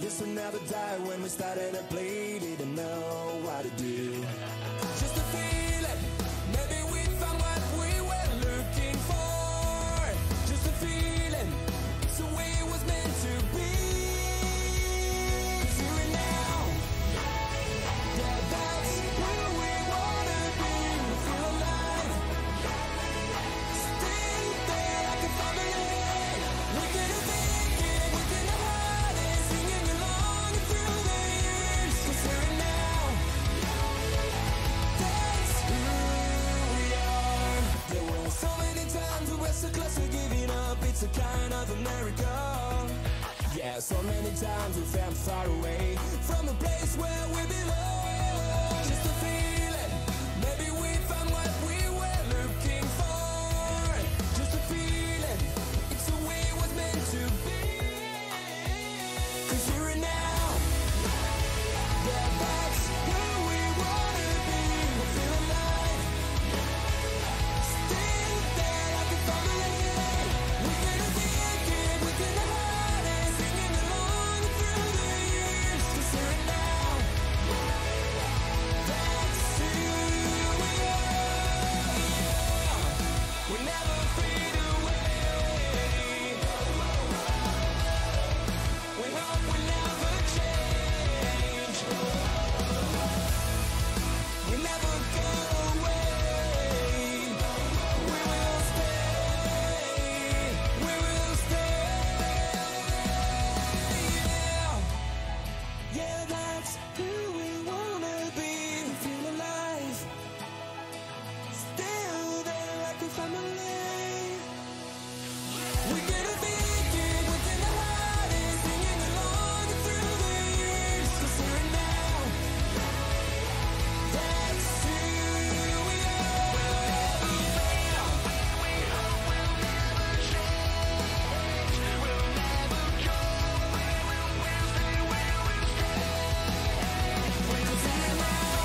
This will never die. When we started to play, didn't know what to do. Just a feeling, maybe we found what we were looking for. Just a feeling, it's the way it was meant to be. 'Cause here and now, yeah, that's where we wanna be. We feel alive, still there like a family. We could have made it within the heart and singing along through the years. 'Cause here and now, that's who we are. There were so many times we were so close to giving up. It's a kind of a miracle. Yeah, so many times we felt far away from a place where we belong. Just a feeling, maybe we found what we were looking for. Just a feeling, it's the way it was meant to be. 'Cause here and now, yeah, that's where we wanna be. We feel alive, still there like a family. We're gonna make it within the heart and singing along through the years. 'Cause here and now, that's who we are. We never fade away. We hope we never change. We never go away. We will stay. We will stay. Yeah, yeah, that's who we wanna be. We feel alive, still there like a family. We're gonna make it within the heart and singing along through the years. 'Cause here and now, that's who we are. We hope we'll never change. We'll never go. We will stay. We will stay. 'Cause here and now,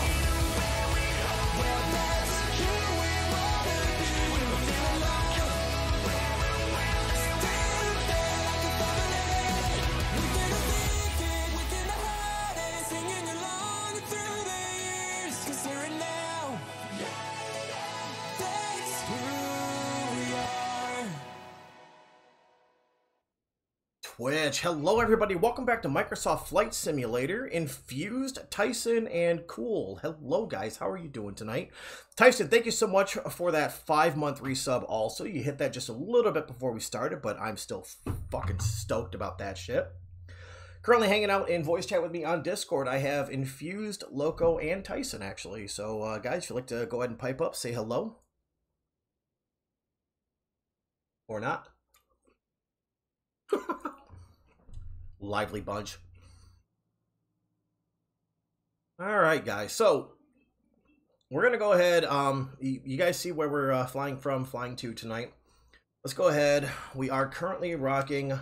well, that's who we wanna be. We feel alive, still there like a family. We're gonna make it within the heart and singing along through the years. 'Cause here and now, that's who we are. Twitch. Hello, everybody. Welcome back to Microsoft Flight Simulator. Infused, Tyson, and Cool. Hello, guys. How are you doing tonight? Tyson, thank you so much for that 5-month resub also. You hit that just a little bit before we started, but I'm still fucking stoked about that shit. Currently hanging out in voice chat with me on Discord, I have Infused, Loco, and Tyson, actually. So, guys, if you'd like to go ahead and pipe up, say hello. Or not. Lively bunch. All right, guys. So we're gonna go ahead. You guys see where we're flying to tonight. Let's go ahead. We are currently rocking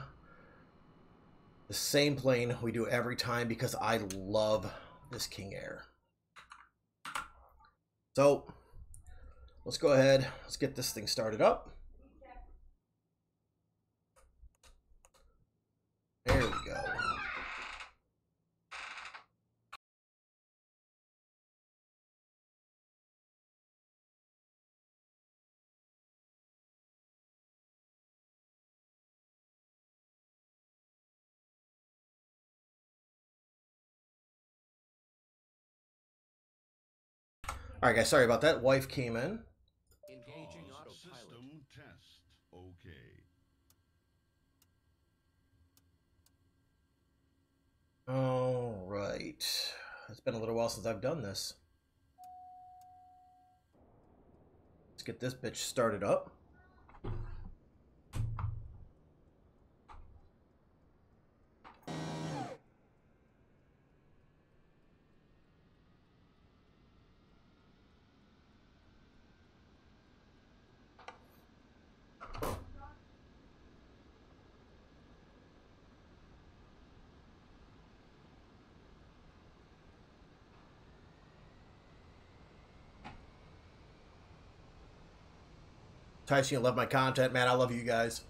the same plane we do every time because I love this King Air. So let's go ahead. Let's get this thing started up. There we go. All right, guys. Sorry about that. Wife came in. Engaging autopilot. System test. Okay. All right. It's been a little while since I've done this. Let's get this bitch started up. Tyson, you love my content, man. I love you guys.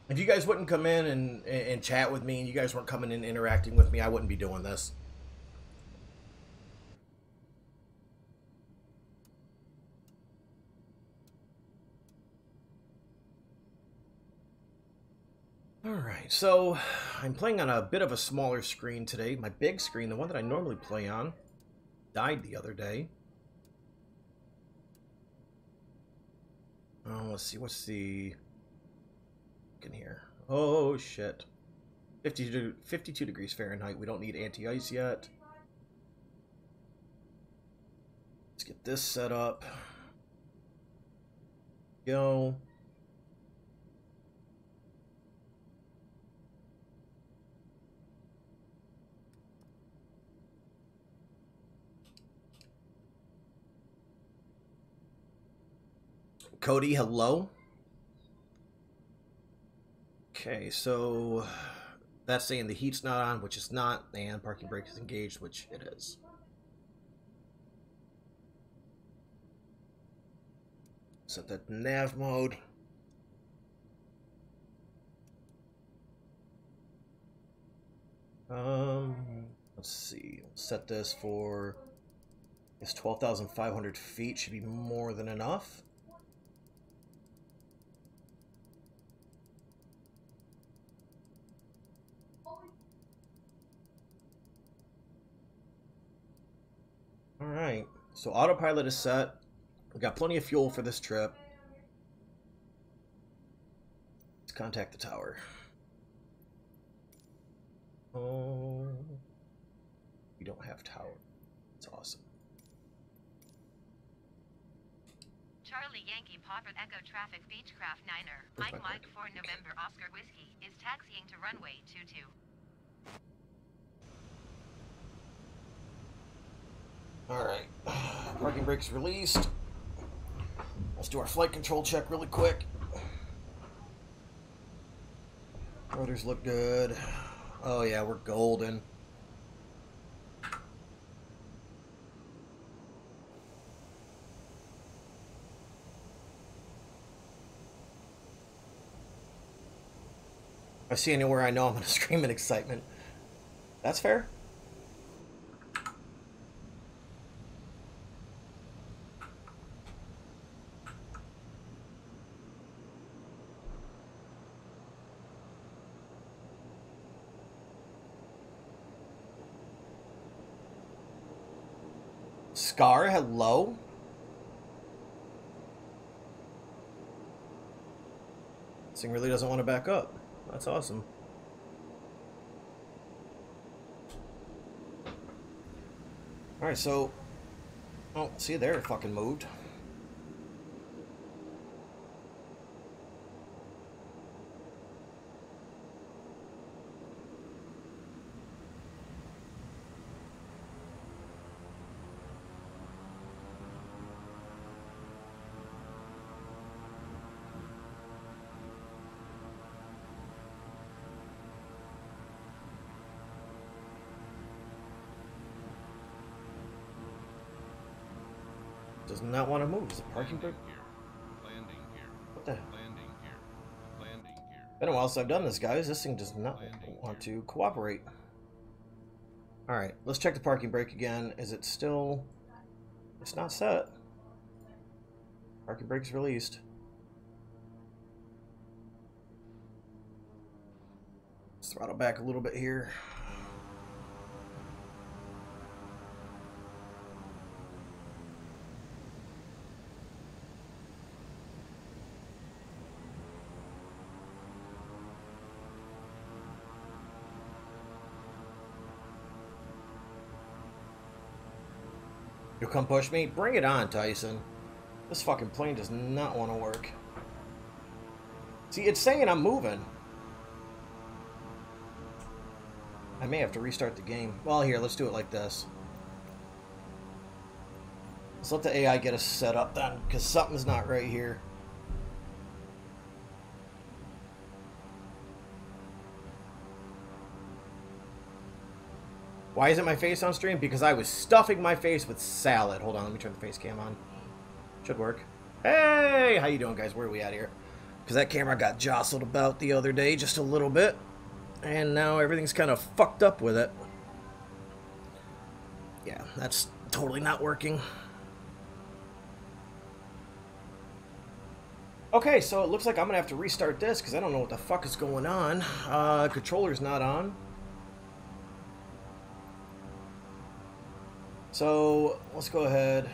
If you guys wouldn't come in and chat with me, and you guys weren't coming in interacting with me, I wouldn't be doing this. Alright, so I'm playing on a bit of a smaller screen today. My big screen, the one that I normally play on, died the other day. Oh, let's see, what's the... in here? Oh, shit. 52 degrees Fahrenheit. We don't need anti-ice yet. Let's get this set up. Go. Cody, hello. Okay, so that's saying the heat's not on, which it's not, and parking brake is engaged, which it is. Set that nav mode. Let's see. We'll set this for, it's 12,500 feet. Should be more than enough. Alright, so autopilot is set. We've got plenty of fuel for this trip. Let's contact the tower. Oh, we don't have tower. It's awesome. Charlie Yankee Papa Echo Traffic Beechcraft Niner. Mike 4 November Oscar Whiskey is taxiing to runway 22. Alright, parking brake's released. Let's do our flight control check really quick. Rotors look good. Oh yeah, we're golden. If I see anywhere I know, I'm gonna scream in excitement. That's fair. Scar, hello. This thing really doesn't want to back up. That's awesome. Alright, so... oh, see there, it fucking moved. Does not want to move. Is it parking brake? What the? Been a while since I've done this, guys. This thing does not want to cooperate. Alright, let's check the parking brake again. Is it still... it's not set. Parking brake's released. Let's throttle back a little bit here. You'll come push me? Bring it on, Tyson. This fucking plane does not want to work. See, it's saying I'm moving. I may have to restart the game. Well, here, let's do it like this. Let's let the AI get us set up then, because something's not right here. Why isn't my face on stream? Because I was stuffing my face with salad. Hold on, let me turn the face cam on. Should work. Hey! How you doing, guys? Where are we at here? Because that camera got jostled about the other day just a little bit. And now everything's kind of fucked up with it. Yeah, that's totally not working. Okay, so it looks like I'm going to have to restart this because I don't know what the fuck is going on. Controller's not on. So, let's go ahead.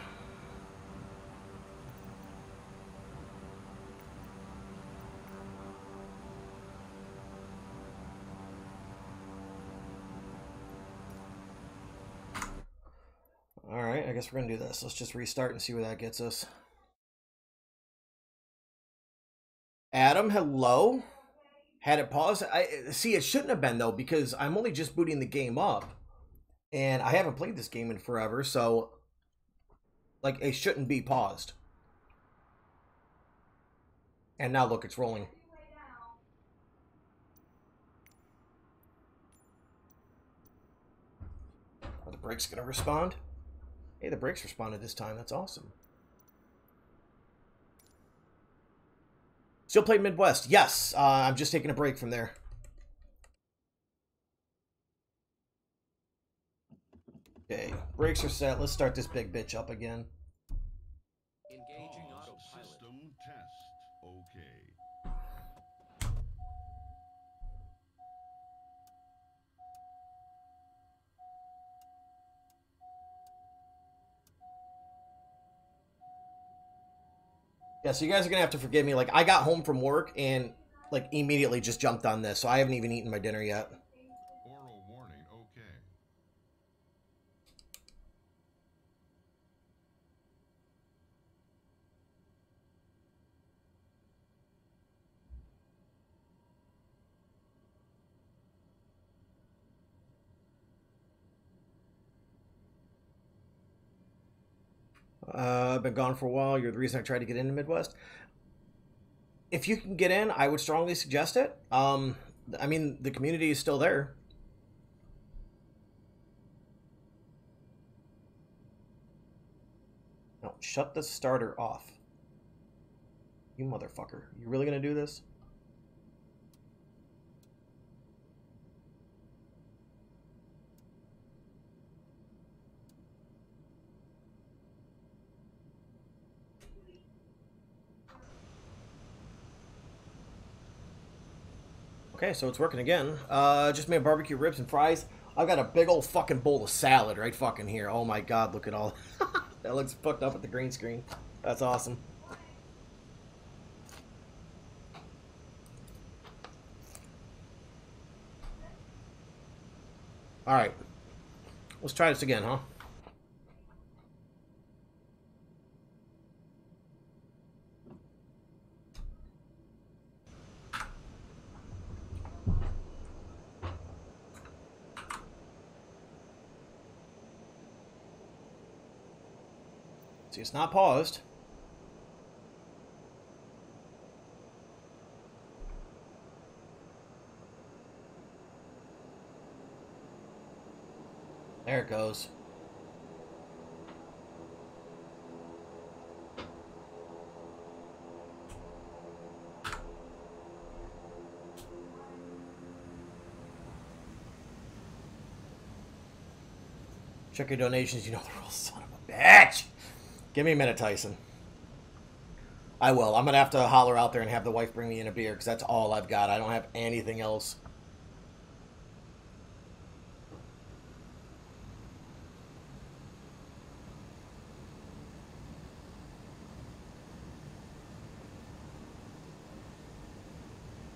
Alright, I guess we're going to do this. Let's just restart and see where that gets us. Adam, hello? Had it paused? See, it shouldn't have been, though, because I'm only just booting the game up. And I haven't played this game in forever, so... like, it shouldn't be paused. And now, look, it's rolling. Are the brakes going to respond? Hey, the brakes responded this time. That's awesome. Still play Midwest? Yes. I'm just taking a break from there. Okay, brakes are set. Let's start this big bitch up again. Engaging autopilot. System test. Okay. Yeah, so you guys are gonna have to forgive me. Like, I got home from work and like immediately just jumped on this, so I haven't even eaten my dinner yet. Oral warning. Okay. I've been gone for a while. You're the reason I tried to get into Midwest. If you can get in, I would strongly suggest it. I mean, the community is still there. No, shut the starter off. You motherfucker. You really gonna do this? Okay, so it's working again. Just made barbecue ribs and fries. I've got a big old fucking bowl of salad right fucking here. Oh my god, look at all... that looks fucked up with the green screen. That's awesome. Alright. Let's try this again, huh? See, it's not paused. There it goes. Check your donations, you know the rules, son of a bitch! Give me a minute, Tyson. I will. I'm going to have to holler out there and have the wife bring me in a beer, because that's all I've got. I don't have anything else.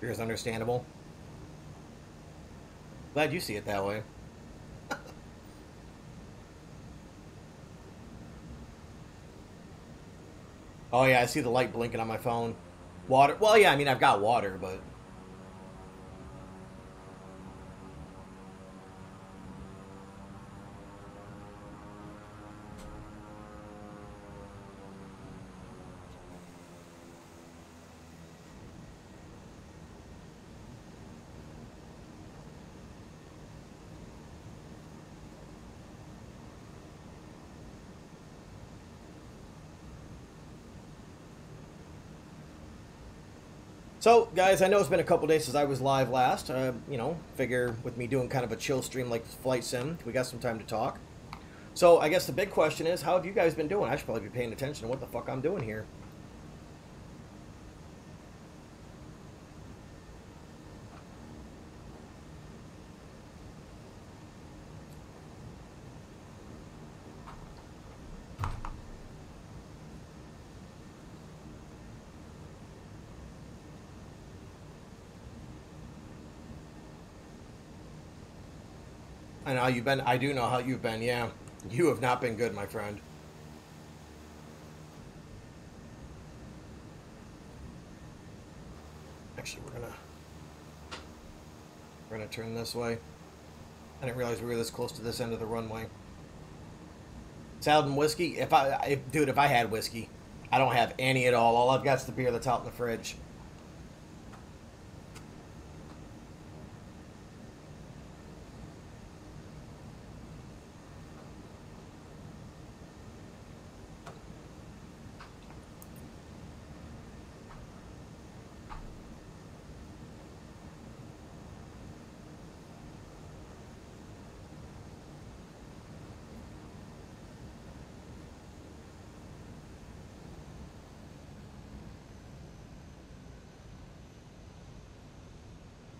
Beer is understandable. Glad you see it that way. Oh yeah, I see the light blinking on my phone. Water. Well, yeah, I mean, I've got water, but... So, guys, I know it's been a couple days since I was live last. You know, figure with me doing kind of a chill stream like Flight Sim, we got some time to talk. So, I guess the big question is, how have you guys been doing? I should probably be paying attention to what the fuck I'm doing here. I know how you've been. I do know how you've been, yeah. You have not been good, my friend. Actually, we're gonna turn this way. I didn't realize we were this close to this end of the runway. Salad and whiskey? If I had whiskey. I don't have any at all. All I've got is the beer that's out in the fridge.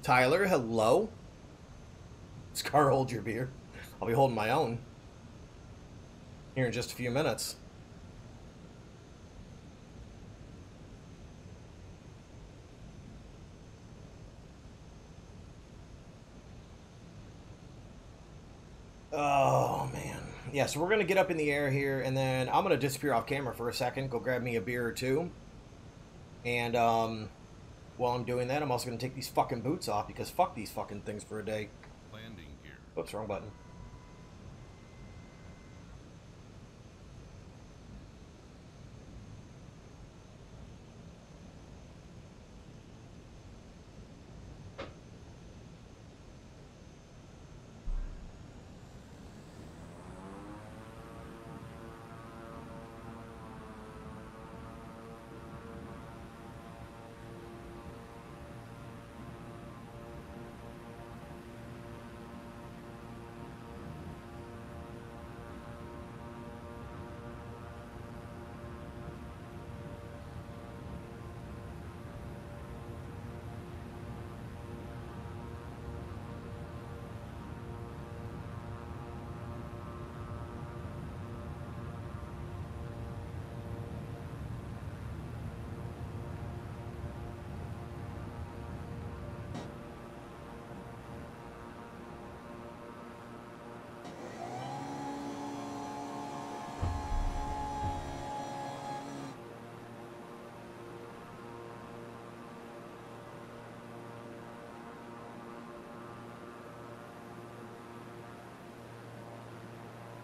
Tyler, hello. Scar, hold your beer. I'll be holding my own here in just a few minutes. Oh, man. Yeah, so we're going to get up in the air here, and then I'm going to disappear off camera for a second, go grab me a beer or two. And, while I'm doing that, I'm also going to take these fucking boots off, because fuck these fucking things for a day. Landing gear. Oops, wrong button.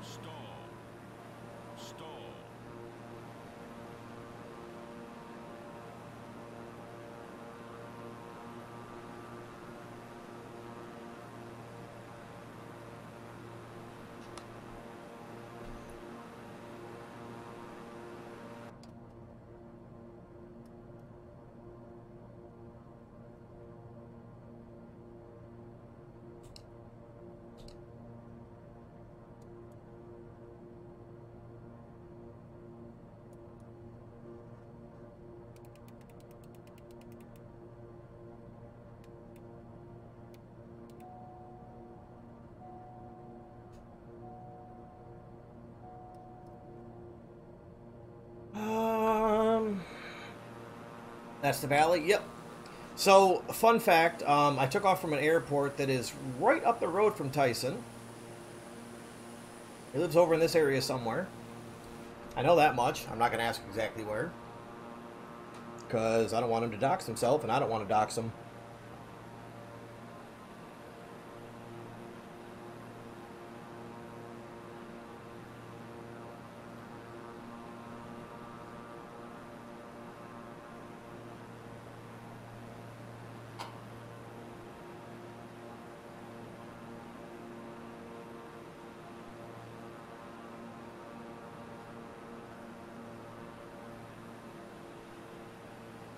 Stall. Stall. That's the valley? Yep. So, fun fact, I took off from an airport that is right up the road from Tyson. He lives over in this area somewhere. I know that much. I'm not going to ask exactly where. Because I don't want him to dox himself, and I don't want to dox him.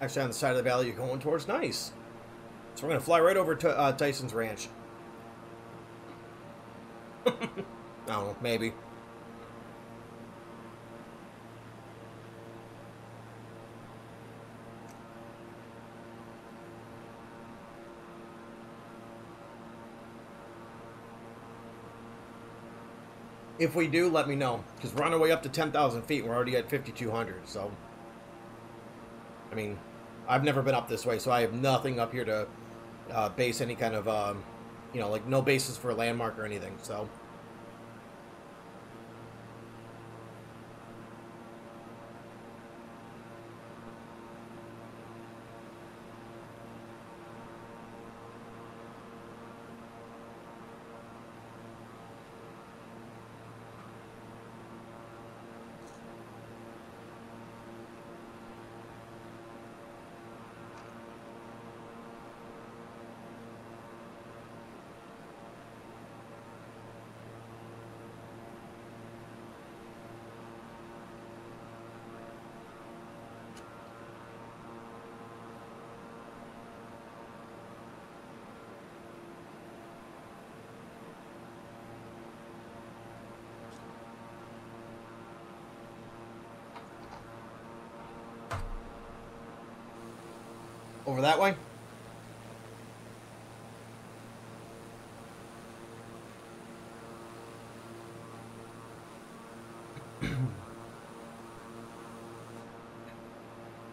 Actually, on the side of the valley you're going towards. Nice. So we're going to fly right over to Tyson's ranch. I don't know, maybe. If we do, let me know. Because we're on our way up to 10,000 feet and we're already at 5,200, so... I mean, I've never been up this way, so I have nothing up here to base any kind of, you know, like no basis for a landmark or anything, so... Over that way?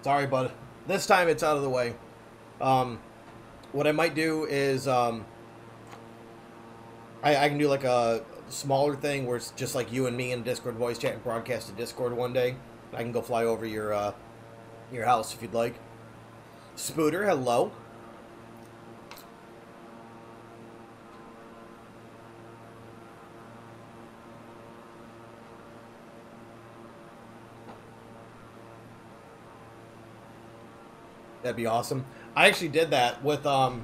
Sorry, bud. This time it's out of the way. What I might do is I can do like a smaller thing where it's just like you and me in Discord voice chat and broadcast to Discord one day. I can go fly over your house if you'd like. Spooter, hello. That'd be awesome. I actually did that with Donnie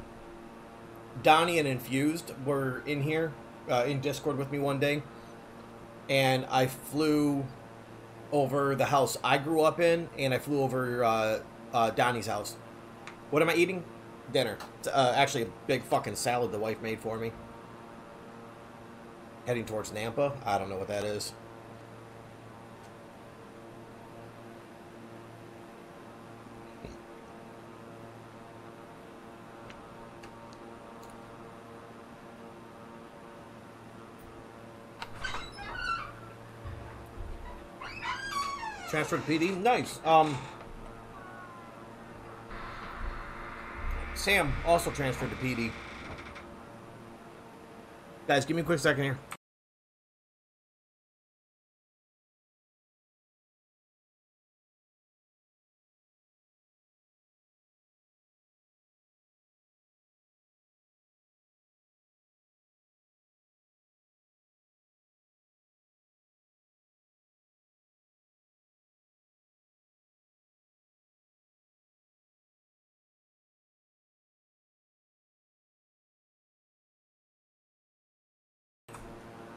and Infused were in here in Discord with me one day, and I flew over the house I grew up in, and I flew over Donnie's house. What am I eating? Dinner. It's actually a big fucking salad the wife made for me. Heading towards Nampa. I don't know what that is. Transfer to PD? Nice. Sam also transferred to PD. Guys, give me a quick second here.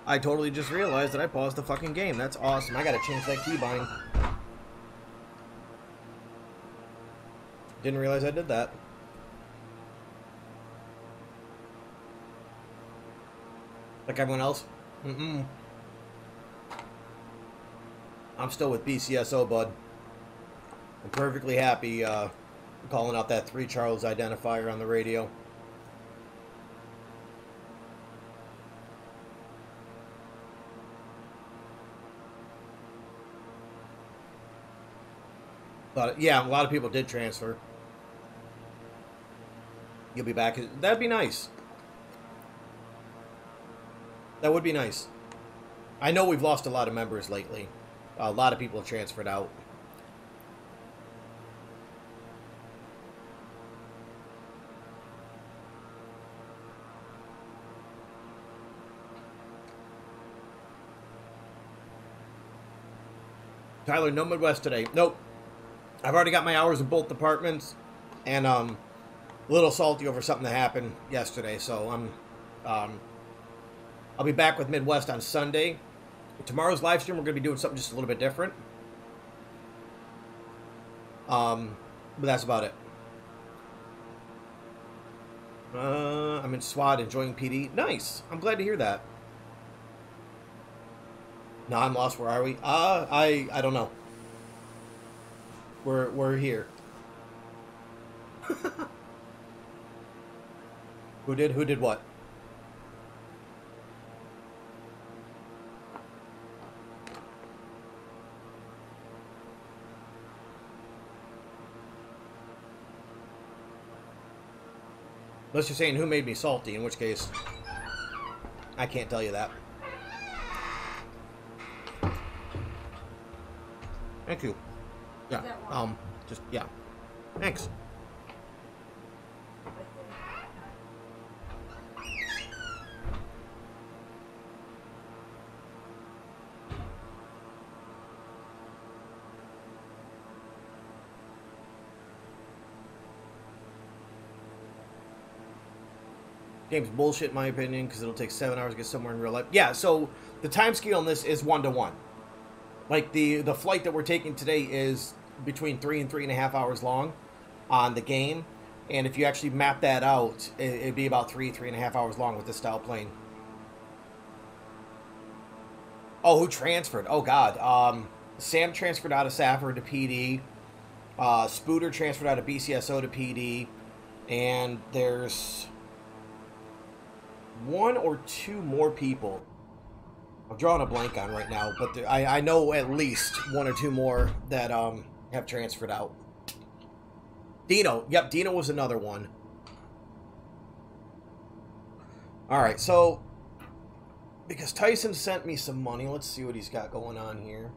I totally just realized that I paused the fucking game. That's awesome. I gotta change that keybind. Didn't realize I did that. Like everyone else? Mm-mm. I'm still with BCSO, bud. I'm perfectly happy calling out that 3 Charles identifier on the radio. But yeah, a lot of people did transfer. You'll be back. That'd be nice. That would be nice. I know we've lost a lot of members lately. A lot of people have transferred out. Tyler, no Midwest today. Nope. I've already got my hours in both departments, and a little salty over something that happened yesterday. So I'll be back with Midwest on Sunday. Tomorrow's live stream, we're going to be doing something just a little bit different. But that's about it. I'm in SWAT enjoying PD. Nice. I'm glad to hear that. No, I'm lost. Where are we? I don't know. We're here. Who did what? Unless you're saying who made me salty, in which case I can't tell you that. Thank you. Yeah. Just yeah. Thanks. Game's bullshit in my opinion because it'll take 7 hours to get somewhere in real life. Yeah, so the time scale on this is 1-to-1. Like the flight that we're taking today is between 3 and 3.5 hours long on the game, and if you actually map that out, it'd be about 3.5 hours long with this style plane. Oh, who transferred? Oh God, Sam transferred out of Safford to PD. Spooter transferred out of BCSO to PD, and there's 1 or 2 more people I'm drawing a blank on right now, but I know at least 1 or 2 more that have transferred out. Dino, yep, Dino was another one. All right, so because Tyson sent me some money, let's see what he's got going on here.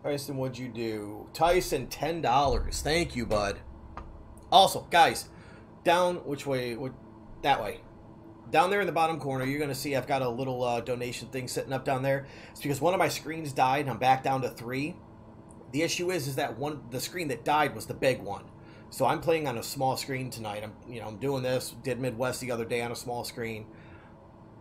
Tyson, what'd you do? Tyson, $10. Thank you, bud. Also, guys, down which way? That way. Down there in the bottom corner, you're going to see I've got a little donation thing sitting up down there. It's because one of my screens died, and I'm back down to 3. The issue is that the screen that died was the big one. So I'm playing on a small screen tonight. I'm doing this. Did Midwest the other day on a small screen.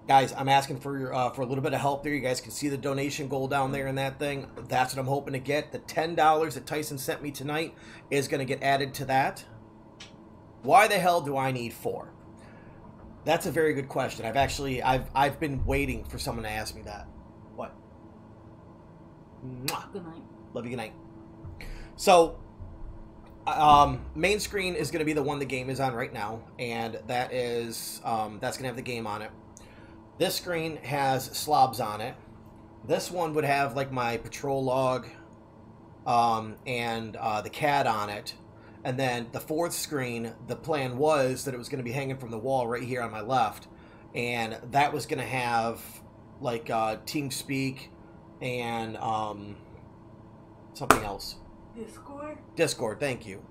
Guys, I'm asking for a little bit of help there. You guys can see the donation goal down there in that thing. That's what I'm hoping to get. The $10 that Tyson sent me tonight is going to get added to that. Why the hell do I need 4? That's a very good question. I've been waiting for someone to ask me that. What? Mwah. Good night. Love you. Good night. So, main screen is going to be the one the game is on right now, and that is that's going to have the game on it. This screen has slobs on it. This one would have like my patrol log and the CAD on it. And then the 4th screen, the plan was that it was going to be hanging from the wall right here on my left. And that was going to have like TeamSpeak and something else. Discord? Discord, thank you.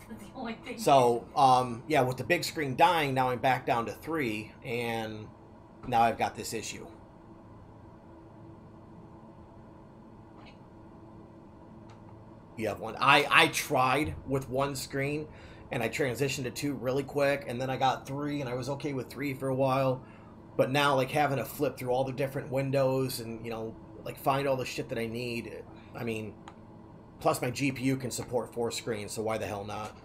That's the only thing. So, yeah, with the big screen dying, now I'm back down to 3. And now I've got this issue. You have one. I tried with 1 screen, and I transitioned to 2 really quick, and then I got 3, and I was okay with 3 for a while. But now, like, having to flip through all the different windows and, you know, like, find all the shit that I need. I mean, plus my GPU can support 4 screens, so why the hell not?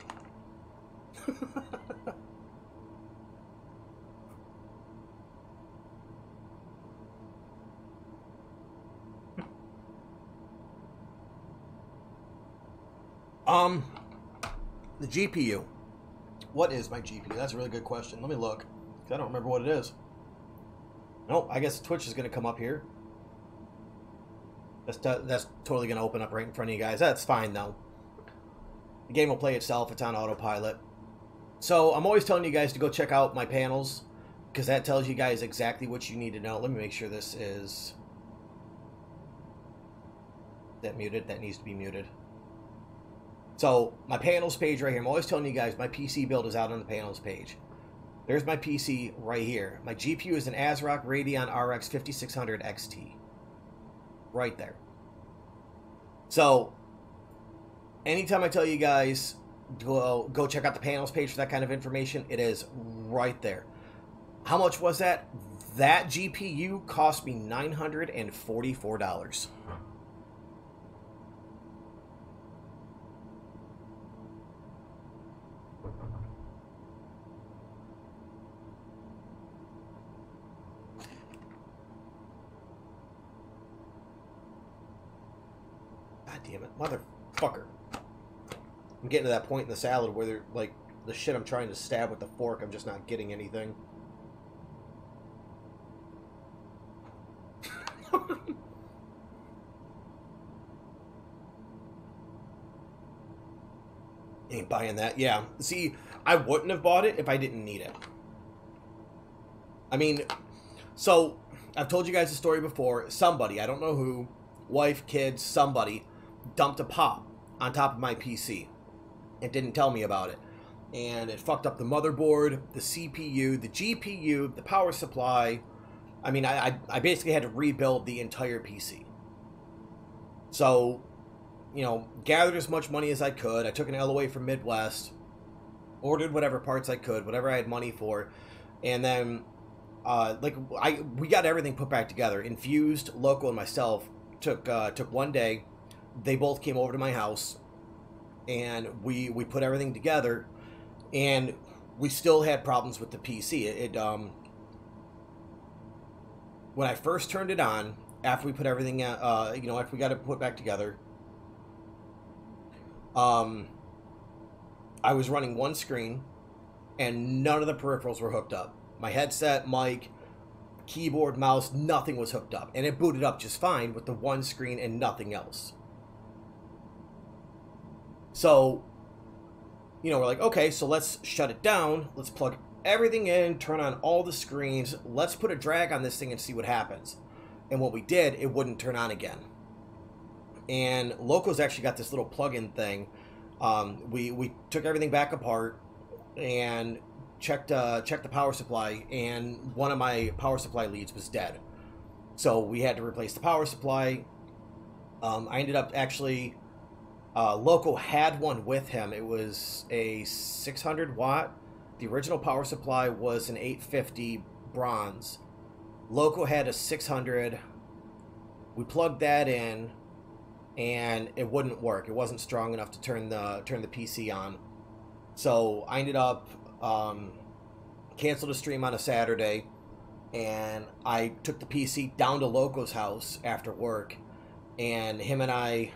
The GPU. What is my GPU? That's a really good question. Let me look. I don't remember what it is. Nope, I guess Twitch is going to come up here. That's totally going to open up right in front of you guys. That's fine, though. The game will play itself. It's on autopilot. So, I'm always telling you guys to go check out my panels, because that tells you guys exactly what you need to know. Let me make sure this is... that muted? That needs to be muted. So, my panels page right here. I'm always telling you guys my PC build is out on the panels page. There's my PC right here. My GPU is an ASRock Radeon RX 5600 XT. Right there. So, anytime I tell you guys go check out the panels page for that kind of information, it is right there. How much was that? That GPU cost me $944. damn it, motherfucker. I'm getting to that point in the salad where they're like the shit I'm trying to stab with the fork, I'm just not getting anything. Ain't buying that. Yeah. See, I wouldn't have bought it if I didn't need it. I mean, so I've told you guys the story before. Somebody, I don't know who, wife, kids, somebody, dumped a pop on top of my PC and didn't tell me about it. And it fucked up the motherboard, the CPU, the GPU, the power supply. I mean, I basically had to rebuild the entire PC. So, you know, gathered as much money as I could. I took an LOA from Midwest, ordered whatever parts I could, whatever I had money for, and then, we got everything put back together. Infused, Loco, and myself took one day. They both came over to my house, and we put everything together, and we still had problems with the PC. When I first turned it on, after we put everything, after we got it put back together, I was running one screen, and none of the peripherals were hooked up. My headset, mic, keyboard, mouse, nothing was hooked up. And it booted up just fine with the one screen and nothing else. So, you know, we're like, okay, so let's shut it down. Let's plug everything in, turn on all the screens. Let's put a drag on this thing and see what happens. And what we did, it wouldn't turn on again. And Loco's actually got this little plug-in thing. We took everything back apart and checked the power supply, and one of my power supply leads was dead. So we had to replace the power supply. I ended up actually, Loco had one with him. It was a 600 watt. The original power supply was an 850 bronze. Loco had a 600. We plugged that in, and it wouldn't work. It wasn't strong enough to turn the PC on. So I ended up canceled a stream on a Saturday, and I took the PC down to Loco's house after work, and him and I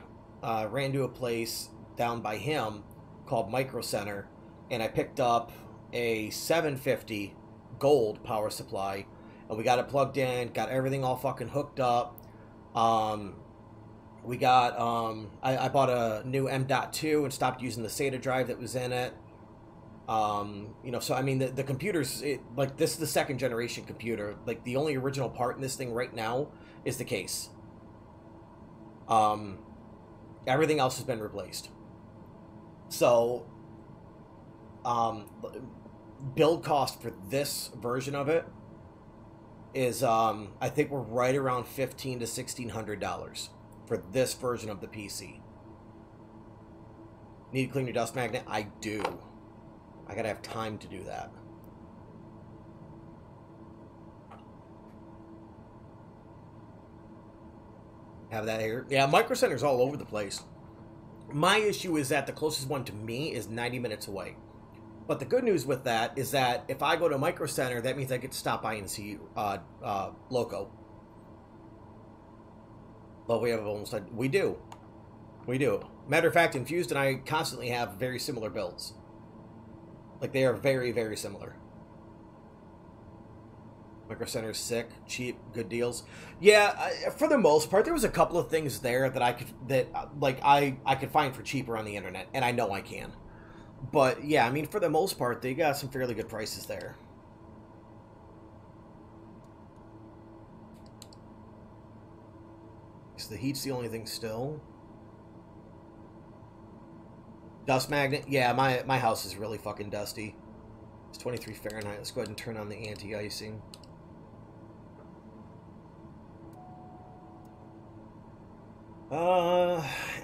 ran to a place down by him called Micro Center, and I picked up a 750 gold power supply, and we got it plugged in, got everything all fucking hooked up. We got, I bought a new M.2 and stopped using the SATA drive that was in it. You know, so I mean, the computer's, like, this is the second generation computer. Like, the only original part in this thing right now is the case. Everything else has been replaced. So, build cost for this version of it is, I think we're right around $1,500 to $1,600 for this version of the PC. Need to clean your dust magnet? I do. I gotta have time to do that. Have that here. Yeah, Micro Center's all over the place. My issue is that the closest one to me is 90 minutes away. But the good news with that is that if I go to Micro Center, that means I get to stop by and see Loco. But we have almost... We do. We do. Matter of fact, Infused and I constantly have very similar builds. Like, they are very, very similar. Micro Center's sick, cheap, good deals. Yeah, for the most part, there was a couple of things there that I could find for cheaper on the internet, and I know I can. But yeah, I mean, for the most part, they got some fairly good prices there. So the heat's the only thing still. Dust magnet? Yeah, my house is really fucking dusty. It's 23 Fahrenheit. Let's go ahead and turn on the anti-icing.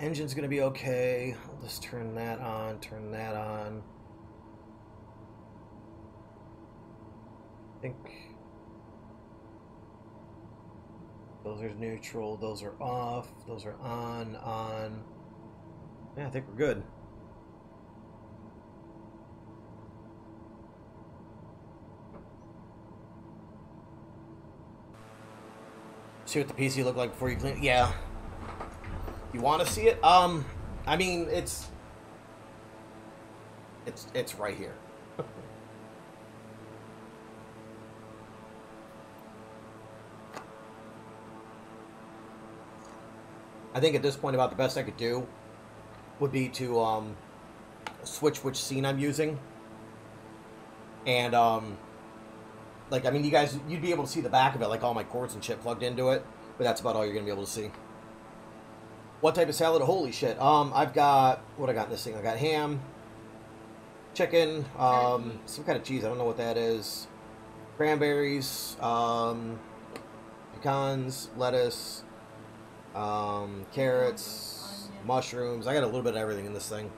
Engine's gonna be okay. I'll just turn that on, turn that on. I think those are neutral, those are off, those are on. Yeah, I think we're good. See what the PC looked like before you clean it? Yeah. You want to see it? I mean, it's right here. I think at this point about the best I could do would be to switch which scene I'm using. And like, I mean, you guys, you'd be able to see the back of it, like all my cords and shit plugged into it, but that's about all you're gonna be able to see. What type of salad? Holy shit. I've got, what I got in this thing? I got ham, chicken, some kind of cheese, I don't know what that is, cranberries, pecans, lettuce, carrots, mushrooms. I got a little bit of everything in this thing.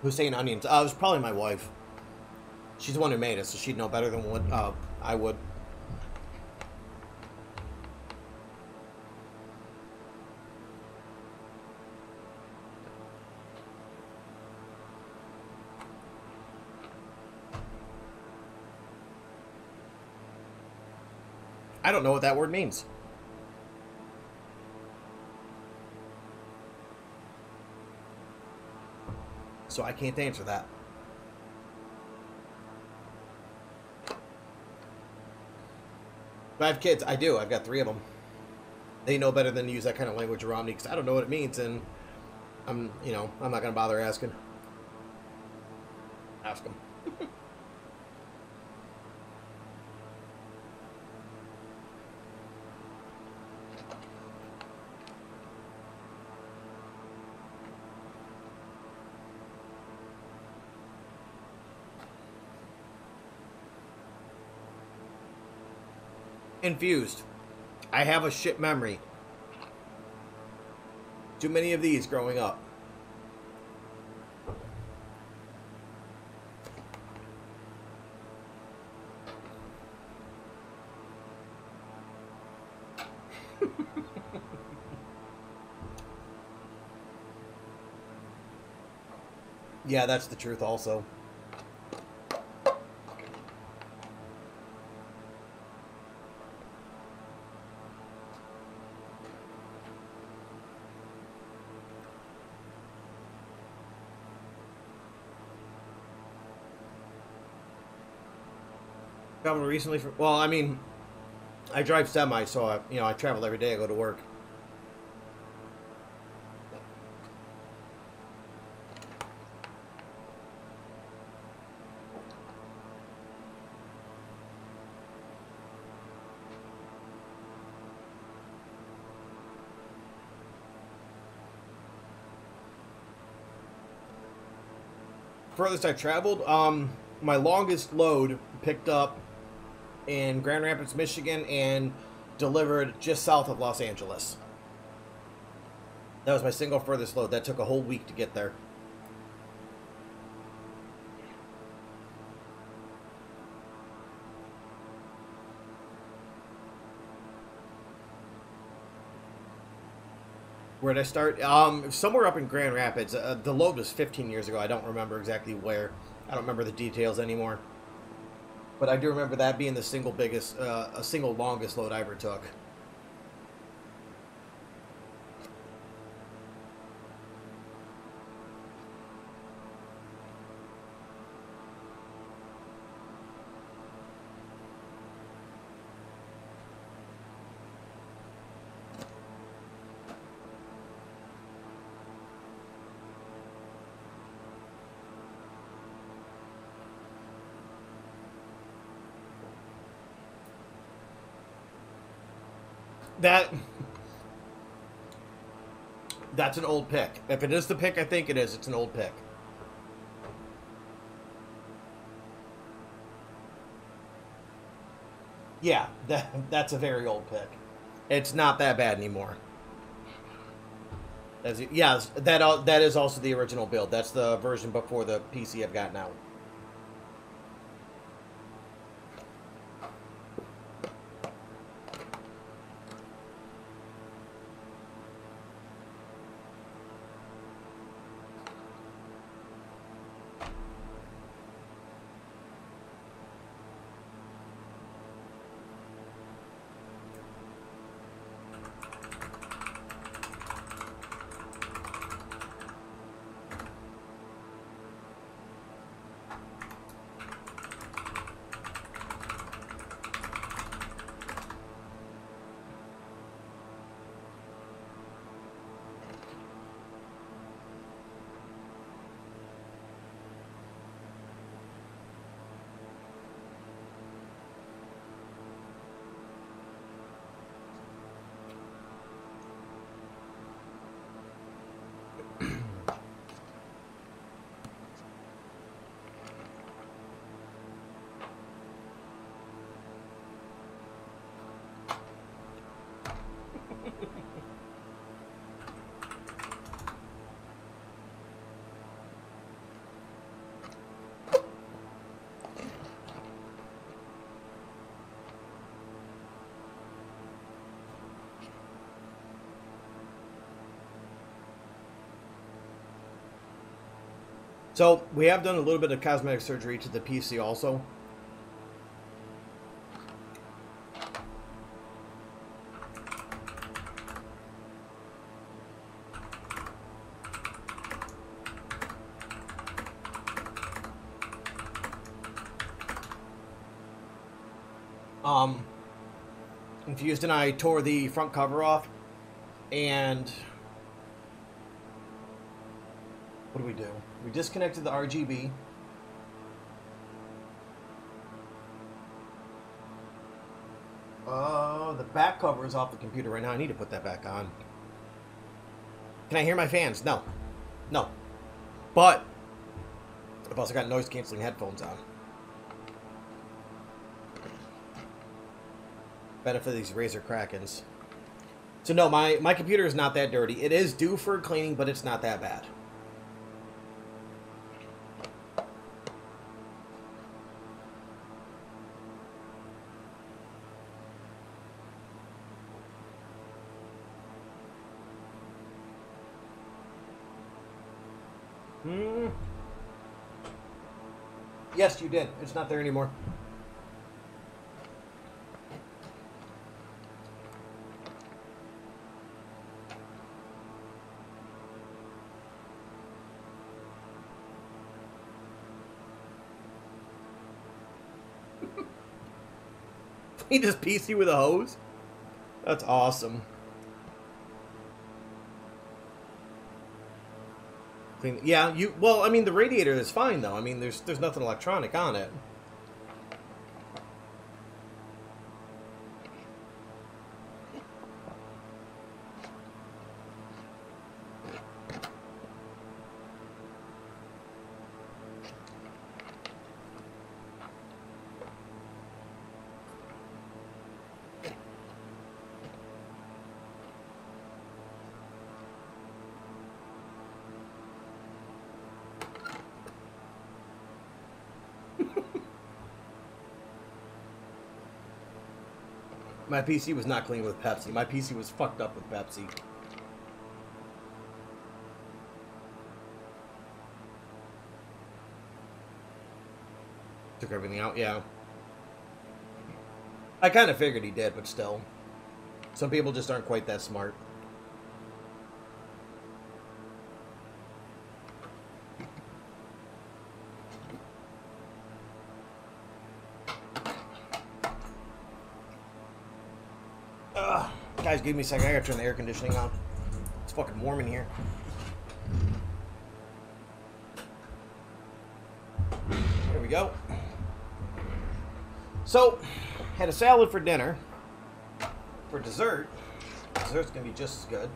Who's saying onions? It was probably my wife. She's the one who made it, so she'd know better than what I would. I don't know what that word means. So I can't answer that. If I have kids, I do. I've got 3 of them. They know better than to use that kind of language around me because I don't know what it means, and I'm not going to bother asking. Ask them. Infused. I have a shit memory. Too many of these growing up. Yeah, that's the truth also. Traveled recently for, well, I mean, I drive semi, so I travel every day. I go to work. Furthest I traveled, my longest load picked up in Grand Rapids, Michigan, and delivered just south of Los Angeles. That was my single furthest load. That took a whole week to get there. Where did I start? Somewhere up in Grand Rapids. The load was 15 years ago. I don't remember exactly where. I don't remember the details anymore. But I do remember that being the single biggest, single longest load I ever took. That's an old pick. If it is the pick I think it is, it's an old pick. Yeah, that's a very old pick. It's not that bad anymore. Yeah, that is also the original build. That's the version before the PC I've got now. So we have done a little bit of cosmetic surgery to the PC also. Infused and I tore the front cover off, and what do we do? We disconnected the RGB. The back cover is off the computer right now. I need to put that back on. Can I hear my fans? No. No. But I've also got noise canceling headphones on. Benefit of these Razer Krakens. So no, my computer is not that dirty. It is due for cleaning, but it's not that bad. Yes, you did. It's not there anymore. Clean his PC with a hose? That's awesome. Clean, yeah, well, I mean, the radiator is fine, though. I mean, there's nothing electronic on it. My PC was not clean with Pepsi. My PC was fucked up with Pepsi. Took everything out, yeah. I kind of figured he did, but still. Some people just aren't quite that smart. Guys, give me a second. I gotta turn the air conditioning on. It's fucking warm in here. There we go. So, had a salad for dinner. For dessert, dessert's gonna be just as good.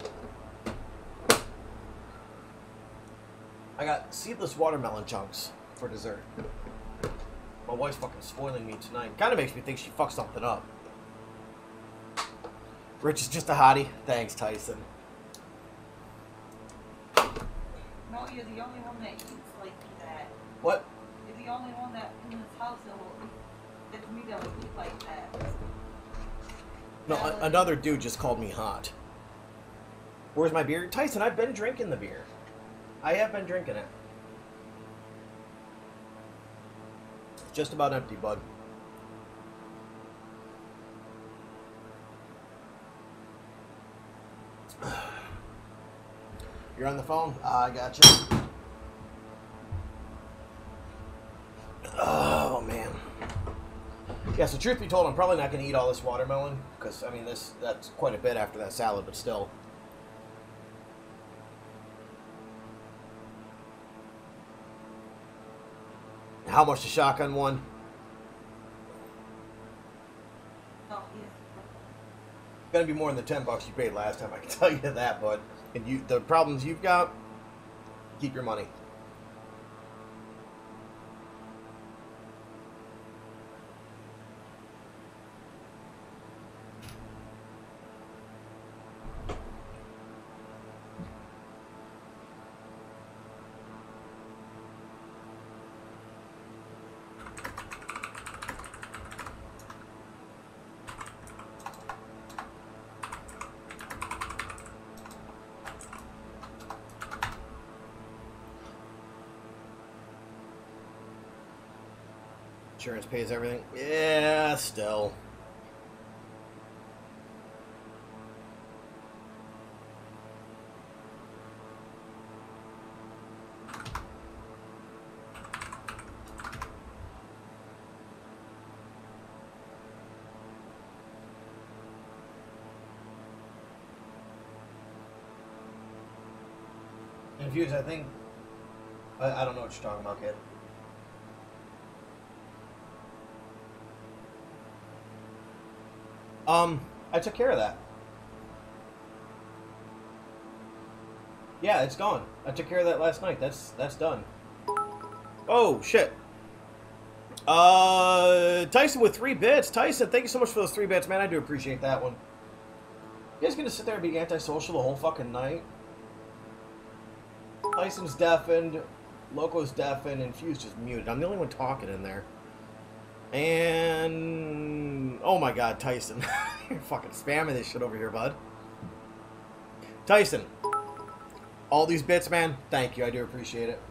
I got seedless watermelon chunks for dessert. My wife's fucking spoiling me tonight. Kind of makes me think she fucked something up. Rich is just a hottie. Thanks, Tyson. No, you're the only one that eats like that. What? You're the only one that in this house that will eat. It's me that will eat like that. No, another dude just called me hot. Where's my beer? Tyson, I've been drinking the beer. I have been drinking it. Just about empty, bud. You're on the phone? I got you. Oh, man. Yeah, so truth be told, I'm probably not going to eat all this watermelon. Because, I mean, that's quite a bit after that salad, but still. How much the shotgun one? Oh, yes. Gonna be more than the $10 you paid last time, I can tell you that, bud. And the problems you've got, keep your money. Insurance pays everything. Yeah, still. Confused, I think. I don't know what you're talking about, kid. I took care of that. Yeah, it's gone. I took care of that last night. That's done. Oh shit. Tyson with 3 bits. Tyson, thank you so much for those 3 bits, man. I do appreciate that one. You guys gonna sit there and be antisocial the whole fucking night? Tyson's deafened, Loco's deafened, and Fuse just muted. I'm the only one talking in there. And oh my god, Tyson. You're fucking spamming this shit over here, bud. Tyson. All these bits, man. Thank you. I do appreciate it.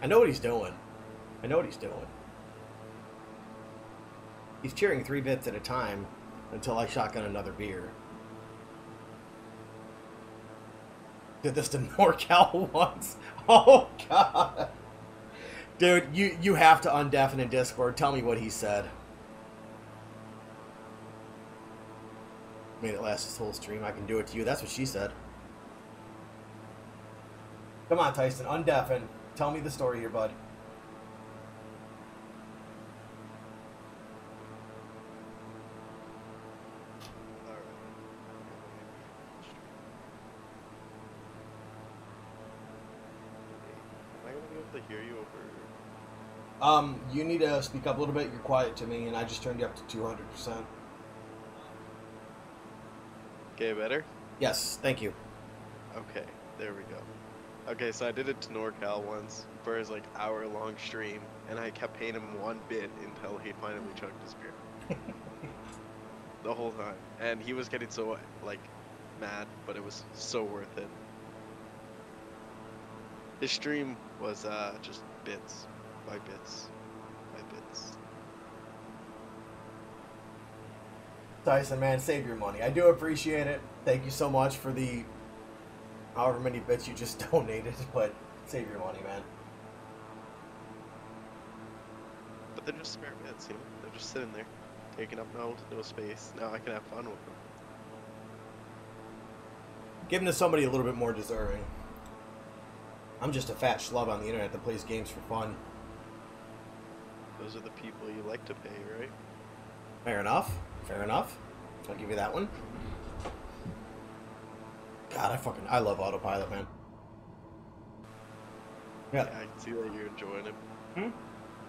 I know what he's doing. I know what he's doing. He's cheering 3 bits at a time until I shotgun another beer. Did this to NorCal once. Oh, God. Dude, you have to undeafen in Discord. Tell me what he said. Made it last this whole stream. I can do it to you. That's what she said. Come on, Tyson. Undeafen. Tell me the story here, bud. Hear you over. You need to speak up a little bit. You're quiet to me, and I just turned you up to 200%. Okay, better? Yes, thank you. Okay, there we go. Okay, so I did it to NorCal once for his like hour-long stream, and I kept paying him 1 bit until he finally chugged his beer. The whole time, and he was getting so like mad, but it was so worth it. His stream was just bits by bits by bits. Tyson, man, save your money. I do appreciate it. Thank you so much for the however many bits you just donated, but save your money, man. But they're just spare bits, you know? They're just sitting there, taking up no space. Now I can have fun with them. Give them to somebody a little bit more deserving. I'm just a fat schlub on the internet that plays games for fun. Those are the people you like to pay, right? Fair enough. Fair enough. I'll give you that one. God, I love autopilot, man. Yeah. I can see that you're enjoying it. Hmm?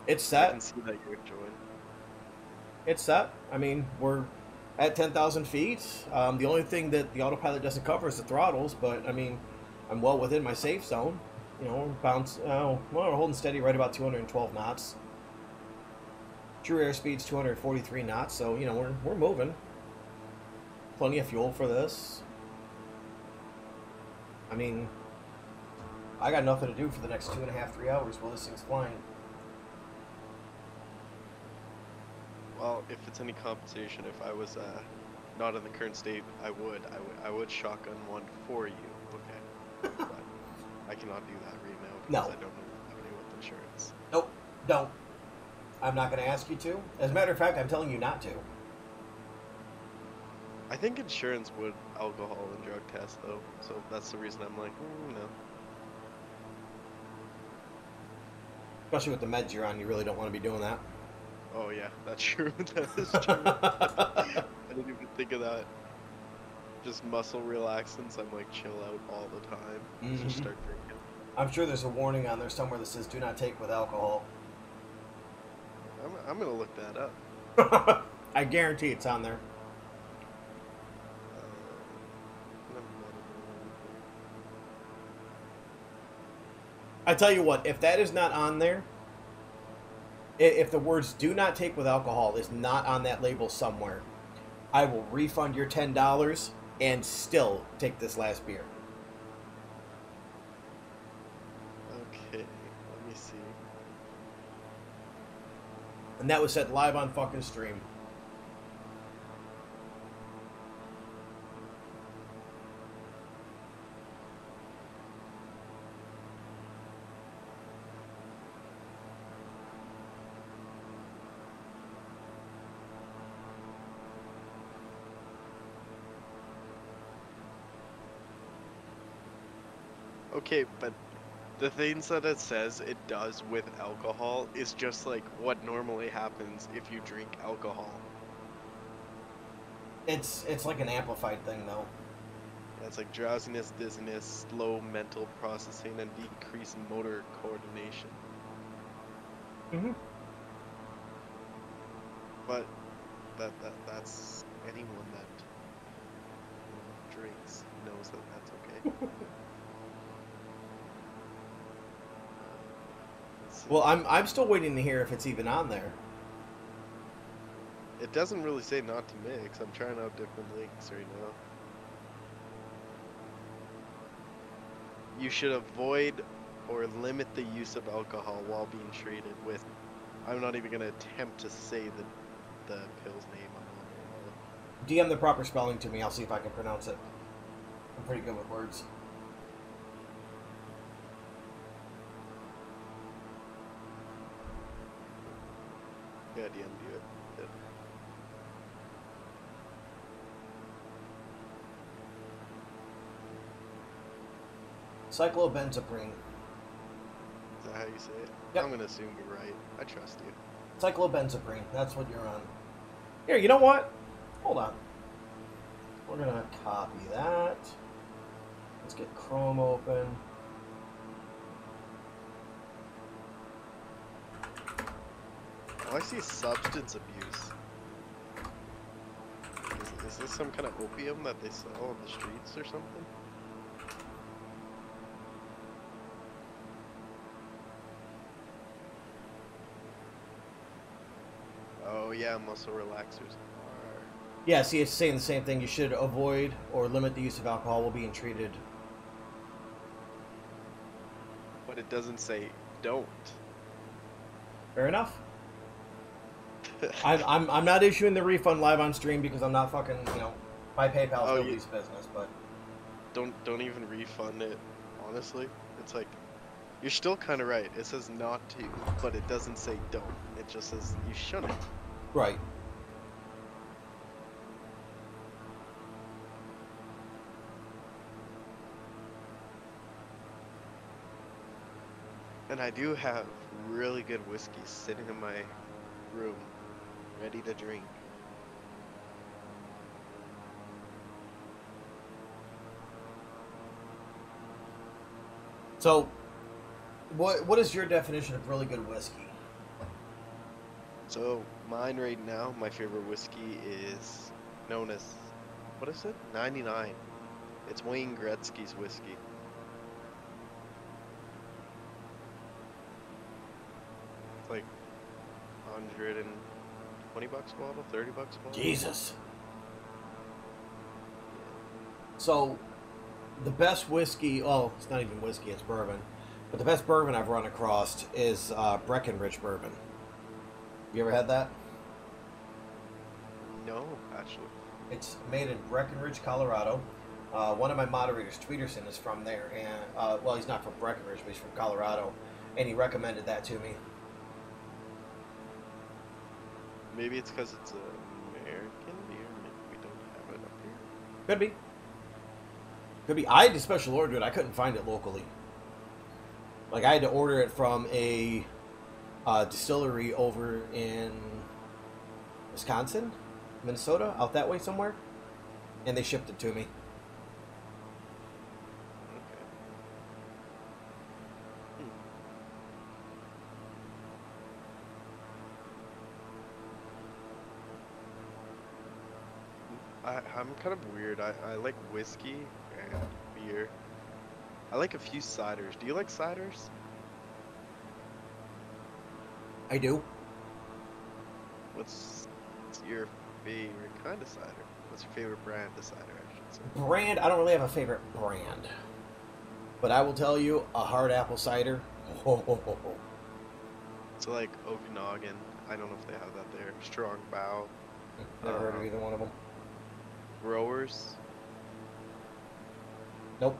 It's I set. can see that you're enjoying it. It's set. I mean, we're at 10,000 feet. The only thing that the autopilot doesn't cover is the throttles, but I mean, I'm well within my safe zone. You know, we're holding steady right about 212 knots. True airspeed's 243 knots, so you know we're moving. Plenty of fuel for this. I mean, I got nothing to do for the next 2.5, 3 hours while this thing's flying. Well, if it's any compensation, if I was not in the current state, I would shotgun one for you. Okay. But I cannot do that right now because No. I don't have any with insurance. Nope, don't. I'm not going to ask you to. As a matter of fact, I'm telling you not to. I think insurance would alcohol and drug test though, so that's the reason I'm like, no. Especially with the meds you're on, you really don't want to be doing that. Oh yeah, that's true. That is true. I didn't even think of that. Just muscle relaxants. I'm like chill out all the time. Just start drinking. I'm sure there's a warning on there somewhere that says do not take with alcohol. I'm gonna look that up. I guarantee it's on there. I tell you what, if that is not on there, If the words "do not take with alcohol" is not on that label somewhere, I will refund your $10 and still take this last beer. Okay, let me see. And that was said live on fucking stream. Okay, but the things that it says it does with alcohol is just like what normally happens if you drink alcohol. It's like an amplified thing, though. Yeah, it's like drowsiness, dizziness, slow mental processing, and decreased motor coordination. Mm-hmm. But that's anyone that drinks knows that that's okay. Let's see. Well, I'm still waiting to hear if it's even on there. It doesn't really say not to mix. I'm trying out different links right now. You should avoid or limit the use of alcohol while being treated with. I'm not even gonna attempt to say the pill's name. DM the proper spelling to me. I'll see if I can pronounce it. I'm pretty good with words. Yeah, DM do it. Yeah. Cyclobenzaprine. Is that how you say it? Yep. I'm gonna assume you're right. I trust you. Cyclobenzaprine. That's what you're on. Here, you know what? Hold on. We're gonna copy that. Let's get Chrome open. Oh, I see substance abuse. Is this some kind of opium that they sell on the streets or something? Oh yeah, muscle relaxers are. Yeah, see, it's saying the same thing. You should avoid or limit the use of alcohol while being treated. But it doesn't say don't. Fair enough. I'm not issuing the refund live on stream because I'm not fucking, you know, my PayPal's Oh, nobody's business, but Don't even refund it. Honestly, it's like you're still kind of right. It says not to, but it doesn't say don't. It just says you shouldn't. right. And I do have really good whiskey sitting in my room, ready to drink. So, what is your definition of really good whiskey? So mine right now, my favorite whiskey is known as, what is it? 99. It's Wayne Gretzky's whiskey. It's like 120 bucks a bottle, 30 bucks a bottle. Jesus. So, the best whiskey, oh, it's not even whiskey, it's bourbon. But the best bourbon I've run across is Breckenridge bourbon. You ever had that? No, actually. It's made in Breckenridge, Colorado. One of my moderators, Tweederson, is from there. And well, he's not from Breckenridge, but he's from Colorado. And he recommended that to me. Maybe it's because it's American beer. Maybe we don't have it up here. Could be. Could be. I had to special order it. I couldn't find it locally. Like, I had to order it from a distillery over in Wisconsin, Minnesota, out that way somewhere. And they shipped it to me. I'm kind of weird. I like whiskey and beer. I like a few ciders. Do you like ciders? I do. What's your favorite kind of cider? What's your favorite brand of cider, I should say? Brand, I don't really have a favorite brand. But I will tell you, a hard apple cider. Ho, ho, ho, ho. So like Okanagan, I don't know if they have that there. Strong Bow. Never heard of either one of them. Growers. Nope.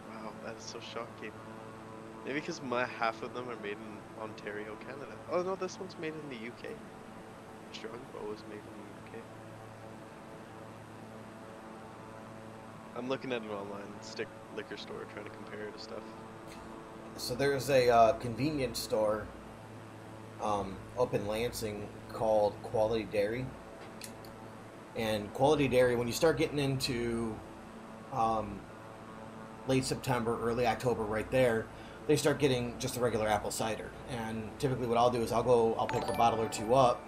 Wow, that is so shocking. Maybe because half of them are made in Ontario, Canada. Oh no, this one's made in the UK. Strongbow is made in the UK. I'm looking at it online, stick liquor store, trying to compare it to stuff. So there's a convenience store up in Lansing called Quality Dairy. And Quality Dairy, when you start getting into late September, early October, right there, they start getting just a regular apple cider. And typically what I'll do is I'll pick a bottle or two up.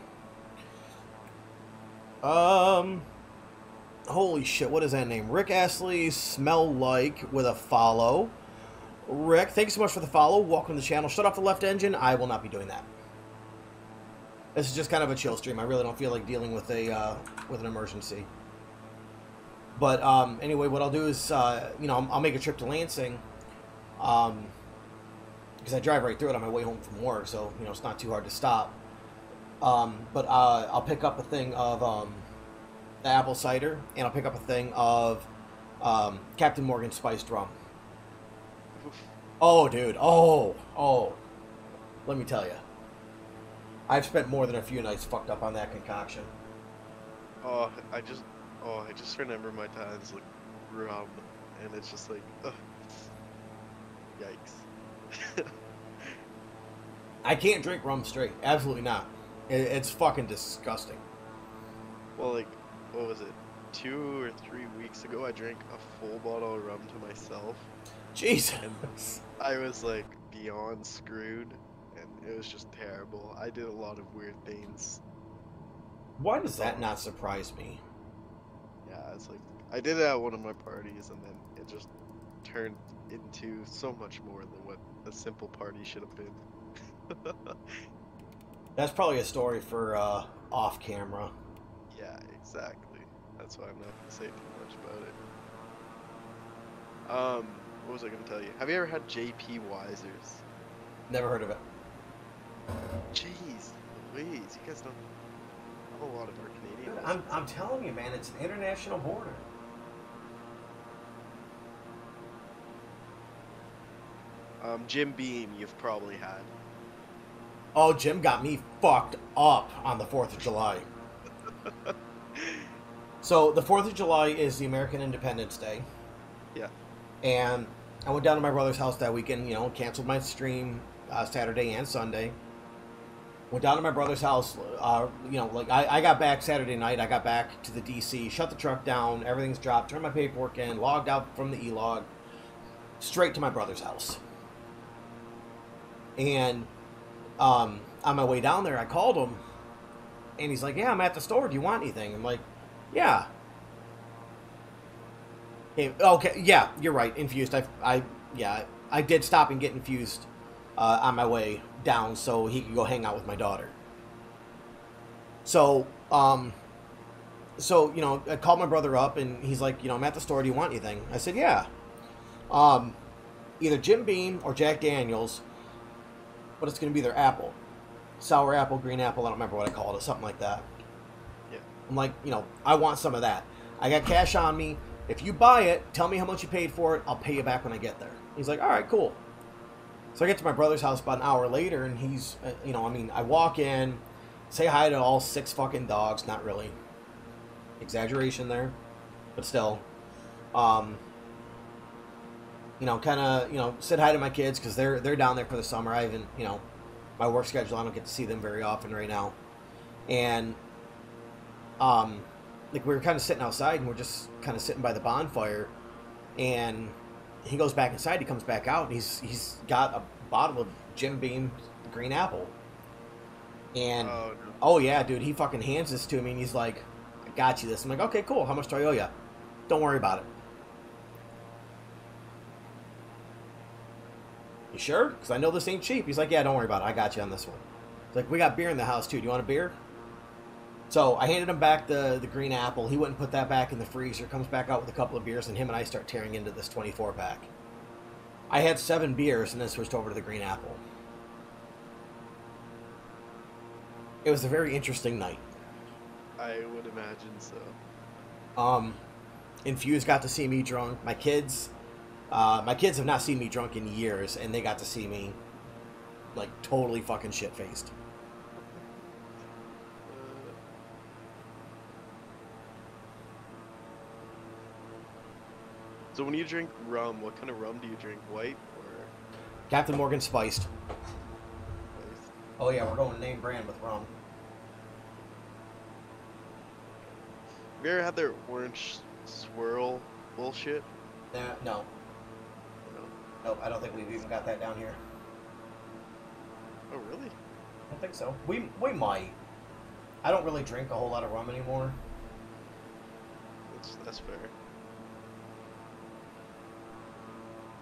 Holy shit, what is that name? Rick Astley, Smell Like, with a follow. Rick, thank you so much for the follow. Welcome to the channel. Shut off the left engine. I will not be doing that. This is just kind of a chill stream. I really don't feel like dealing with an emergency. But anyway, what I'll do is, I'll make a trip to Lansing, because I drive right through it on my way home from work, so it's not too hard to stop. But I'll pick up a thing of the apple cider, and I'll pick up a thing of Captain Morgan spiced rum. Oh, dude. Oh. Let me tell you. I've spent more than a few nights fucked up on that concoction. I just remember my times like rum, and it's just like, ugh. Yikes. I can't drink rum straight. Absolutely not. It's fucking disgusting. Well, like, what was it? 2 or 3 weeks ago, I drank a full bottle of rum to myself. Jesus. And I was like beyond screwed, and it was just terrible. I did a lot of weird things. Why does that not surprise me? Yeah, it's like I did it at one of my parties, and then it just turned into so much more than what a simple party should have been. That's probably a story for off camera. Yeah, exactly. That's why I'm not gonna say too much about it. What was I gonna tell you? Have you ever had JP Weisers? Never heard of it. Jeez Louise, you guys don't know a lot of our Canadian. I'm telling you, man, it's an international border. Jim Beam, you've probably had. Oh, Jim got me fucked up on the 4th of July. So, the 4th of July is the American Independence Day. Yeah. And I went down to my brother's house that weekend, canceled my stream Saturday and Sunday. Went down to my brother's house, I got back Saturday night, I got back to the DC, shut the truck down, everything's dropped, turned my paperwork in, logged out from the e-log, straight to my brother's house. And on my way down there, I called him, and he's like, yeah, I'm at the store, do you want anything? I'm like, yeah. Okay, yeah, you're right, infused. I did stop and get infused on my way down so he could go hang out with my daughter. So, I called my brother up, and he's like, I'm at the store, do you want anything? I said, yeah. Either Jim Beam or Jack Daniels, but it's going to be their apple. Sour apple, green apple, I don't remember what I called it, something like that. Yeah. I'm like, I want some of that. I got cash on me. If you buy it, tell me how much you paid for it. I'll pay you back when I get there. He's like, all right, cool. So I get to my brother's house about an hour later, and he's, I walk in, say hi to all 6 fucking dogs. Not really. Exaggeration there. But still. Said hi to my kids because they're down there for the summer. I haven't, my work schedule, I don't get to see them very often right now. And, we were kind of sitting outside, and we're just kind of sitting by the bonfire, and he goes back inside, he comes back out, and he's got a bottle of Jim Beam green apple. And, oh yeah, dude, he fucking hands this to me, and he's like, I got you this. I'm like, okay, cool, how much do I owe you? Don't worry about it. You sure? Because I know this ain't cheap. He's like, yeah, don't worry about it, I got you on this one. He's like, we got beer in the house too. Do you want a beer? So I handed him back the green apple. He wouldn't put that back in the freezer. Comes back out with a couple of beers, and him and I start tearing into this 24 pack. I had 7 beers and then switched over to the green apple. It was a very interesting night. I would imagine so. Infused got to see me drunk. My kids have not seen me drunk in years, and they got to see me like totally fucking shit-faced. So when you drink rum, what kind of rum do you drink? White or Captain Morgan spiced. iced? Oh yeah, we're going name brand with rum. Have you ever had their orange swirl bullshit? No. No. Nope, I don't think we've even got that down here. Oh really? I don't think so. We might. I don't really drink a whole lot of rum anymore. That's fair.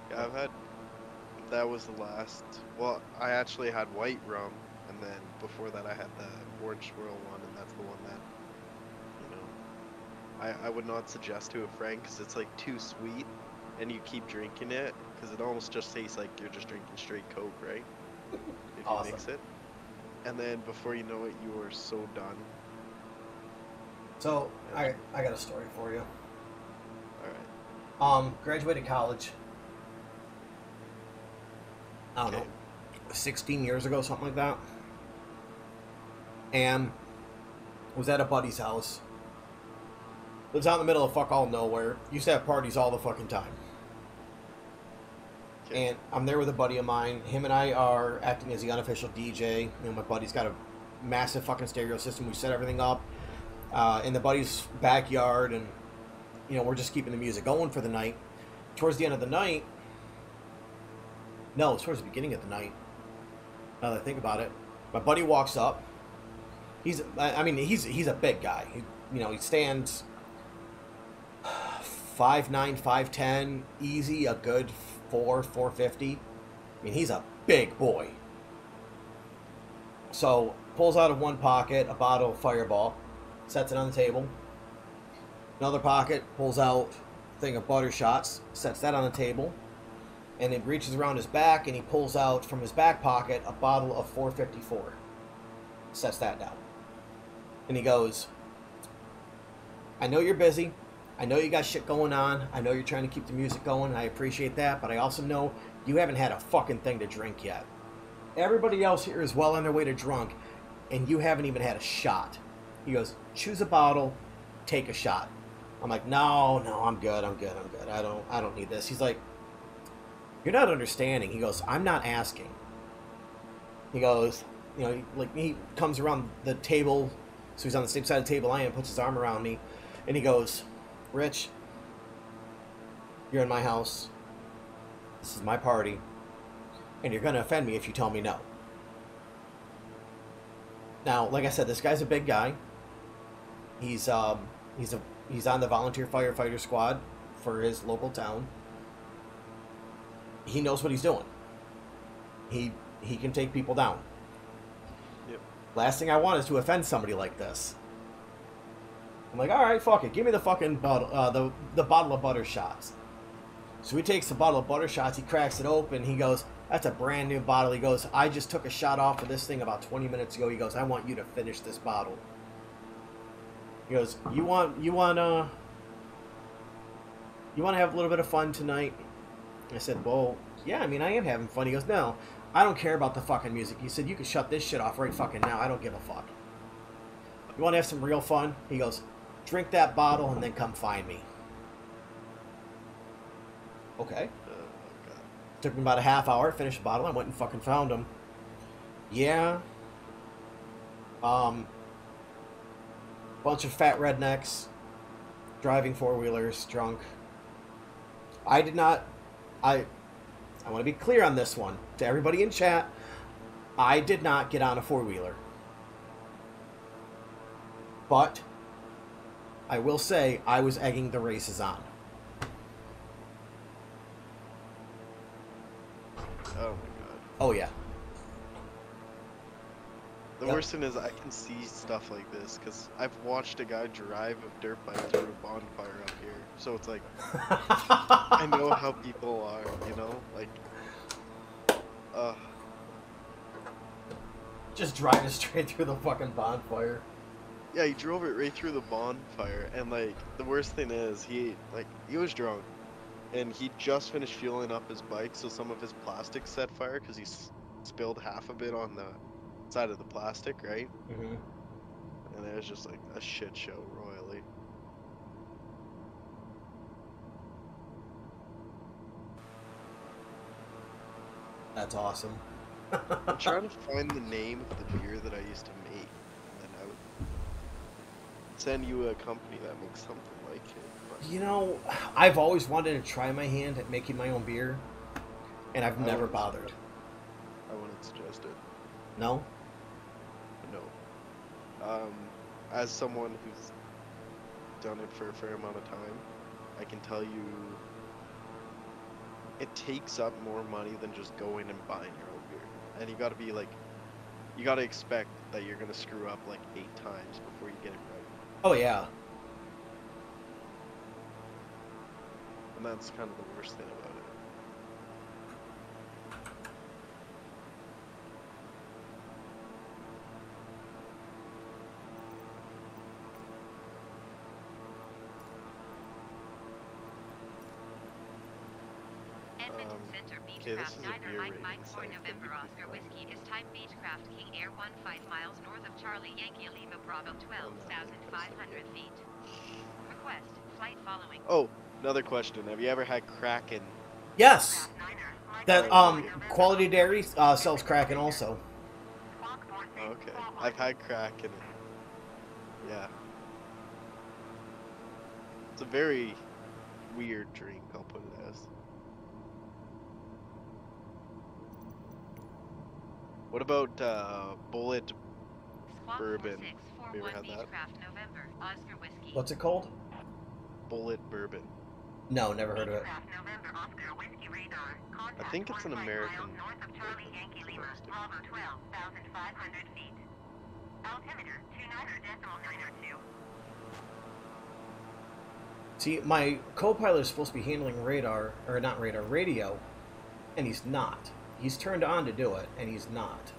Yeah, I've had. That was the last. Well, I actually had white rum, and then before that I had the orange swirl one, and that's the one that, you know, I would not suggest to a friend because it's like too sweet, and you keep drinking it because it almost just tastes like you're just drinking straight Coke, right? If Awesome. you mix it, and then before you know it, you are so done. So I got a story for you. All right. Graduated college. I don't know, 16 years ago, something like that. And was at a buddy's house. Lives out in the middle of fuck all nowhere. Used to have parties all the fucking time. Okay. And I'm there with a buddy of mine. Him and I are acting as the unofficial DJ. You know, my buddy's got a massive fucking stereo system. We set everything up in the buddy's backyard, and you know, we're just keeping the music going for the night. Towards the end of the night, no, it's towards the beginning of the night. Now that I think about it, my buddy walks up. He's a big guy. He stands 5'9", 5'10", easy, a good 450. I mean, he's a big boy. So pulls out of one pocket a bottle of Fireball, sets it on the table. Another pocket pulls out a thing of butter shots, sets that on the table. And then reaches around his back and he pulls out from his back pocket a bottle of 454. Sets that down. And he goes, I know you're busy. I know you got shit going on. I know you're trying to keep the music going. I appreciate that. But I also know you haven't had a fucking thing to drink yet. Everybody else here is well on their way to drunk. And you haven't even had a shot. He goes, choose a bottle. Take a shot. I'm like, no, I'm good. I don't need this. He's like, you're not understanding. He goes, I'm not asking. He goes, you know, like he comes around the table, so he's on the same side of the table I am, puts his arm around me, and he goes, Rich, you're in my house. This is my party, and you're gonna offend me if you tell me no. Now, like I said, this guy's a big guy. He's on the volunteer firefighter squad for his local town. He knows what he's doing. He can take people down. Yep. Last thing I want is to offend somebody like this. I'm like, all right, fuck it. Give me the fucking bottle, the bottle of butter shots. So he takes the bottle of butter shots. He cracks it open. He goes, that's a brand new bottle. He goes, I just took a shot off of this thing about 20 minutes ago. He goes, I want you to finish this bottle. He goes, you want to have a little bit of fun tonight? I said, well, yeah, I mean, I am having fun. He goes, no, I don't care about the fucking music. He said, you can shut this shit off right fucking now. I don't give a fuck. You want to have some real fun? He goes, drink that bottle and then come find me. Okay. God. Took me about a half hour to finish the bottle. I went and fucking found him. Yeah. Bunch of fat rednecks driving four-wheelers, drunk. I did not... I want to be clear on this one. To everybody in chat, I did not get on a four-wheeler. But I will say I was egging the races on. Oh my god. Oh, yeah. The Yep. worst thing is I can see stuff like this because I've watched a guy drive a dirt bike through a bonfire up here. So it's like, I know how people are, you know? Like, Just driving straight through the fucking bonfire. yeah, he drove it right through the bonfire. And like, the worst thing is he was drunk. And he just finished fueling up his bike, so some of his plastic set fire because he spilled half of it on the side of the plastic, right? Mm-hmm. And it was just like a shit show royally. That's awesome. I'm trying to find the name of the beer that I used to make, and I would send you a company that makes something like it. But You know, I've always wanted to try my hand at making my own beer, and I've I never wouldn't bothered. I wouldn't suggest it. No? No. As someone who's done it for a fair amount of time, I can tell you it takes up more money than just going and buying your own beer. And you gotta be like, you gotta expect that you're gonna screw up like 8 times before you get it right. Oh, yeah. And that's kind of the worst thing about it. Edmonton Center okay, this Beechcraft is a Diner beer Mike rating Mike 4 site that November you can Oscar find. Whiskey is type Beechcraft King Air 15 miles north of Charlie Yankee Lima Bravo 12,500 feet. Request flight following. Oh, another question. Have you ever had Kraken? Yes! That, Quality Dairy sells Kraken also. Oh, okay. I've had Kraken. Yeah. It's a very weird drink, I'll put it as. What about Bullet Squawk Bourbon? 4641 Have you ever had that? Beechcraft November Oscar Whiskey. What's it called? Bullet Bourbon. No, never heard of it. Beechcraft November Oscar Whiskey radar. I think it's an 15 American miles north of Charlie Yankee Lima Bravo 12,500 feet. Altimeter 29.902. See, my co-pilot is supposed to be handling radar, or not radar, radio, and he's not. He's turned on to do it, and he's not.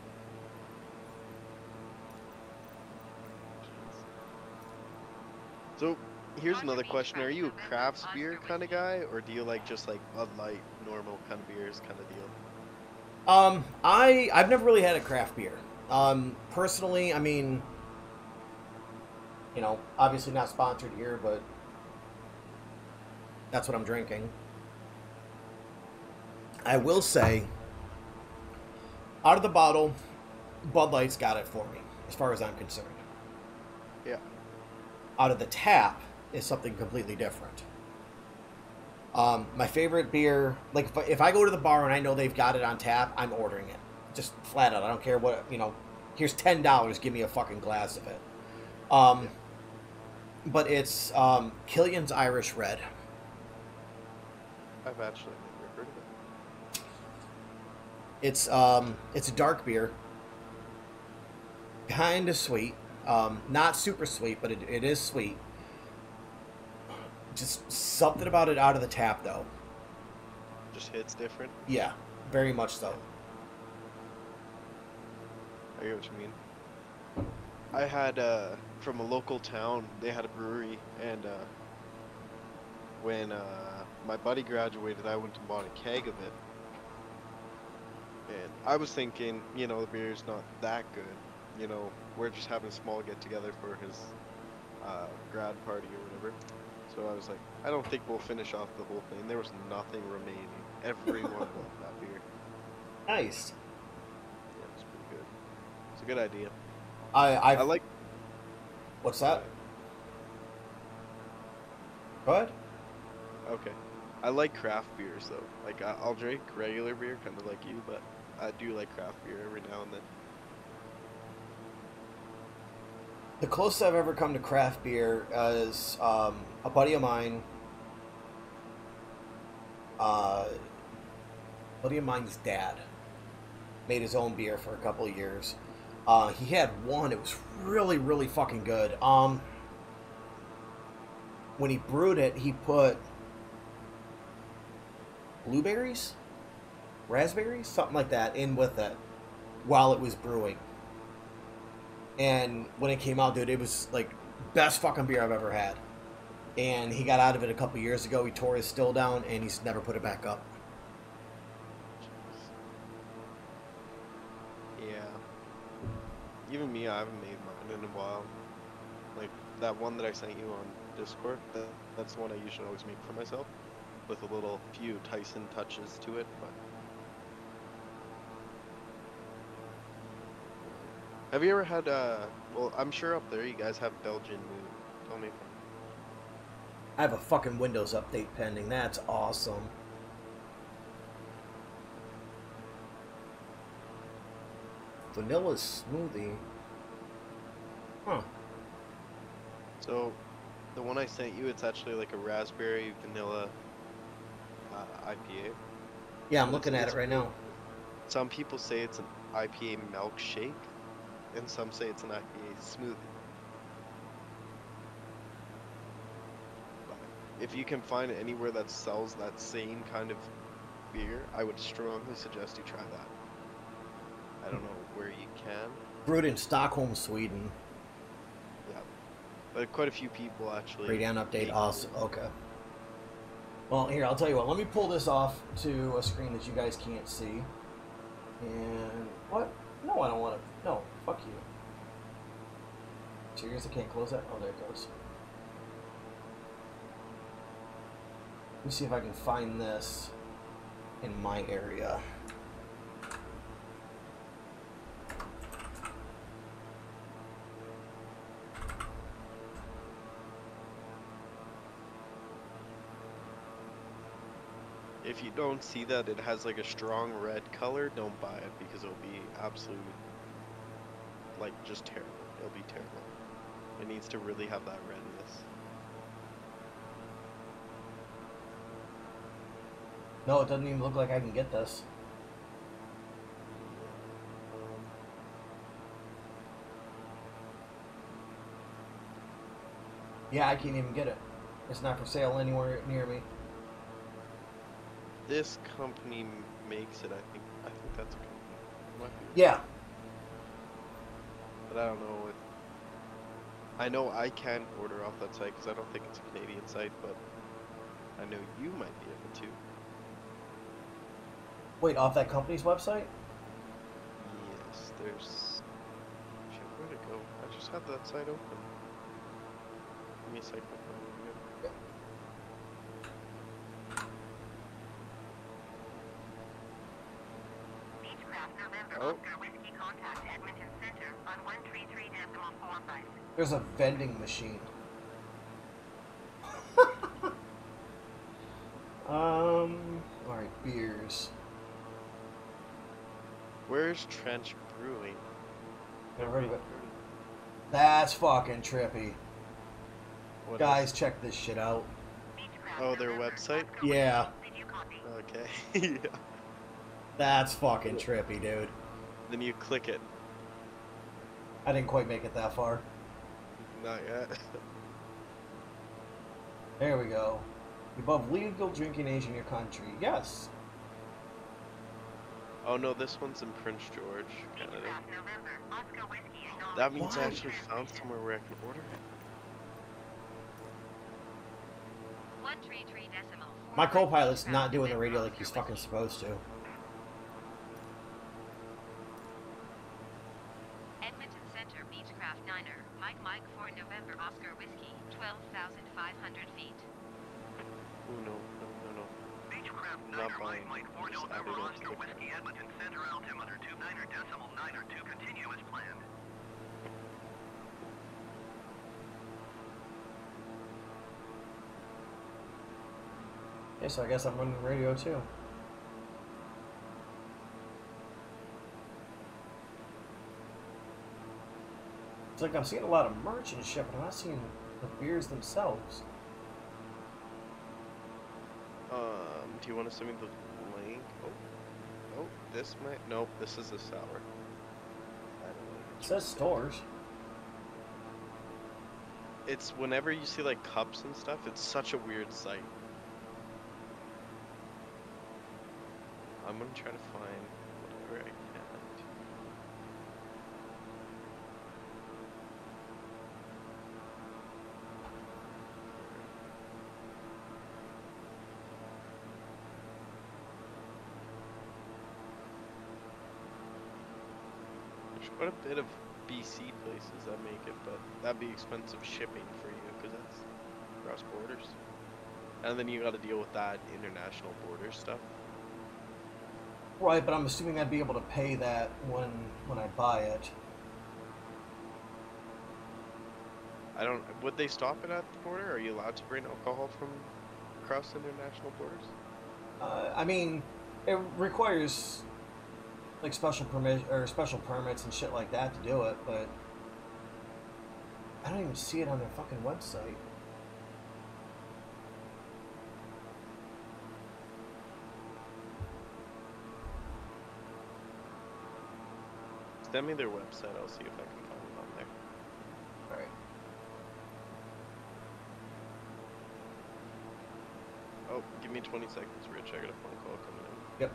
So, here's another question. Are you a crafts beer kind of guy, or do you like just like Bud Light, normal kind of beers kind of deal? I've never really had a craft beer. Personally, I mean, you know, obviously not sponsored here, but that's what I'm drinking. I will say, out of the bottle, Bud Light's got it for me, as far as I'm concerned. Yeah. Out of the tap is something completely different. My favorite beer, like if I go to the bar and I know they've got it on tap, I'm ordering it. Just flat out. I don't care what, you know, here's $10, give me a fucking glass of it. But it's Killian's Irish Red. I've actually never heard of it. It's a dark beer. Kind of sweet. Not super sweet, but it is sweet. Just something about it out of the tap, though. Just hits different. Yeah, very much so. I get what you mean. I had from a local town. They had a brewery, and when my buddy graduated, I went and bought a keg of it. And I was thinking, you know, the beer's not that good. You know, we're just having a small get together for his grad party or whatever. So I was like, I don't think we'll finish off the whole thing. There was nothing remaining. Everyone loved that beer. Nice. Yeah, it was pretty good. It's a good idea. I like. What's that? Go ahead. Okay. I like craft beers though. Like I'll drink regular beer, kind of like you, but I do like craft beer every now and then. The closest I've ever come to craft beer is a buddy of mine. Buddy of mine's dad made his own beer for a couple of years. He had one. It was really, really fucking good. When he brewed it, he put blueberries, raspberries, something like that in with it while it was brewing. And when it came out, dude, it was like best fucking beer I've ever had. And he got out of it a couple years ago. He tore his still down, and he's never put it back up. Yeah. Even me, I haven't made mine in a while. Like, that one that I sent you on Discord, that's the one I usually always make for myself. With a little few Tyson touches to it, but... Have you ever had, well, I'm sure up there you guys have Belgian moon. Tell me if I'm... I have a fucking Windows update pending. That's awesome. Vanilla smoothie. Huh. So, the one I sent you, it's actually like a raspberry vanilla IPA. Yeah, I'm And looking at it right now. Some people say it's an IPA milkshake, and some say it's an IPA smoothie. But if you can find it anywhere that sells that same kind of beer, I would strongly suggest you try that. I don't know where you can. Brewed in Stockholm, Sweden. Yeah. But quite a few people actually. Breakdown update. Awesome. Okay. Well, here, I'll tell you what. Let me pull this off to a screen that you guys can't see. And what? No, I don't want to. No, fuck you. Serious? I can't close that? Oh, there it goes. Let me see if I can find this in my area. If you don't see that it has like a strong red color, don't buy it because it'll be absolute, like, just terrible. It'll be terrible. It needs to really have that redness. No, it doesn't even look like I can get this. Yeah, I can't even get it. It's not for sale anywhere near me. This company makes it, I think that's a company. Might be. Yeah. But I don't know if... I know I can't order off that site because I don't think it's a Canadian site, but I know you might be able to. Wait, off that company's website? Yes, there's... Shit, where'd it go? I just had that site open. Give me a second. Oh. There's a vending machine. Alright, beers. Where's Trench Brewing? Never heard of it. That's fucking trippy. What Guys, check this shit out. Oh, their website? Yeah. Okay. Yeah. That's fucking trippy, dude. Then you click it. I didn't quite make it that far. Not yet. There we go. Above legal drinking age in your country. Yes. Oh no, this one's in Prince George, Canada. That means I actually found somewhere where I can order it. My co-pilot's not doing the radio like he's fucking supposed to. Edmonton Center Beechcraft Niner, Mike 4 November Oscar Whiskey, 12,500 feet. Oh no. Beechcraft Not Niner, buying. Mike 4 Just November added on Oscar sticker. Whiskey, Edmonton Center altimeter 29er decimal 9er 2 continuous planned. Yeah, so I guess I'm running the radio too. It's like I'm seeing a lot of merch and shit, but I'm not seeing the beers themselves. Do you want to send me the link? Oh, this might. Nope, this is a sour. I don't like it. It says stores. It's whenever you see like cups and stuff, it's such a weird sight. I'm gonna try to find whatever I can. There's quite a bit of BC places that make it, but that'd be expensive shipping for you because that's cross borders. And then you got to deal with that international border stuff. Right, but I'm assuming I'd be able to pay that when I buy it. I don't. Would they stop it at the border? Are you allowed to bring alcohol from across international borders? I mean, it requires like special permits and shit like that to do it, but I don't even see it on their fucking website. Send me their website. I'll see if I can find it on there. All right. Oh, give me 20 seconds, Rich. I got a phone call coming in. Yep.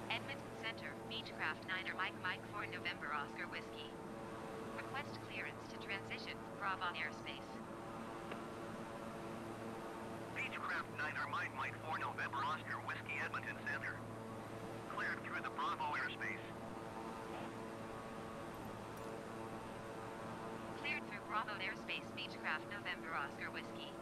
Edmonton Center, Beechcraft 9er Mike 4 November Oscar Whiskey. Request clearance to transition, Bravo airspace. Beechcraft 9er Mike 4 November Oscar Whiskey Edmonton Center. Cleared through the Bravo airspace. Cleared through Bravo airspace, Beechcraft November Oscar Whiskey.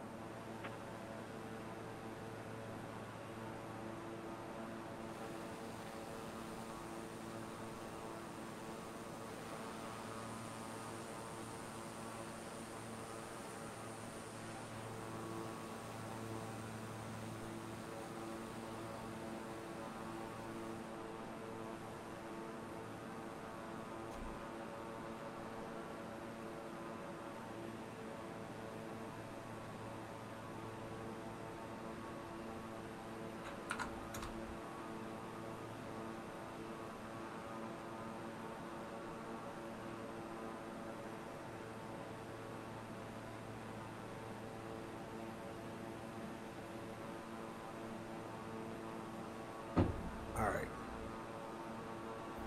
Alright.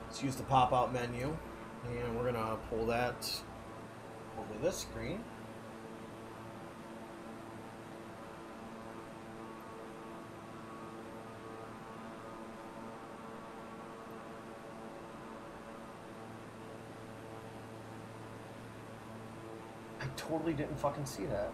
Let's use the pop-out menu, and we're gonna pull that over this screen. I totally didn't fucking see that.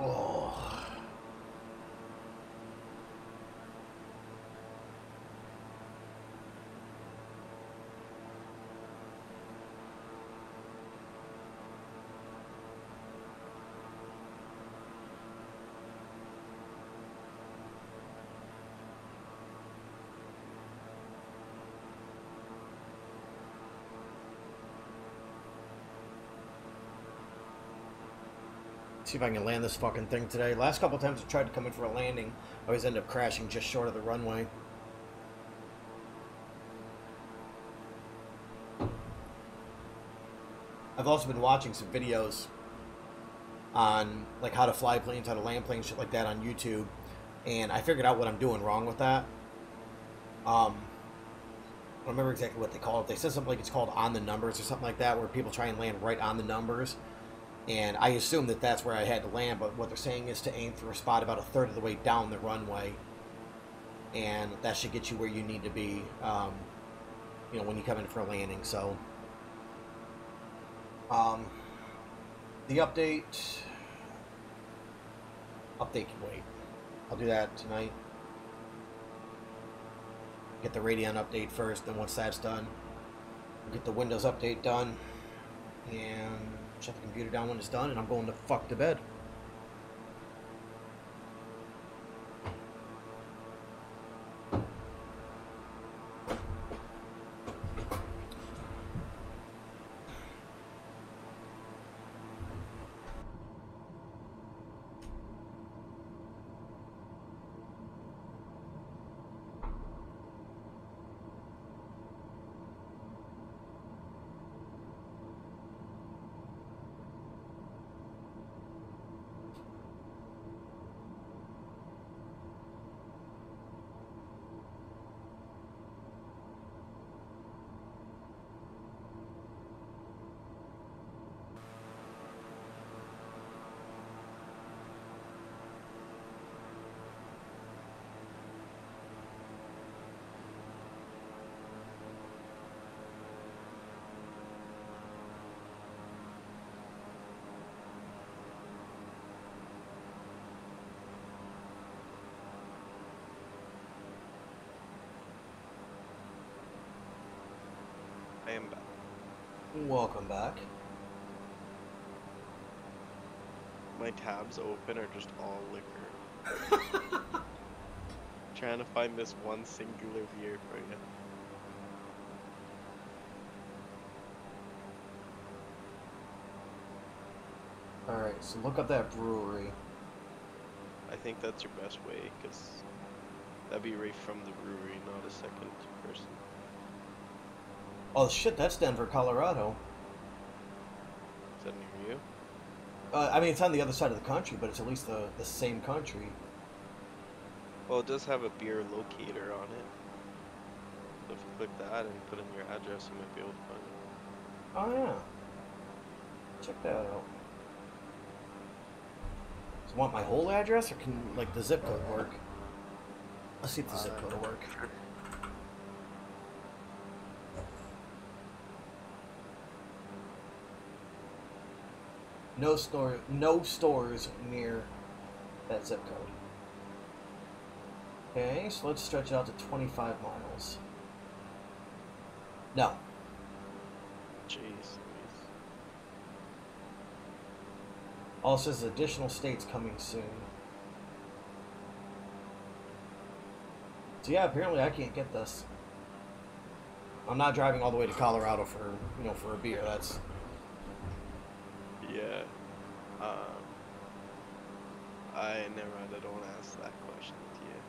Oh. See if I can land this fucking thing today. Last couple times I tried to come in for a landing, I always end up crashing just short of the runway. I've also been watching some videos on like how to fly planes, how to land planes, shit like that on YouTube, and I figured out what I'm doing wrong with that. I don't remember exactly what they call it. They said something like it's called on the numbers or something like that, where people try and land right on the numbers. And I assumed that that's where I had to land, but what they're saying is to aim for a spot about a third of the way down the runway, and that should get you where you need to be, you know, when you come in for a landing. So, the update can wait. I'll do that tonight. Get the Radeon update first, then once that's done, get the Windows update done, and shut the computer down when it's done, and I'm going to fuck to bed. Welcome back. My tabs open are just all liquor. Trying to find this one singular beer for you. Alright, so look up that brewery. I think that's your best way, because that'd be right from the brewery, not a second person. Oh shit, that's Denver, Colorado. Is that near you? I mean, it's on the other side of the country, but it's at least the same country. Well, it does have a beer locator on it. So if you click that and put in your address, you might be able to find it. Oh yeah. Check that out. So want my whole address, or can like the zip code work? Let's see if the zip code will work. No stores near that zip code. Okay, so let's stretch it out to 25 miles. No. Jeez Louise. Also says additional states coming soon. So yeah, apparently I can't get this. I'm not driving all the way to Colorado for, you know, for a beer. That's... Yeah. I don't want to ask that question to you.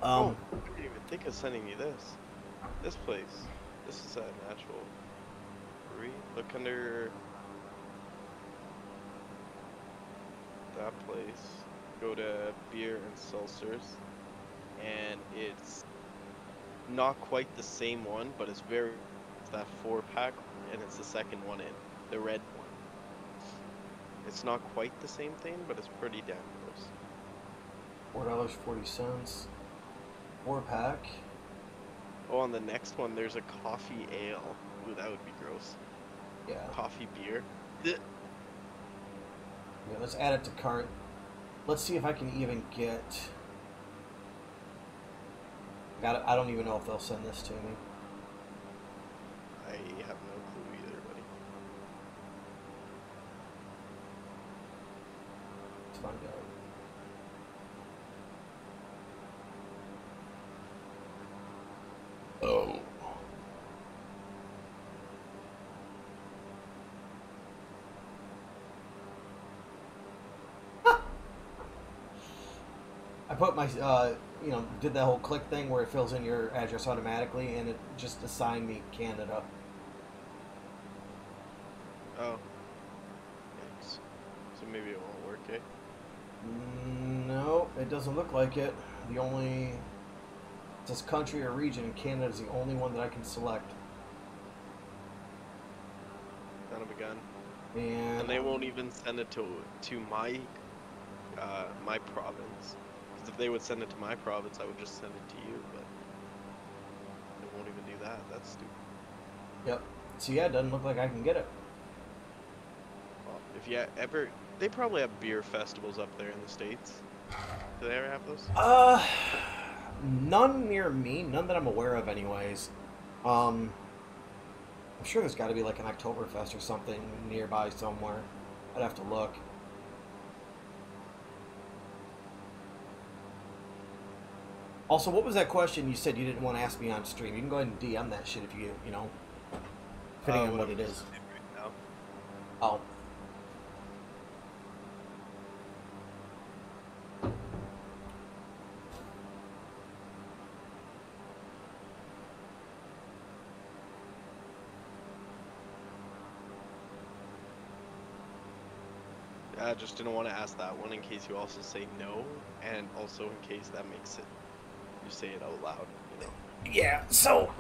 I didn't even think of sending you this. This place. This is a natural brewery. Look under that place. Go to beer and seltzers. And it's not quite the same one, but it's that 4-pack, and it's the second one in. The red one. It's not quite the same thing, but it's pretty damn close. $4.40. 4-pack. Oh, on the next one, there's a coffee ale. Ooh, that would be gross. Yeah. Coffee beer. Yeah, let's add it to cart. Let's see if I can even get... I don't even know if they'll send this to me. I have no clue either, buddy. Let's find out. Oh. I put my, you know, did that whole click thing where it fills in your address automatically, and it just assigned me Canada. Oh. Yikes. So maybe it won't work, eh? No, it doesn't look like it. The only... It says country or region, and Canada is the only one that I can select. Son of a gun. And they won't even send it to my my province. Because if they would send it to my province, I would just send it to you. But they won't even do that. That's stupid. Yep. So yeah, it doesn't look like I can get it. Well, if you ever, they probably have beer festivals up there in the States. Do they ever have those? None near me. None that I'm aware of, anyways. I'm sure there's got to be like an Oktoberfest or something nearby somewhere. I'd have to look. Also, what was that question you said you didn't want to ask me on stream? You can go ahead and DM that shit if you know, depending on what it is. Right now. Oh. I just didn't want to ask that one in case you also say no, and also in case that makes it, you say it out loud, you know. Yeah, so,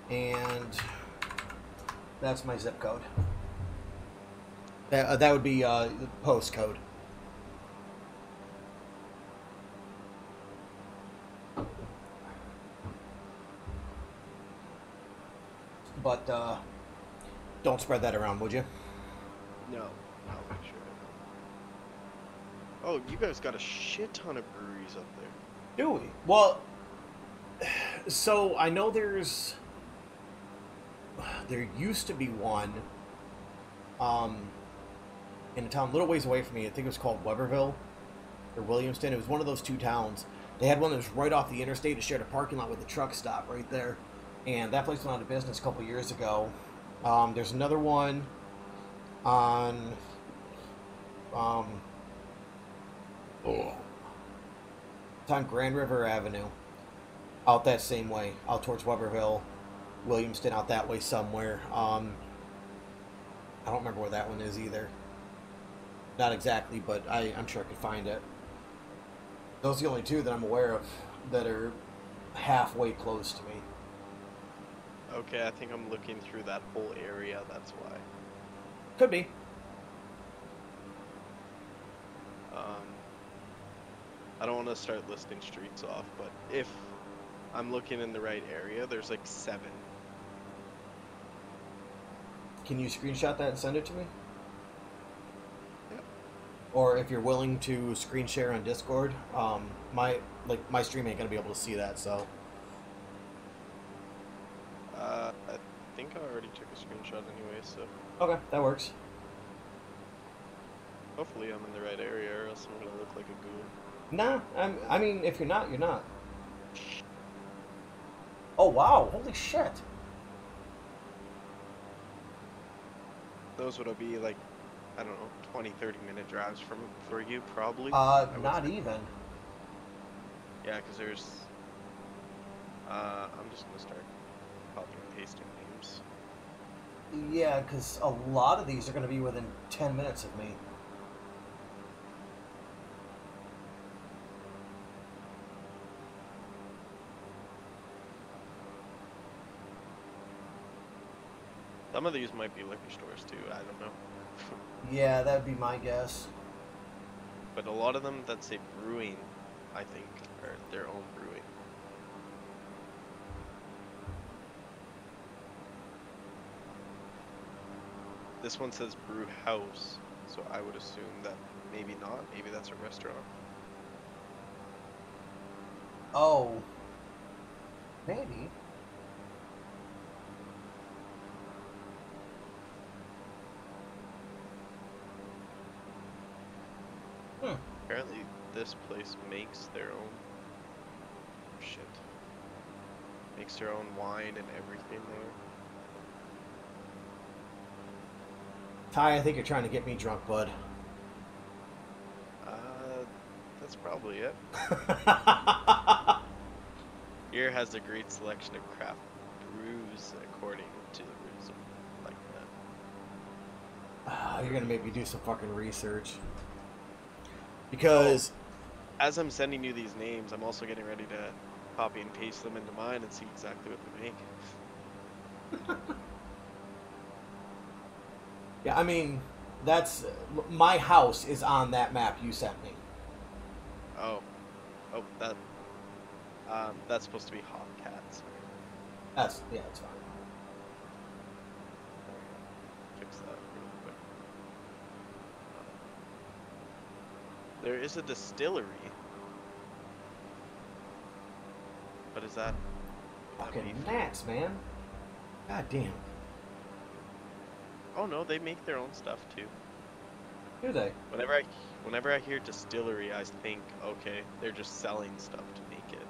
and that's my zip code. That would be the postcode. But don't spread that around, would you? No, I'll make sure Oh, you guys got a shit ton of breweries up there. Do we? Well, so I know there used to be one in a town a little ways away from me. I think it was called Weberville or Williamston. It was one of those two towns. They had one that was right off the interstate. It shared a parking lot with a truck stop right there. And that place went out of business a couple years ago. There's another one on it's on Grand River Avenue, out that same way, out towards Weberville, Williamston, out that way somewhere. I don't remember where that one is either. Not exactly, but I'm sure I could find it. Those are the only two that I'm aware of that are halfway close to me. Okay, I think I'm looking through that whole area, that's why. Could be. I don't want to start listing streets off, but if I'm looking in the right area, there's like 7. Can you screenshot that and send it to me? Yep. Or if you're willing to screen share on Discord, my stream ain't gonna be able to see that, so. I think I already took a screenshot anyway, so Okay, that works. hopefully I'm in the right area, or else I'm gonna look like a goon. Nah, I mean, if you're not, you're not. Oh, wow, holy shit. Those would be like, I don't know, 20-30 minute drives for you, probably. Not even. Yeah, because there's... I'm just gonna start copying and pasting names. Yeah, because a lot of these are going to be within 10 minutes of me. Some of these might be liquor stores too, I don't know. Yeah, that would be my guess. But a lot of them that say brewing, I think, are their own brewing. This one says brew house, so I would assume that maybe not. Maybe that's a restaurant. Oh. Maybe. Apparently this place makes their own shit. Makes their own wine and everything there. Ty, I think you're trying to get me drunk, bud. That's probably it. Here has a great selection of craft brews according to the rules like that. You're gonna make me do some fucking research. Because as I'm sending you these names, I'm also getting ready to copy and paste them into mine and see exactly what they make. yeah, I mean, that's my house is on that map you sent me. Oh, that's supposed to be Hopcats. That's it's fine. Fix that real quick. There is a distillery, but is that Fucking gnats, man. God damn. Oh no, they make their own stuff too. Do they? Whenever I hear distillery, I think, okay, they're just selling stuff to make it,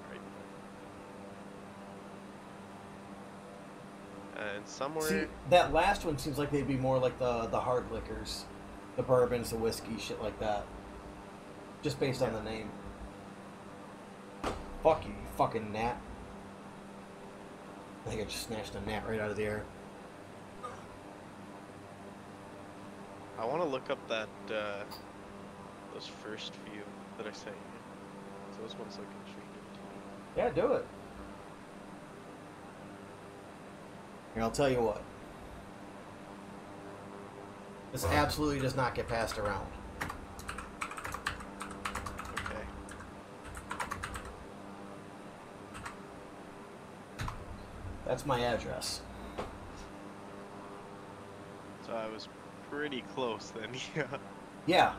right? And somewhere... See, that last one seems like they'd be more like the hard liquors. The bourbons, the whiskey, shit like that. Just based on the name. Fuck you, you fucking gnat. I think I just snatched a gnat right out of the air. I want to look up that, those first few that I sent you. So those ones look intriguing to me. Yeah, do it. Here, I'll tell you what. This absolutely does not get passed around. Okay. That's my address. So I was pretty close then, yeah. Yeah.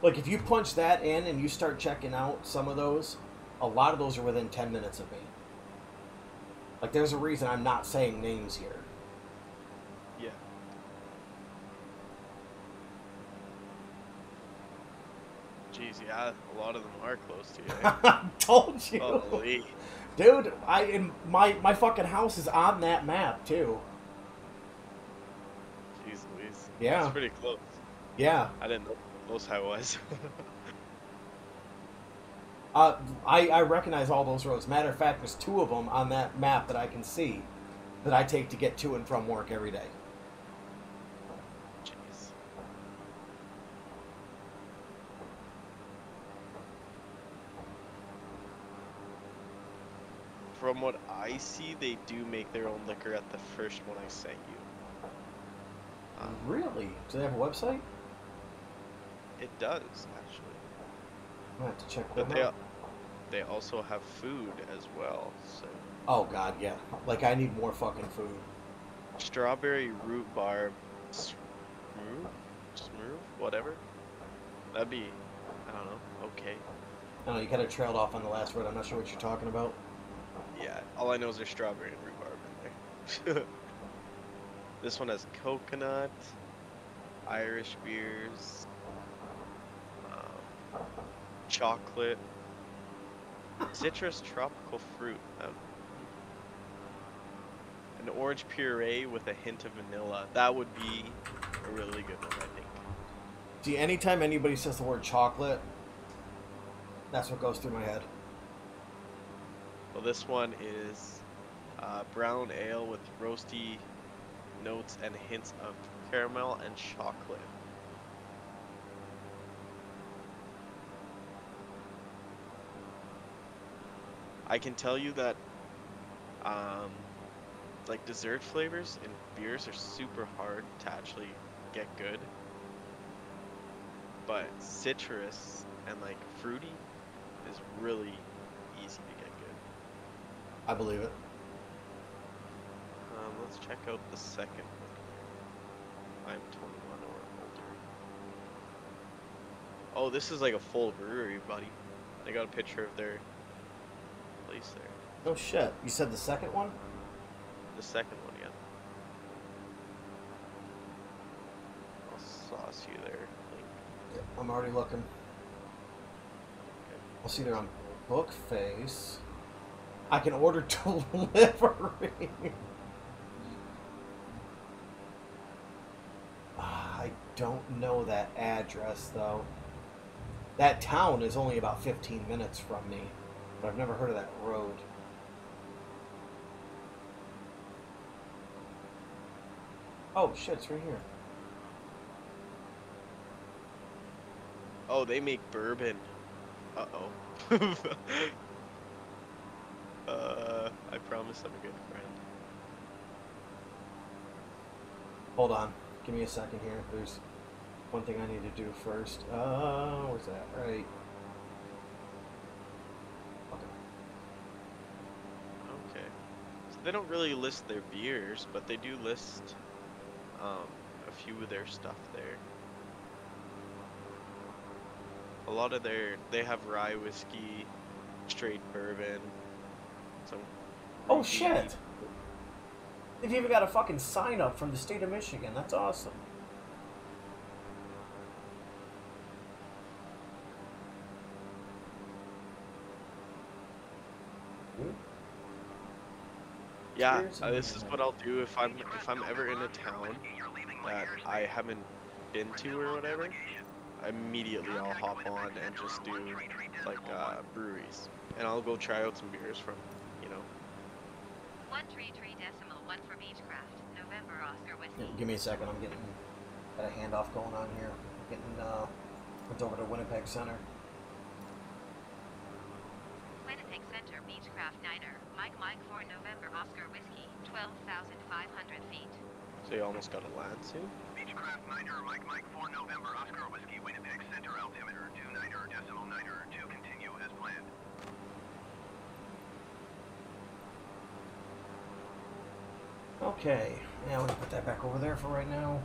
Like, if you punch that in and you start checking out some of those, a lot of those are within 10 minutes of me. Like, there's a reason I'm not saying names here. Yeah. Jeez, yeah, a lot of them are close to you. Eh? I told you. Holy. Dude, my fucking house is on that map, too. Jeez Louise. Yeah. It's pretty close. Yeah. I didn't know how close I was. I recognize all those roads. Matter of fact, there's 2 of them on that map that I can see that I take to get to and from work every day. Jeez. From what I see, they do make their own liquor at the first one I sent you. Really? Do they have a website? It does, actually. I'm gonna have to check But them out. they also have food as well, so... Oh god, yeah. Like, I need more fucking food. Strawberry rhubarb... Smooth? Whatever. That'd be... I don't know, okay. I don't know, you kind of trailed off on the last word. I'm not sure what you're talking about. Yeah, all I know is there's strawberry and rhubarb in there. This one has coconut, Irish beers, chocolate, citrus tropical fruit, an orange puree with a hint of vanilla. That would be a really good one, I think. See, anytime anybody says the word chocolate, that's what goes through my head. Well, this one is brown ale with roasty notes and hints of caramel and chocolate. I can tell you that like dessert flavors in beers are super hard to actually get good, but citrus and like fruity is really easy to get good. I believe it. Let's check out the second one. I'm 21 or older. Oh, this is like a full brewery, buddy. They got a picture of their place there. Oh shit. You said the second one? The second one, yeah. I'll sauce you there. Link. Yeah, I'm already looking. Okay. I'll see they're on Bookface. I can order delivery. I don't know that address, though. That town is only about 15 minutes from me, but I've never heard of that road. Oh, shit, it's right here. Oh, they make bourbon. Uh-oh. I promise I'm a good friend. Hold on. Give me a second here. There's one thing I need to do first. Where's that? Right. Okay. So they don't really list their beers, but they do list a few of their stuff there. A lot of they have rye whiskey, straight bourbon, some... Oh, shit! They've even got a fucking sign up from the state of Michigan. That's awesome. Yeah, this is what I'll do if I'm ever in a town that I haven't been to or whatever. Immediately I'll hop on and just do like breweries, and I'll go try out some beers from, you know. 133.1 for Beechcraft, November Oscar Whiskey. Give me a second. I'm getting got a handoff going on here. Getting it's over to Winnipeg Center. Winnipeg Center, Beechcraft Niner, Mike 4 November Oscar Whiskey, 12,500 feet. So you almost got a land soon. Beechcraft Niner, Mike 4 November Oscar Whiskey, Winnipeg Center, altimeter 29.9 to continue as planned. Okay. Yeah, I'm gonna put that back over there for right now.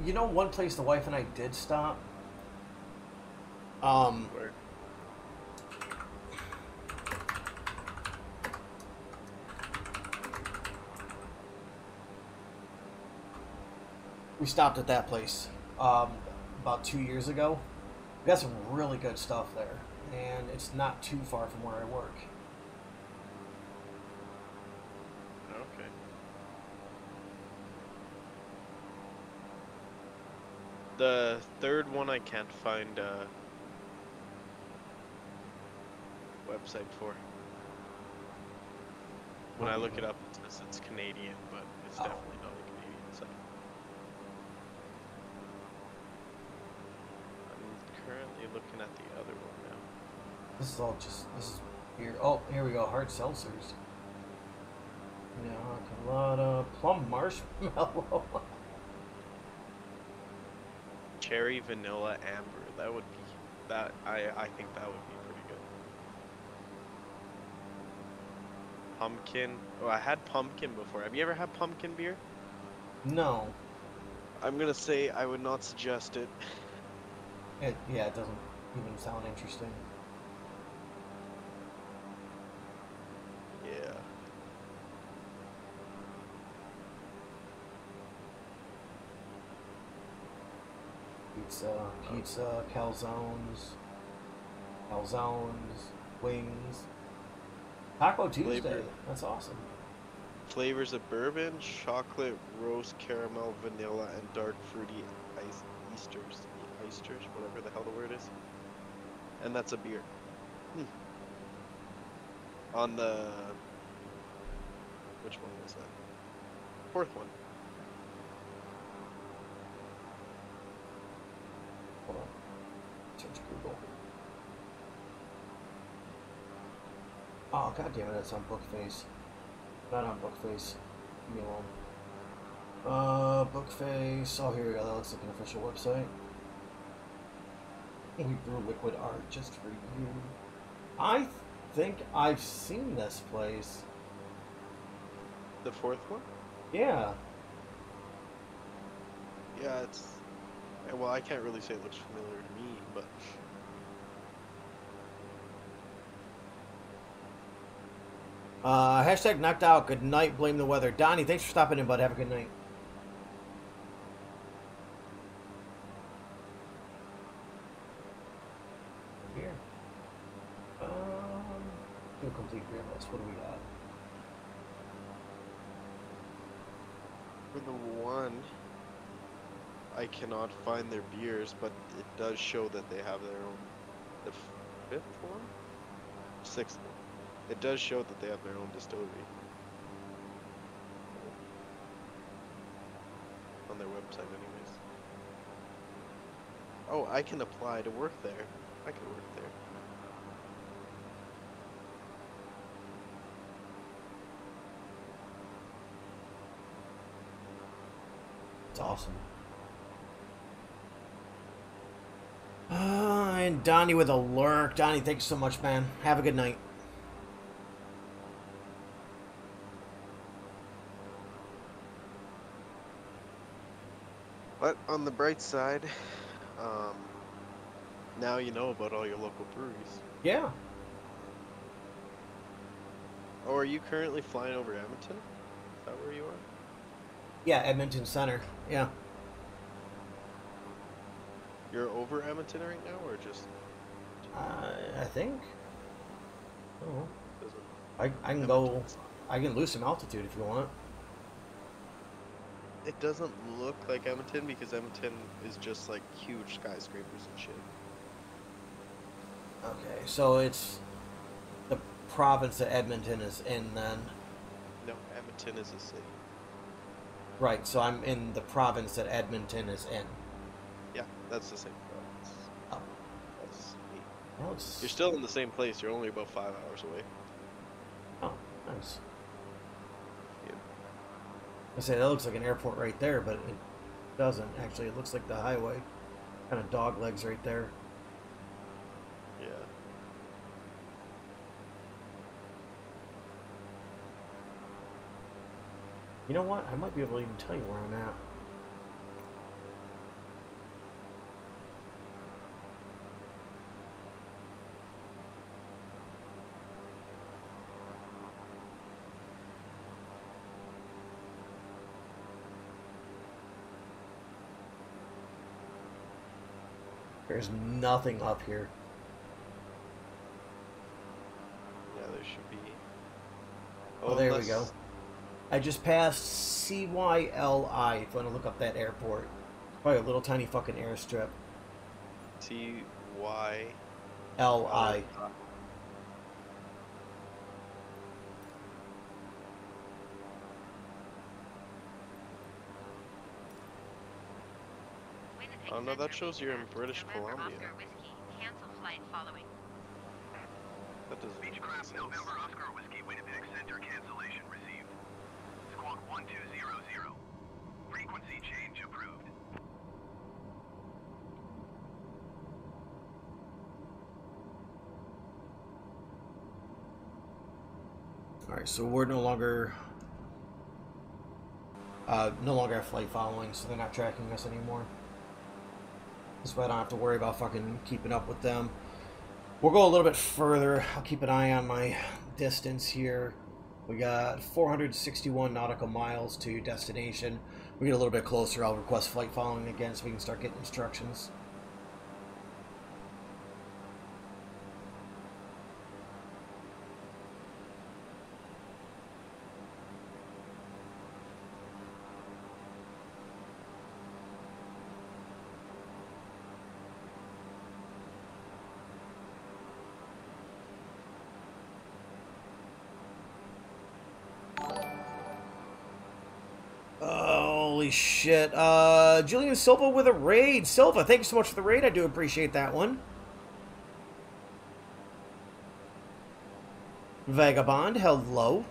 You know, one place the wife and I did stop. Where? We stopped at that place about 2 years ago. We got some really good stuff there, and it's not too far from where I work. Okay. The third one I can't find a website for. When I look it up, it says it's Canadian, but it's definitely not a Canadian site. I'm currently looking at the other one now. This is all just, this is here. Oh, here we go. Hard seltzers. Yeah, colada, plum marshmallow. Cherry vanilla amber. That would be that. I think that would be pretty good. Pumpkin. Oh, I had pumpkin before. Have you ever had pumpkin beer? No. I'm gonna say I would not suggest it. Yeah, it doesn't even sound interesting. Yeah. Pizza, calzones, wings. Taco Tuesday. Flavor. That's awesome. Flavors of bourbon, chocolate, roast caramel, vanilla, and dark fruity Easters, whatever the hell the word is. And that's a beer. On the... Which one was that? Fourth one. Hold on. Search Google. Oh, god damn it, it's on Bookface. Not on Bookface. Leave me alone. Bookface. Oh, here we go. That looks like an official website. We brew liquid art just for you. I think I've seen this place. The fourth one? Yeah. Yeah, it's... Well, I can't really say it looks familiar to me, but... Hashtag knocked out. Good night. Blame the weather. Donnie, thanks for stopping in, bud. Have a good night. Here. Do a complete beer list. What do we got? For the one, I cannot find their beers, but it does show that they have their own... The fifth one? Sixth one. It does show that they have their own distillery. On their website anyways. Oh, I can apply to work there. I can work there. It's awesome. And Donnie with a lurk. Donnie, thanks so much, man. Have a good night. But on the bright side, now you know about all your local breweries. Yeah. Oh, are you currently flying over Edmonton? Is that where you are? Yeah, Edmonton Center. Yeah. You're over Edmonton right now, or just... I think. Oh. Doesn't... I can go. I can lose some altitude if you want. It doesn't look like Edmonton because Edmonton is just like huge skyscrapers and shit. Okay, so it's the province that Edmonton is in then. No, Edmonton is a city. Right, so I'm in the province that Edmonton is in. Yeah, that's the same province. Oh. That's neat. Well, it's... You're still in the same place. You're only about 5 hours away. Oh, nice. Yeah. I say that looks like an airport right there, but it doesn't. Actually, it looks like the highway. Kind of dog legs right there. Yeah. You know what? I might be able to even tell you where I'm at. There's nothing up here. Yeah, there should be. Oh, there we unless- go. I just passed CYLI, if you want to look up that airport. Probably a little tiny fucking airstrip. CY. LI. Winnipeg Oh no, that Center, shows you're in British November Columbia. Oscar Whiskey. Cancel flight following. That doesn't make Beechcraft sense. November Oscar Whiskey Winnipeg Center cancellation received. Squawk 1200. Frequency change approved. Alright, so we're no longer have flight following, so they're not tracking us anymore. This way I don't have to worry about fucking keeping up with them. We'll go a little bit further. I'll keep an eye on my distance here. We got 461 nautical miles to destination. We get a little bit closer, I'll request flight following again so we can start getting instructions. Holy shit. Julian Silva with a raid. Silva, thank you so much for the raid. I do appreciate that one. Vagabond, hello.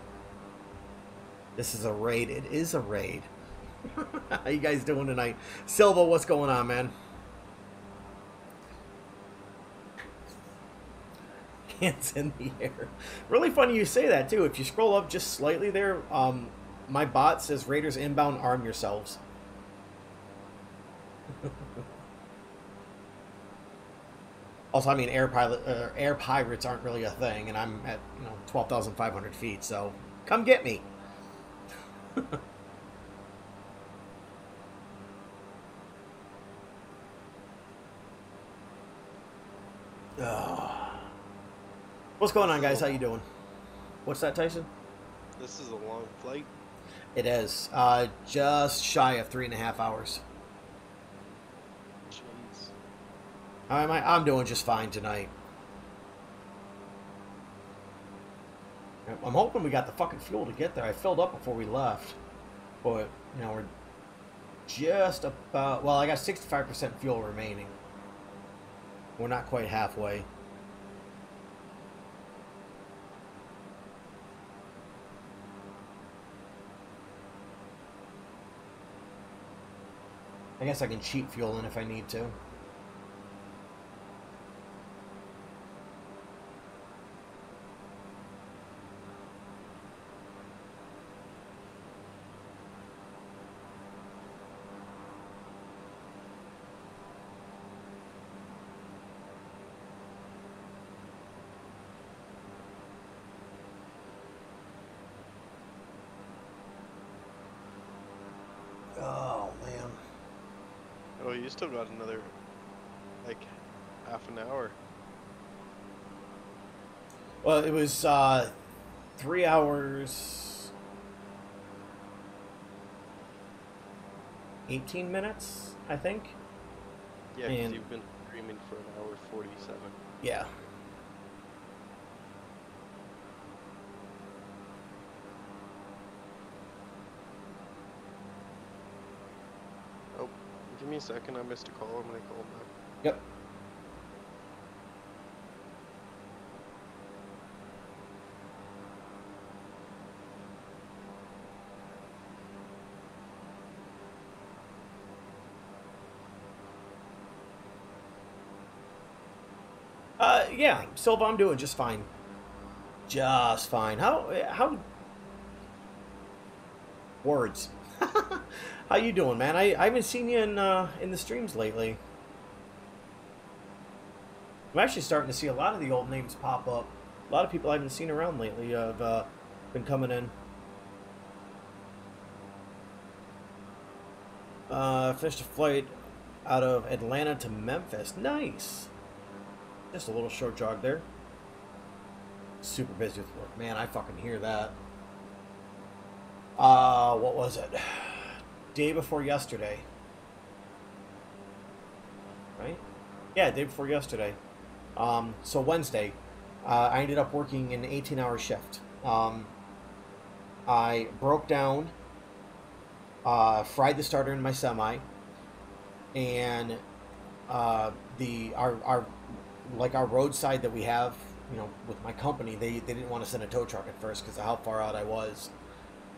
This is a raid. It is a raid. How you guys doing tonight? Silva, what's going on, man? Hands in the air. Really funny you say that, too. If you scroll up just slightly there, my bot says Raiders inbound, arm yourselves. Also, I mean, air pirates aren't really a thing, and I'm at 12,500 feet, so come get me. What's going on, guys? How you doing? What's that, Tyson? This is a long flight. It is. Just shy of 3.5 hours. Jeez. I'm doing just fine tonight. I'm hoping we got the fucking fuel to get there. I filled up before we left. But, we're just about... Well, I got 65% fuel remaining. We're not quite halfway. I guess I can cheat fuel in if I need to. Oh, man. Oh, you still got another, like, half an hour. Well, it was 3 hours, 18 minutes, I think. Yeah, because And- you've been streaming for an hour 47. Yeah. Oh, give me a second. I missed a call. I'm gonna call back. Yep. Yeah, Silva, I'm doing just fine. Just fine. How words. How you doing, man? I haven't seen you in the streams lately. I'm actually starting to see a lot of the old names pop up. A lot of people I haven't seen around lately have been coming in. Finished a flight out of Atlanta to Memphis. Nice. Just a little short jog there. Super busy with work. Man, I fucking hear that. What was it? Day before yesterday. Right? Yeah, day before yesterday. So Wednesday, I ended up working an 18-hour shift. I broke down, fried the starter in my semi, and our roadside that we have, you know, with my company, they didn't want to send a tow truck at first because of how far out I was.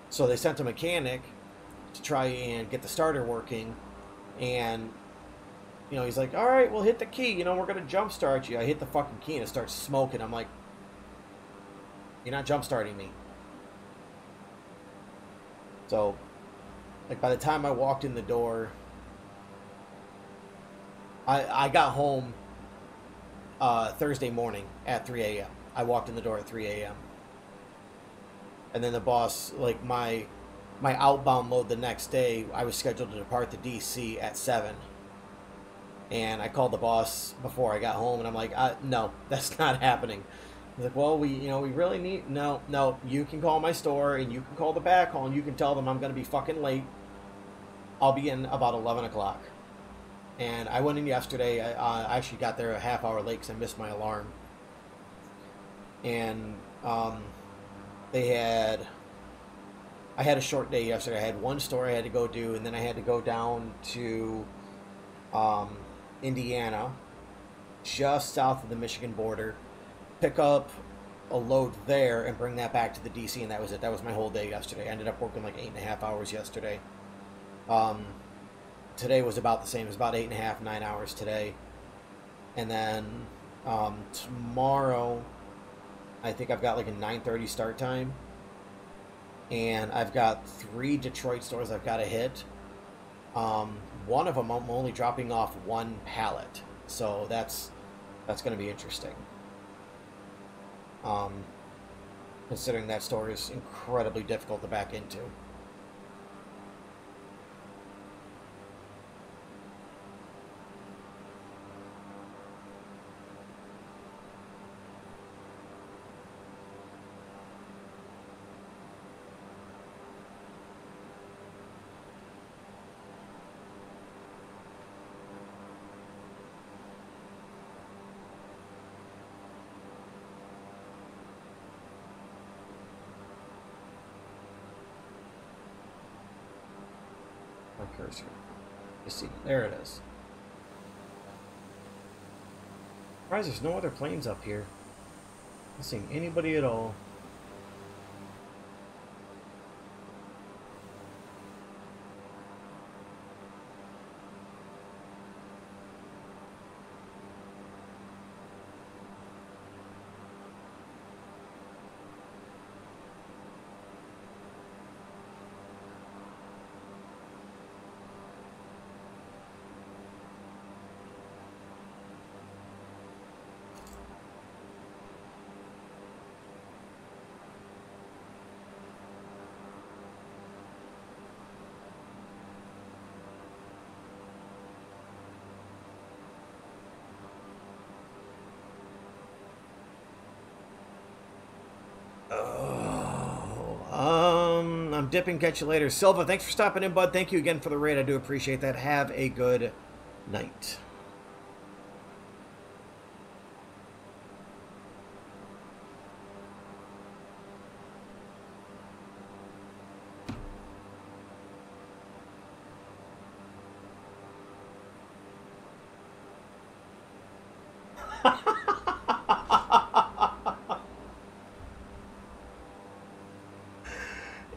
So they sent a mechanic to try and get the starter working, and you know, he's like, all right, well, hit the key, you know, we're gonna jump start you. I hit the fucking key and it starts smoking. I'm like, you're not jump starting me. So like by the time I walked in the door, I got home Thursday morning at 3 a.m. I walked in the door at 3 a.m. And then the boss, like my outbound load the next day, I was scheduled to depart the DC at 7. And I called the boss before I got home, and I'm like, no, that's not happening. He's like, well, we really need, no, you can call my store, and you can call the backhaul, and you can tell them I'm going to be fucking late. I'll be in about 11 o'clock. And I went in yesterday. I actually got there a half hour late because I missed my alarm. And I had a short day yesterday. I had one store I had to go do, and then I had to go down to Indiana, just south of the Michigan border, pick up a load there and bring that back to the DC, and that was it. That was my whole day yesterday. I ended up working like 8.5 hours yesterday. Today was about the same. It was about 8.5, 9 hours today. And then tomorrow, I think I've got like a 9:30 start time. And I've got 3 Detroit stores I've got to hit. One of them I'm only dropping off 1 pallet, so that's going to be interesting. Considering that store is incredibly difficult to back into. Cursor. You see, there it is. Surprised there's no other planes up here. Not seeing anybody at all. I'm dipping. Catch you later. Silva, thanks for stopping in, bud. Thank you again for the raid. I do appreciate that. Have a good night.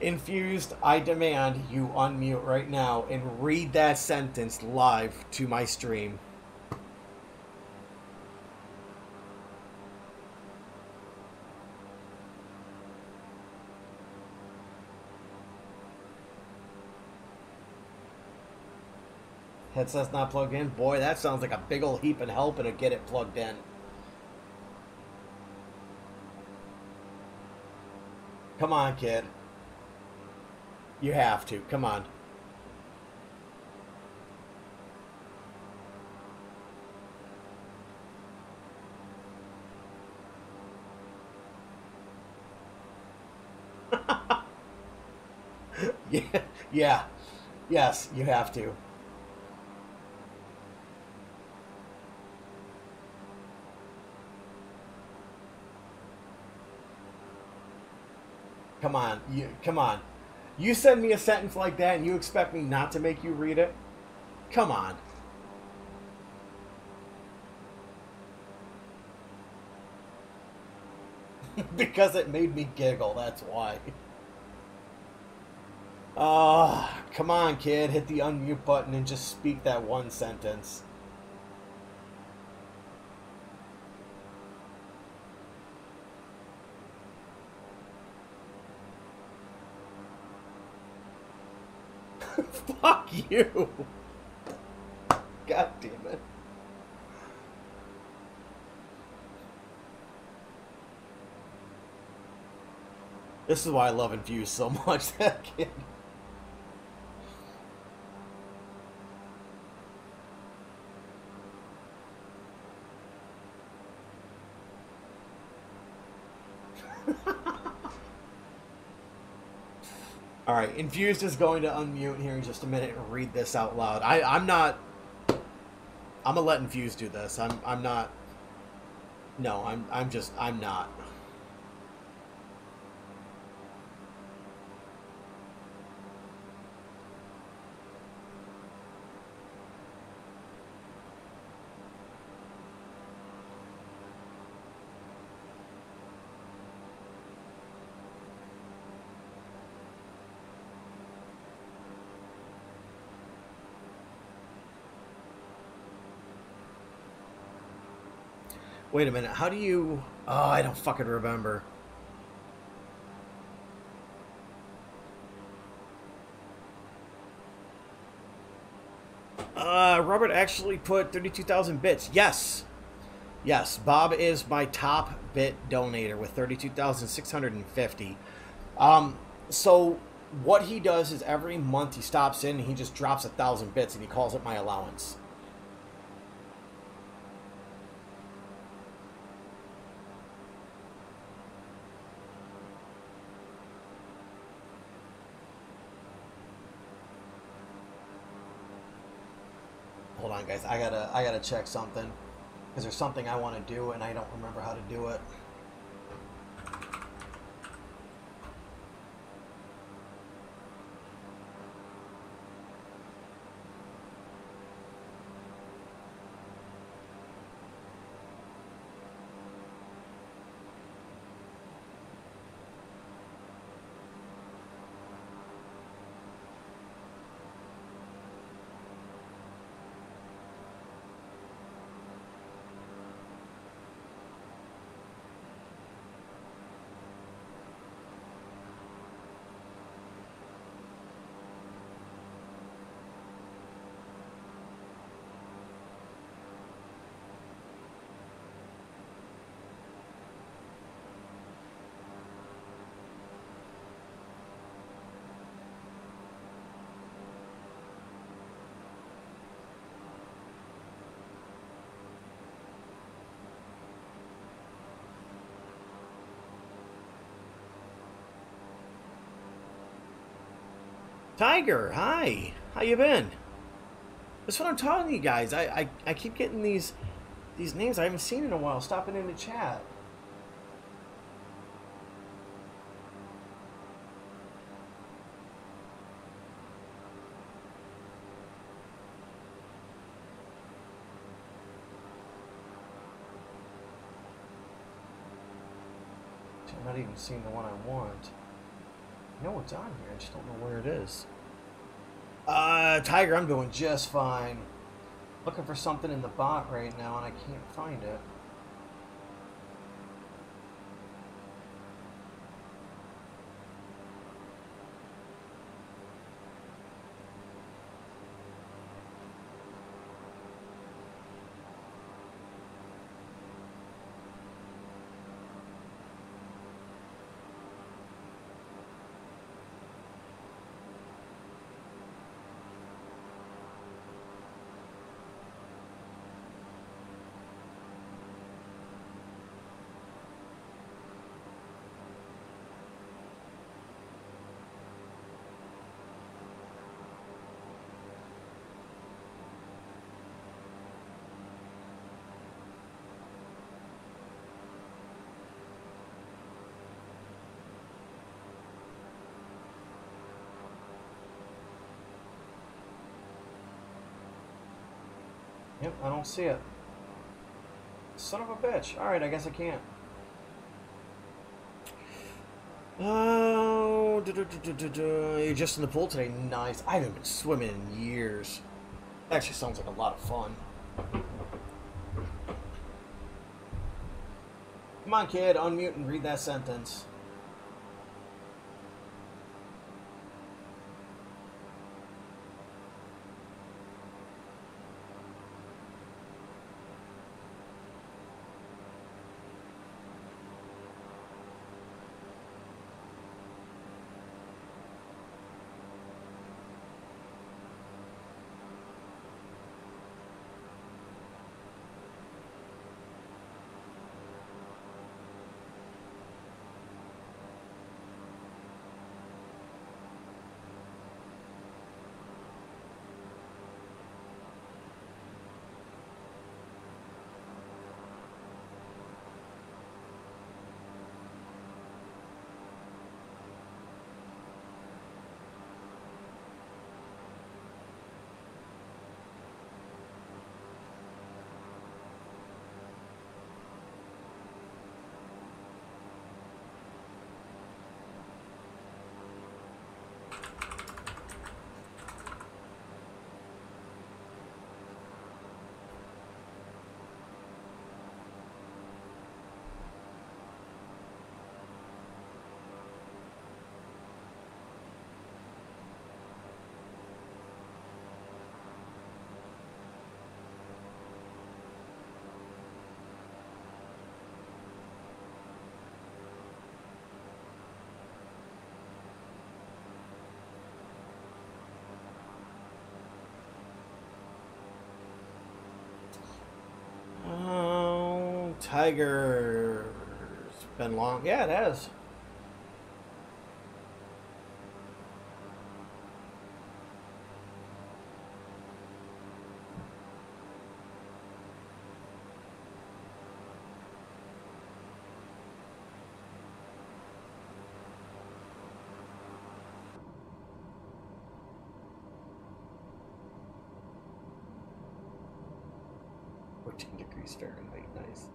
Infused, I demand you unmute right now and read that sentence live to my stream. Headset's not plugged in? Boy, that sounds like a big old heap of helping to get it plugged in. Come on, kid. You have to. Come on. Yeah, yeah, yes, you have to. Come on, come on. You send me a sentence like that and you expect me not to make you read it? Come on. Because it made me giggle, that's why. Come on, kid. Hit the unmute button and just speak that one sentence. Fuck you. God damn it. This is why I love Infuse so much, that kid. Alright, Infused is going to unmute here in just a minute and read this out loud. I'm not... I'm gonna let Infused do this. I'm not... No, I'm not. Wait a minute, how do you... Oh, I don't fucking remember. Robert actually put 32,000 bits. Yes. Yes, Bob is my top bit donator with 32,650. So what he does is every month he stops in and he just drops 1,000 bits and he calls it my allowance. Hold on, guys. I gotta check something because there's something I want to do and I don't remember how to do it. Tiger, hi. How you been? That's what I'm telling you guys. I keep getting these names I haven't seen in a while stopping in the chat. I'm not even seeing the one I want. I know it's on here, I just don't know where it is. Tiger, I'm doing just fine. Looking for something in the bot right now and I can't find it. Yep, I don't see it. Son of a bitch. Alright, I guess I can't. Oh, you're just in the pool today. Nice. I haven't been swimming in years. Actually sounds like a lot of fun. Come on, kid, unmute and read that sentence. Oh, Tiger's been long. Yeah, it has. Fahrenheit, nice.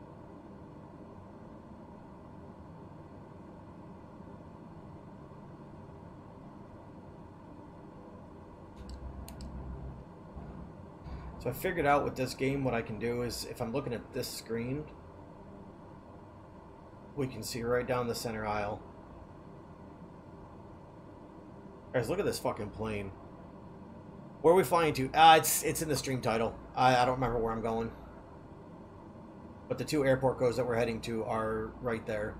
So I figured out with this game what I can do is if I'm looking at this screen, we can see right down the center aisle. Guys, look at this fucking plane. Where are we flying to? It's in the stream title. I don't remember where I'm going. But the two airport codes that we're heading to are right there.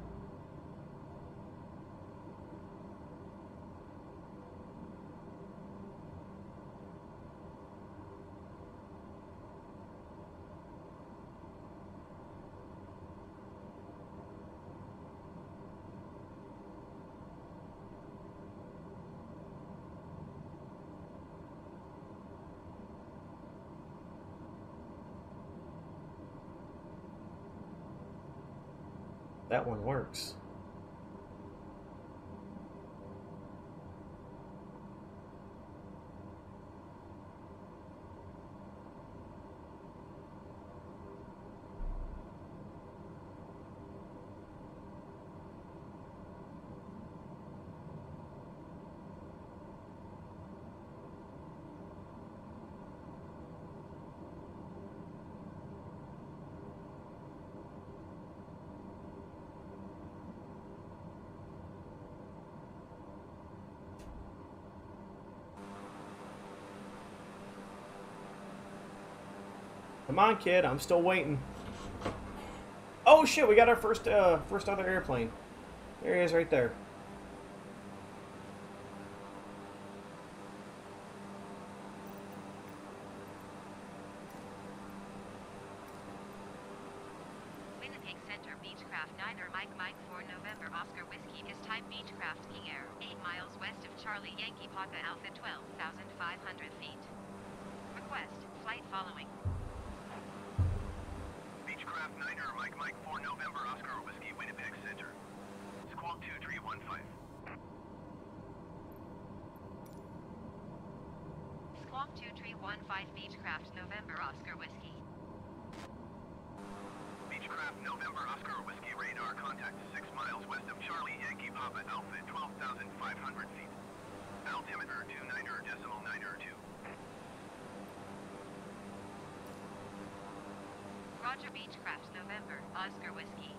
That one works. Come on, kid. I'm still waiting. Oh, shit. We got our first other airplane. There he is right there. Winnipeg Center Beechcraft 9er Mike 4 November Oscar Whiskey is type Beechcraft King Air, 8 miles west of Charlie Yankee Papa Alpha 12,500 feet. Request, flight following. Beechcraft 9er Mike 4 November Oscar Whiskey Winnipeg Center. Squawk 2315. Squawk 2315 Beechcraft November Oscar Whiskey. radar contact 6 miles west of Charlie Yankee Papa Alpha at 12,500 feet. Altimeter 29.902. Roger, Beechcraft, November, Oscar Whiskey.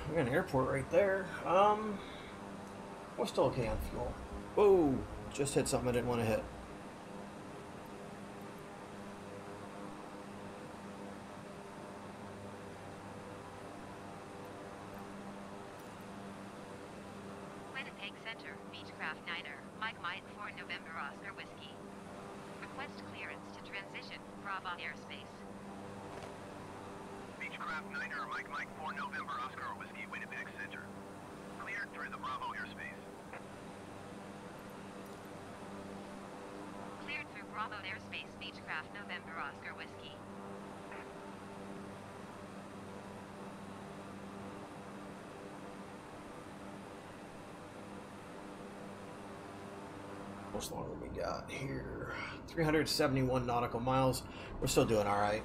We got an airport right there. We're still okay on fuel. Whoa! Just hit something I didn't want to hit. Winnipeg Center, Beechcraft Niner, Mike 4 November Oscar Whiskey. Request clearance to transition, Bravo airspace. Beechcraft Niner, Mike 4 November Oscar Whiskey, Winnipeg Center. Cleared through the Bravo airspace. Cleared through Bravo airspace, Beechcraft November Oscar Whiskey. How much longer we got here? 371 nautical miles. We're still doing all right.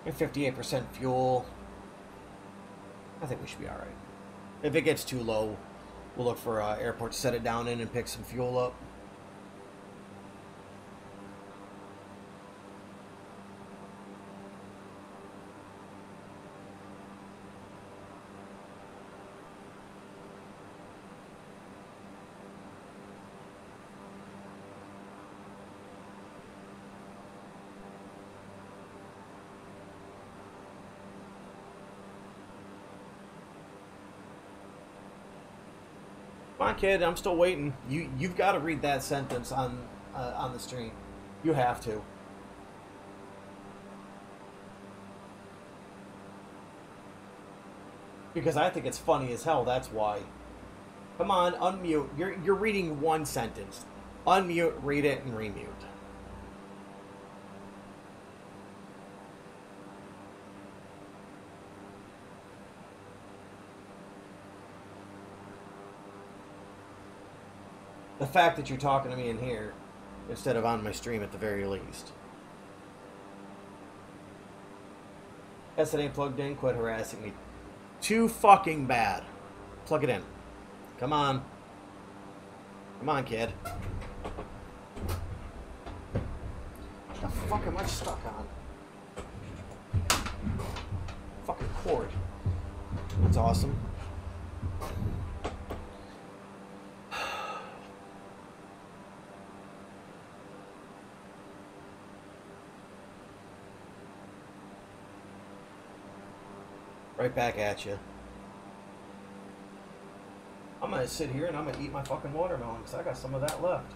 And 58% fuel. I think we should be all right. If it gets too low, we'll look for an airport to set it down in and pick some fuel up. Come on, kid. I'm still waiting. You've got to read that sentence on the stream. You have to. Because I think it's funny as hell. That's why. Come on, unmute. You're reading one sentence. Unmute, read it, and remute. The fact that you're talking to me in here instead of on my stream at the very least. Yes, it ain't plugged in. Quit harassing me. Too fucking bad. Plug it in. Come on. Come on, kid. What the fuck am I stuck on? Fucking cord. That's awesome. Right back at you. I'm gonna sit here and I'm gonna eat my fucking watermelon because I got some of that left.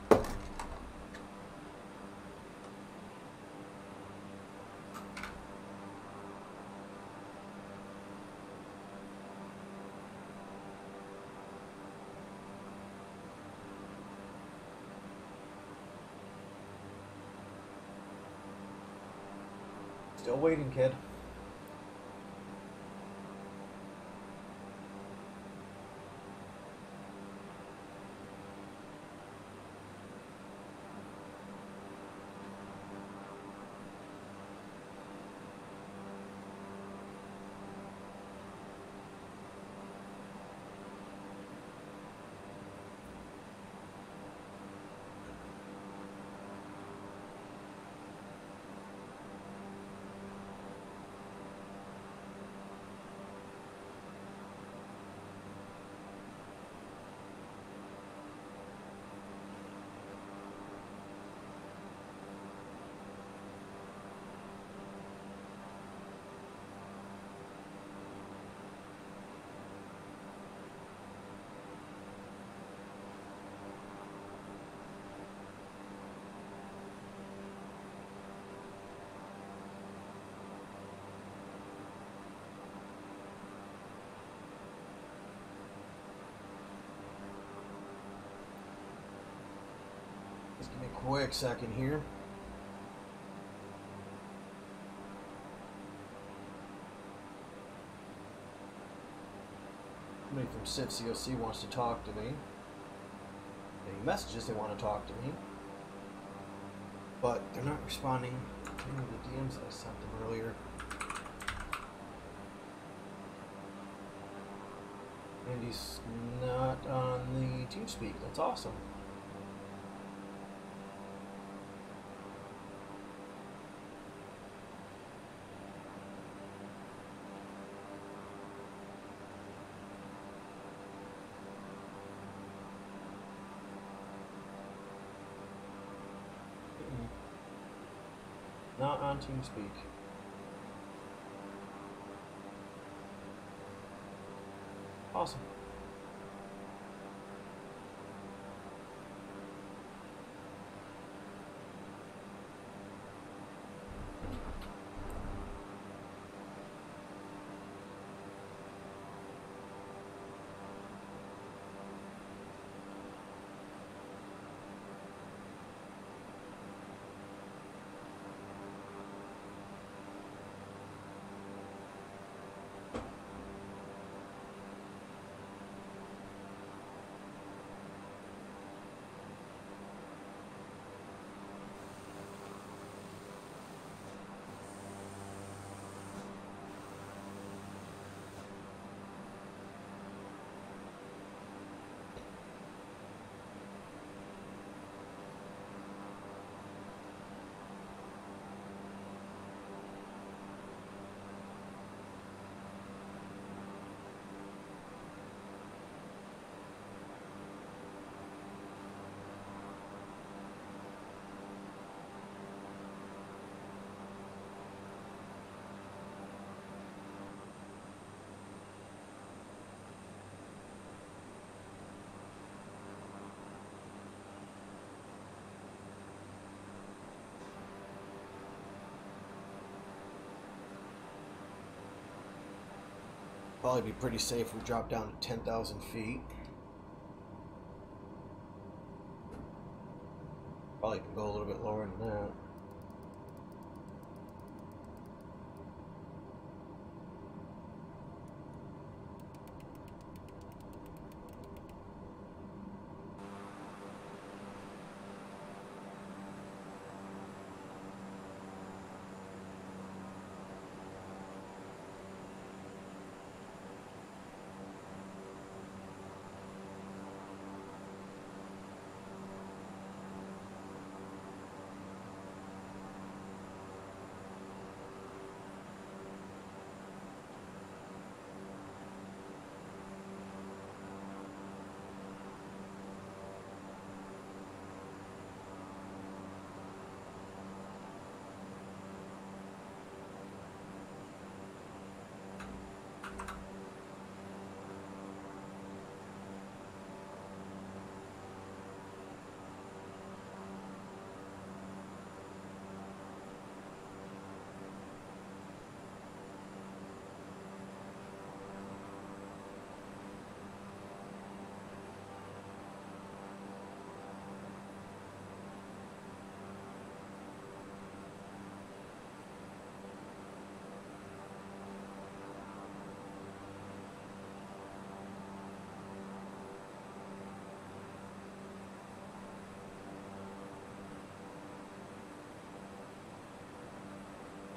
Still waiting, kid. Just give me a quick second here. Somebody from CYPE wants to talk to me. Any messages they want to talk to me. But they're not responding to the DMs that I sent them earlier. Andy's not on the TeamSpeak. That's awesome. Not on TeamSpeak. Awesome. Probably be pretty safe if we drop down to 10,000 feet. Probably can go a little bit lower than that.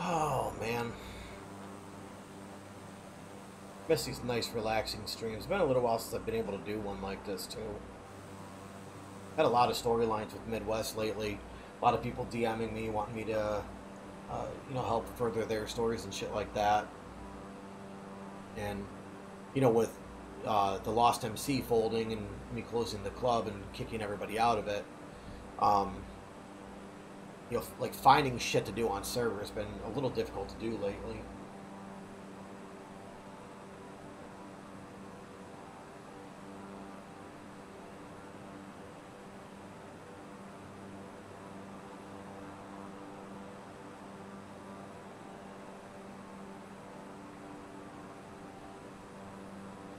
Oh man, miss these nice relaxing streams. It's been a little while since I've been able to do one like this too. Had a lot of storylines with Midwest lately. A lot of people DMing me, wanting me to, you know, help further their stories and shit like that. And you know, with the Lost MC folding and me closing the club and kicking everybody out of it, you know, like finding shit to do on server has been a little difficult to do lately.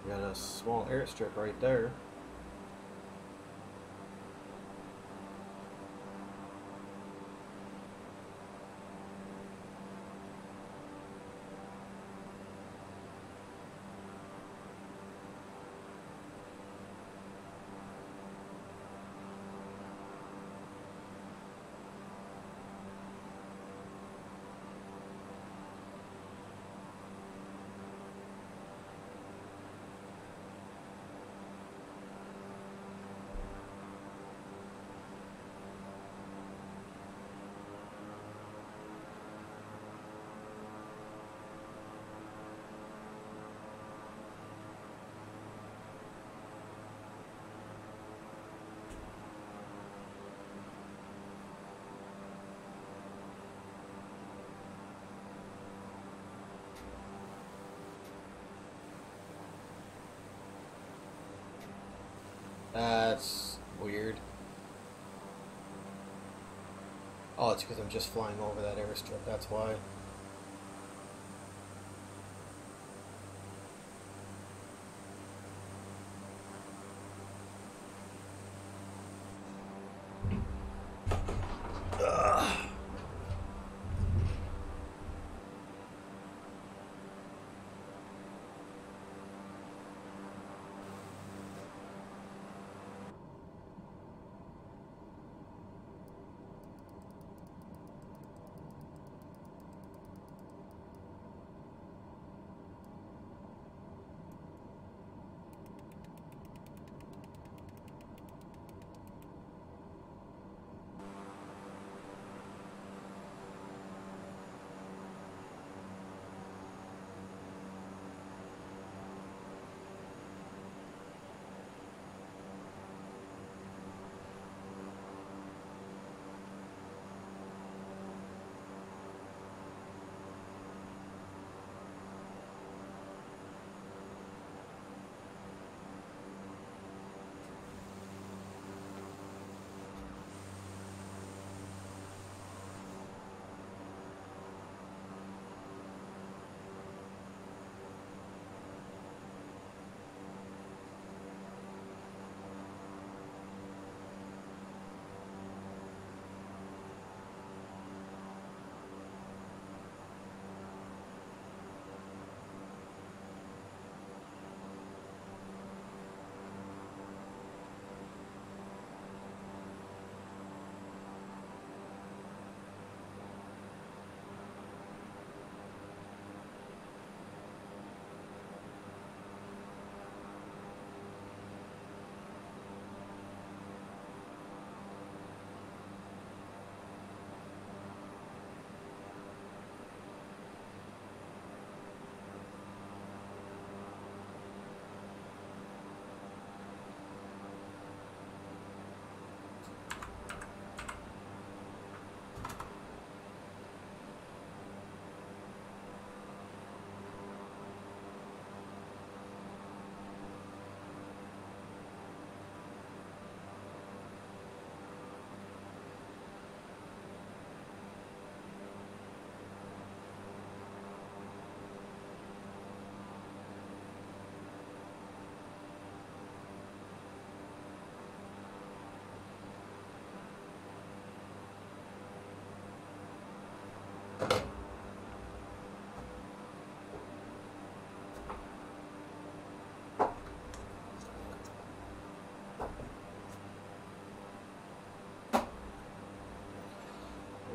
Got a small airstrip right there. That's weird. Oh, it's because I'm just flying over that airstrip, that's why.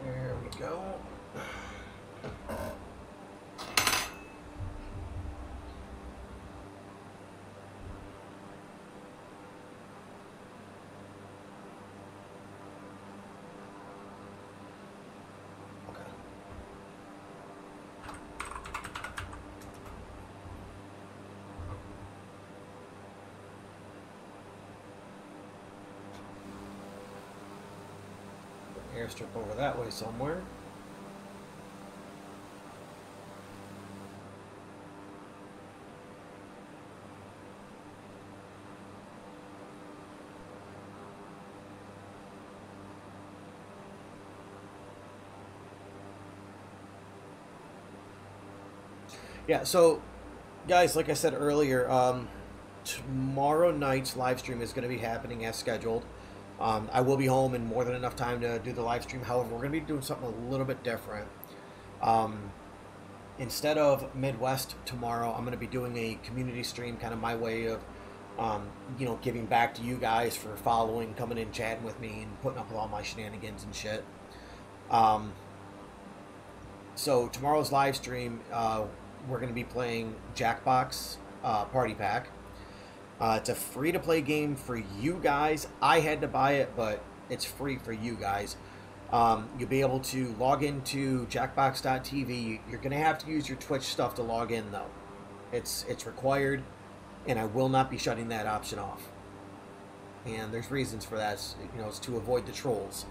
There we go. Airstrip over that way somewhere. Yeah, so guys, like I said earlier, tomorrow night's live stream is going to be happening as scheduled. I will be home in more than enough time to do the live stream. However, we're going to be doing something a little bit different. Instead of Midwest tomorrow, I'm going to be doing a community stream, kind of my way of, you know, giving back to you guys for following, coming in, chatting with me, and putting up with all my shenanigans and shit. So tomorrow's live stream, we're going to be playing Jackbox Party Pack. It's a free-to-play game for you guys. I had to buy it, but it's free for you guys. You'll be able to log into jackbox.tv. You're going to have to use your Twitch stuff to log in, though. It's required, and I will not be shutting that option off. And there's reasons for that. You know, it's to avoid the trolls.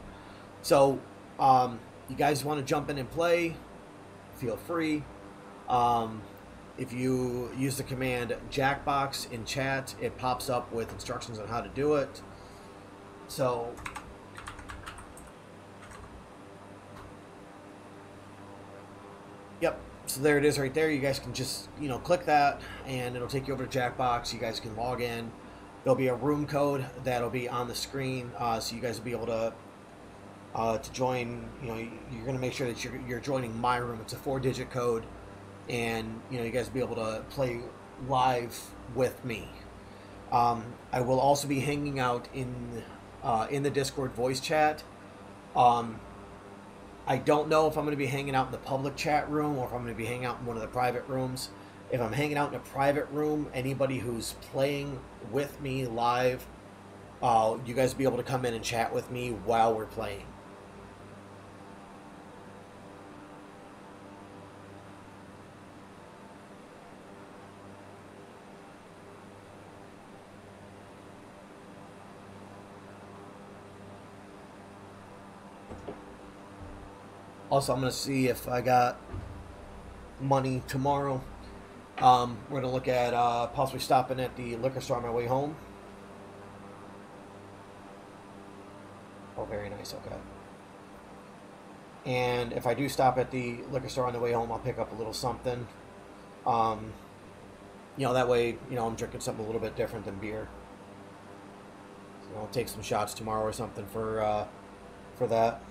So, you guys want to jump in and play, feel free. if you use the command Jackbox in chat, it pops up with instructions on how to do it. So yep, so there it is right there. You guys can just, you know, click that and it'll take you over to Jackbox. You guys can log in. There'll be a room code that'll be on the screen, so you guys will be able to join. You know, you're going to make sure that you're joining my room. It's a 4-digit code, and you know, you guys will be able to play live with me. I will also be hanging out in the Discord voice chat. I don't know if I'm going to be hanging out in the public chat room or if I'm going to be hanging out in one of the private rooms. If I'm hanging out in a private room, anybody who's playing with me live, you guys will be able to come in and chat with me while we're playing. Also, I'm going to see if I got money tomorrow. We're going to look at possibly stopping at the liquor store on my way home. Oh, very nice. Okay. And if I do stop at the liquor store on the way home, I'll pick up a little something. You know, that way, you know, I'm drinking something a little bit different than beer. So I'll take some shots tomorrow or something for that.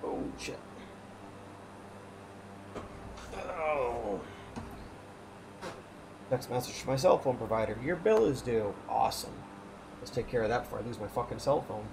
Oh, shit. Oh. Text message to my cell phone provider. Your bill is due. Awesome. Let's take care of that before I lose my fucking cell phone.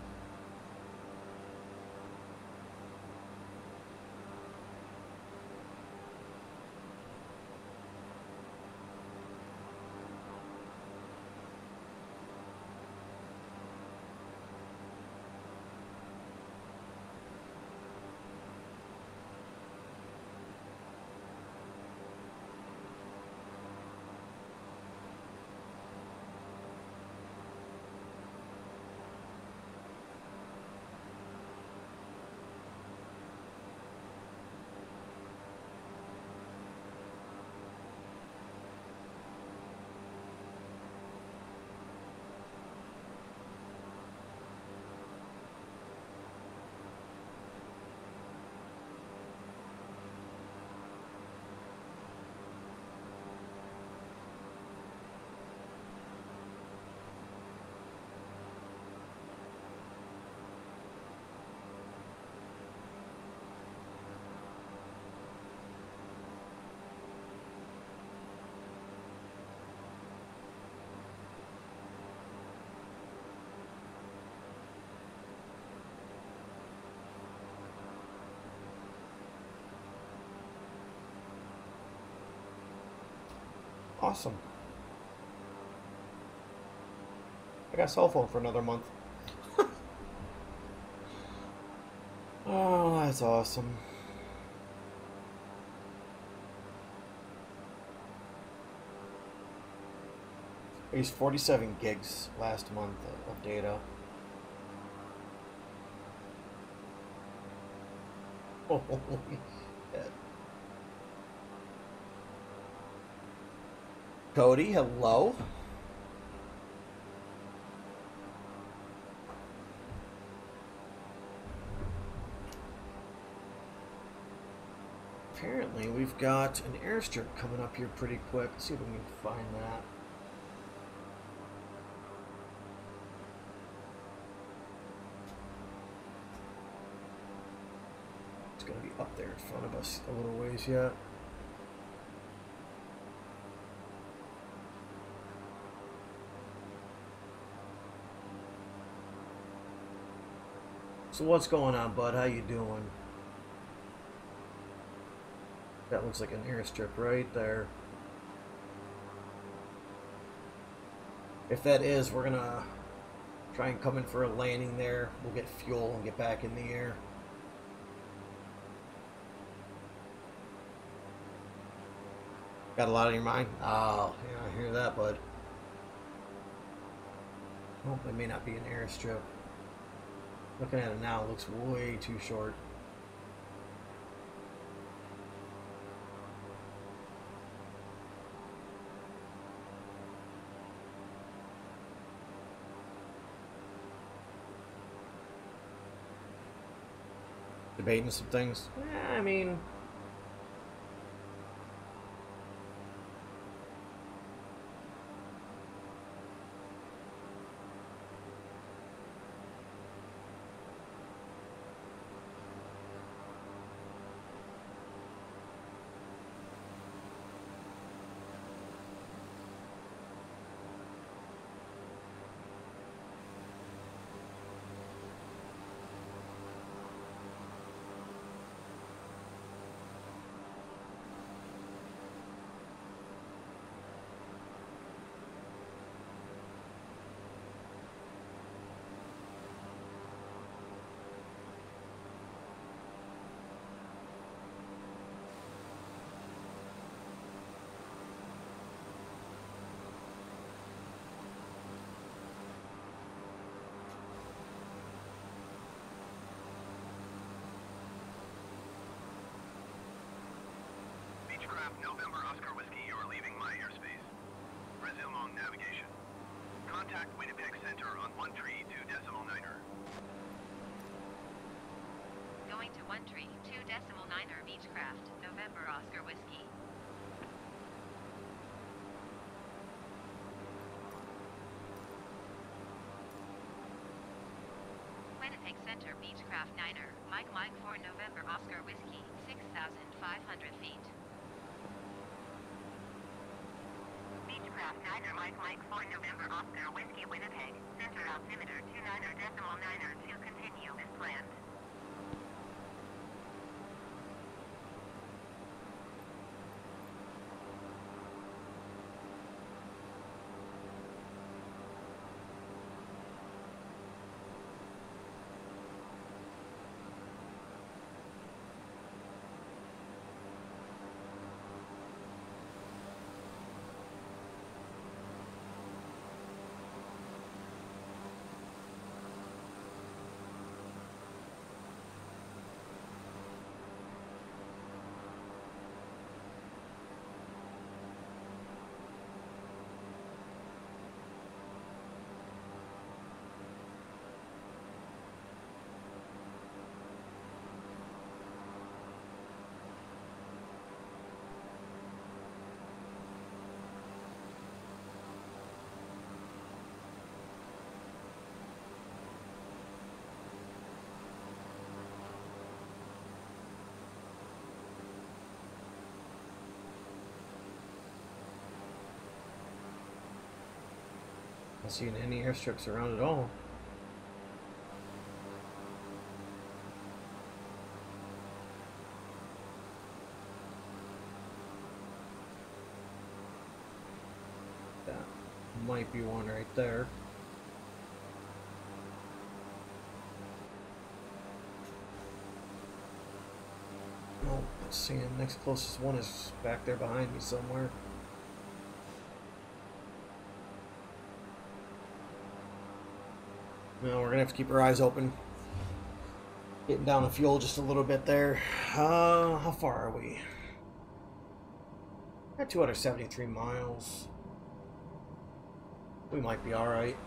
Awesome. I got a cell phone for another month. Oh, that's awesome. I used 47 gigs last month of data. Holy shit. Cody, hello. Apparently, we've got an airstrip coming up here pretty quick. Let's see if we can find that. It's going to be up there in front of us a little ways yet. So what's going on, bud? How you doing? That looks like an airstrip right there. If that is, we're gonna try and come in for a landing there. We'll get fuel and get back in the air. Got a lot on your mind? Oh, yeah, I hear that, bud. Oh, it may not be an airstrip. Looking at it now, it looks way too short. Debating some things. I mean, Beechcraft November Oscar Whiskey, you are leaving my airspace. Resume on navigation. Contact Winnipeg Center on 132.9er. Going to 132.9er Beechcraft, November Oscar Whiskey. Winnipeg Center Beechcraft 9er, Mike 4 November Oscar Whiskey, 6,500 feet. Beechcraft 9er, Mike 4 November Oscar Whiskey, Winnipeg, Center altimeter 29.9er to continue as planned. Not seeing any airstrips around at all. That might be one right there. Oh, let's see. The next closest one is back there behind me somewhere. No, we're gonna have to keep our eyes open. Getting down the fuel just a little bit there. How far are we? At 273 miles. We might be alright.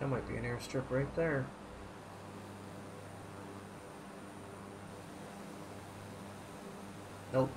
That might be an airstrip right there. Nope.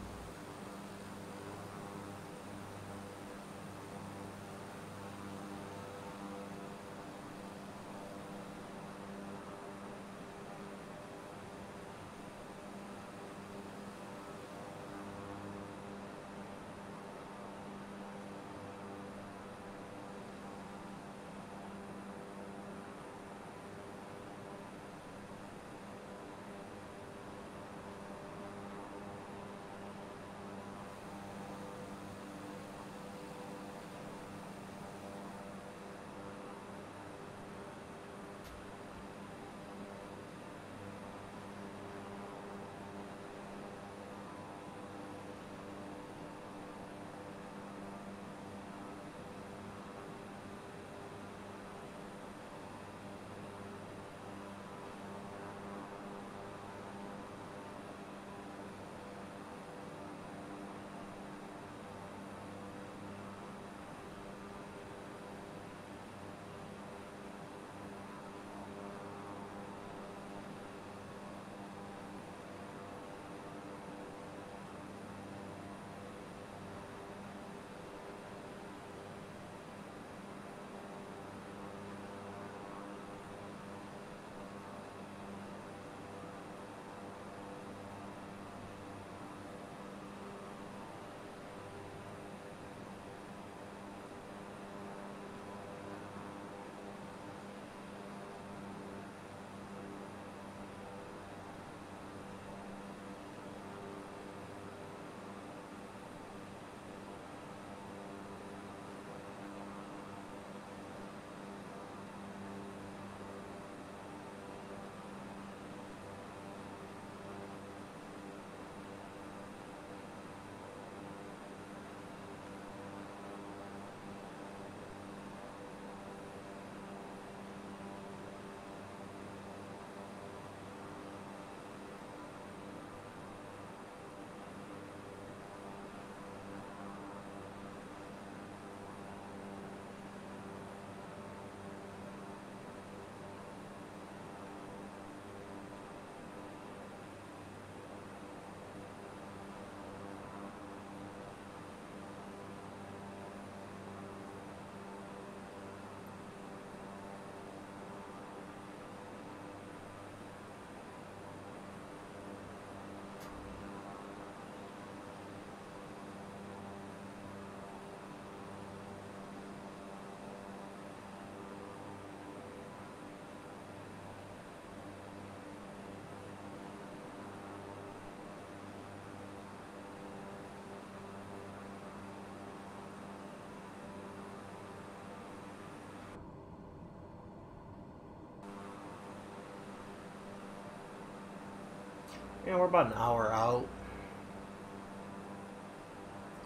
Yeah, we're about an hour out.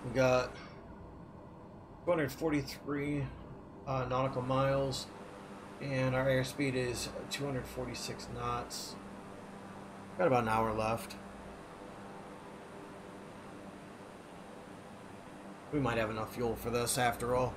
We got 243 nautical miles, and our airspeed is 246 knots. Got about an hour left. We might have enough fuel for this after all.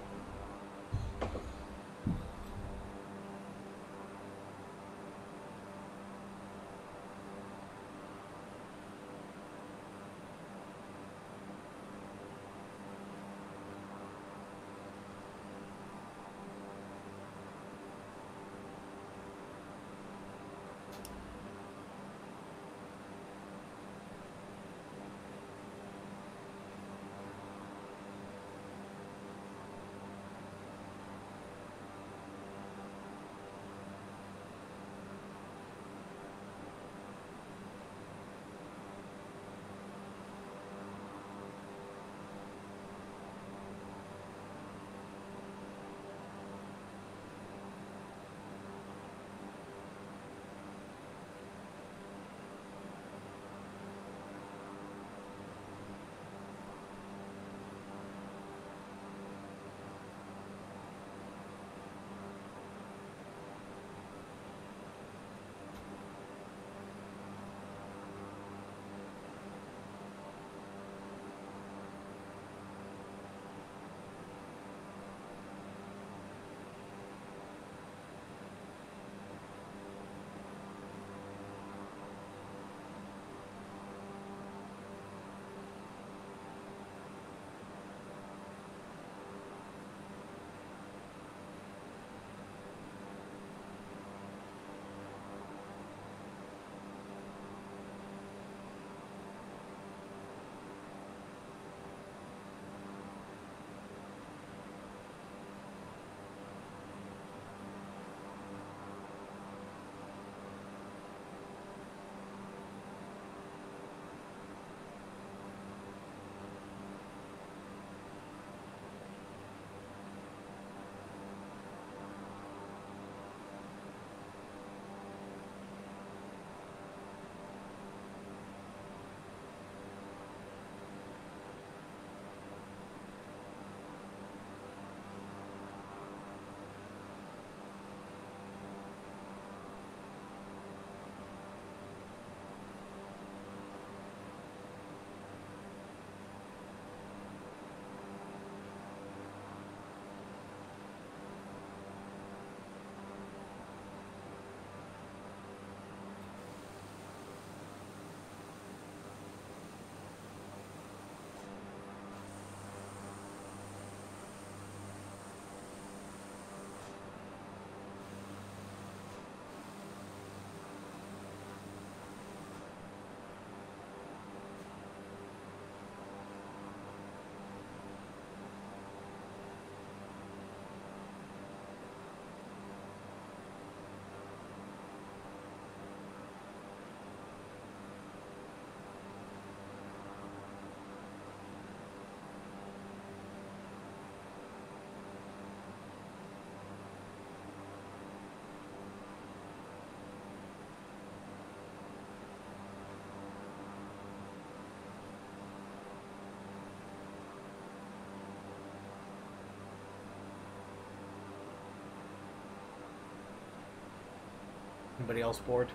Anybody else bored?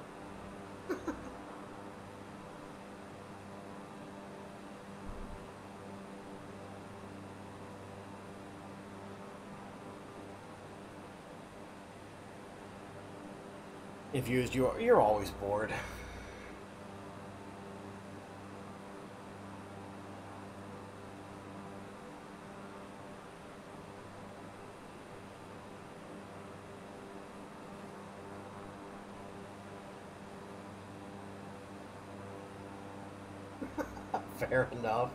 If used, you're always bored. Fair enough.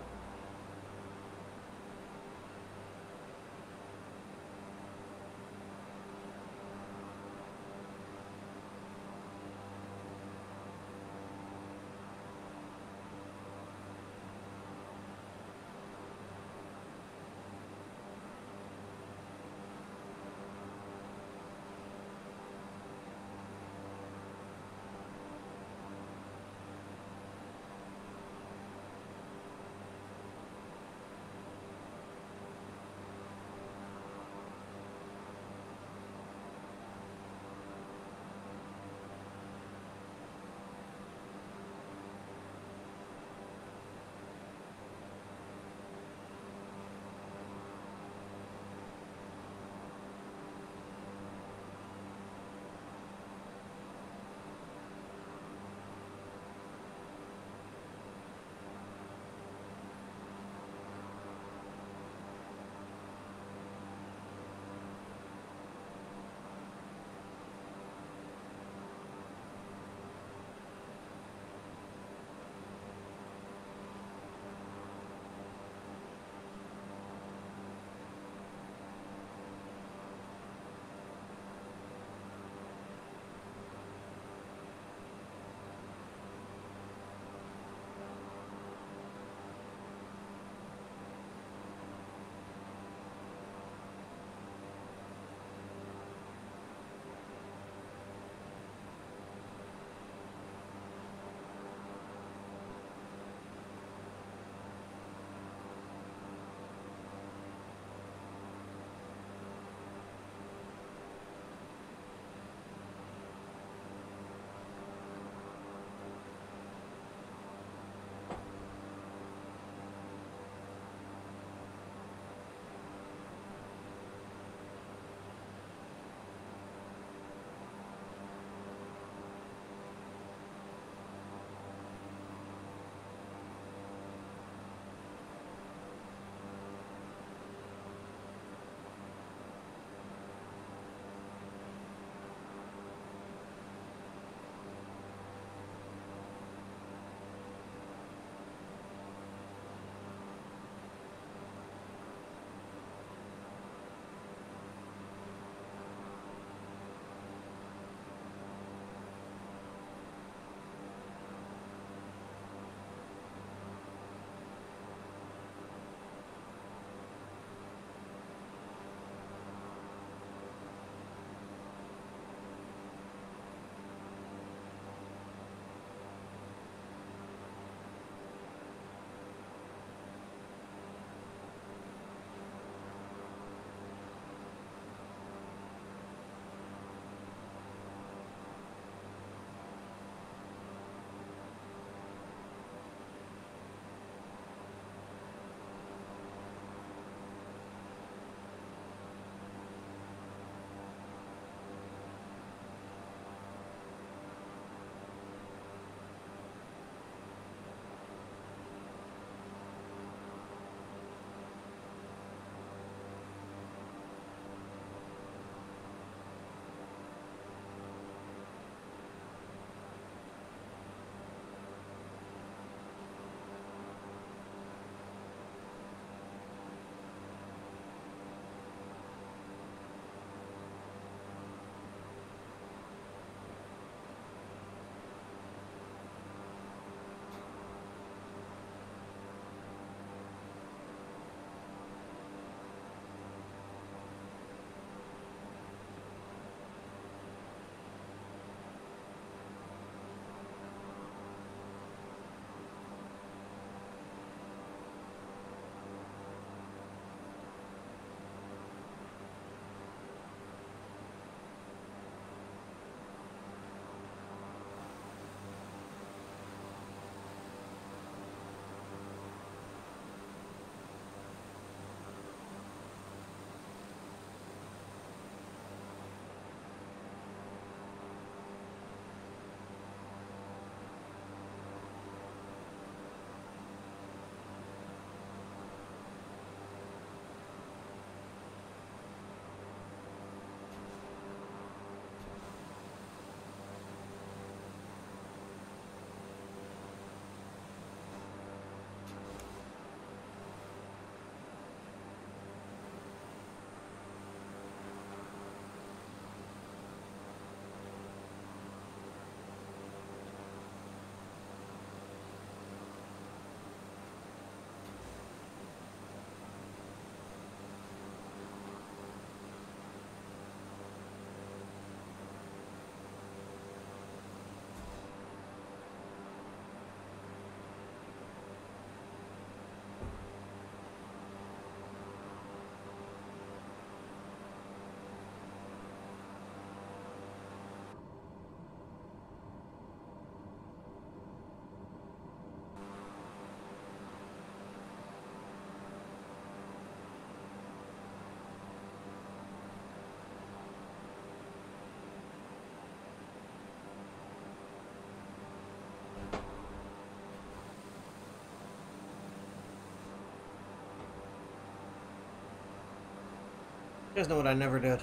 You guys know what I never did?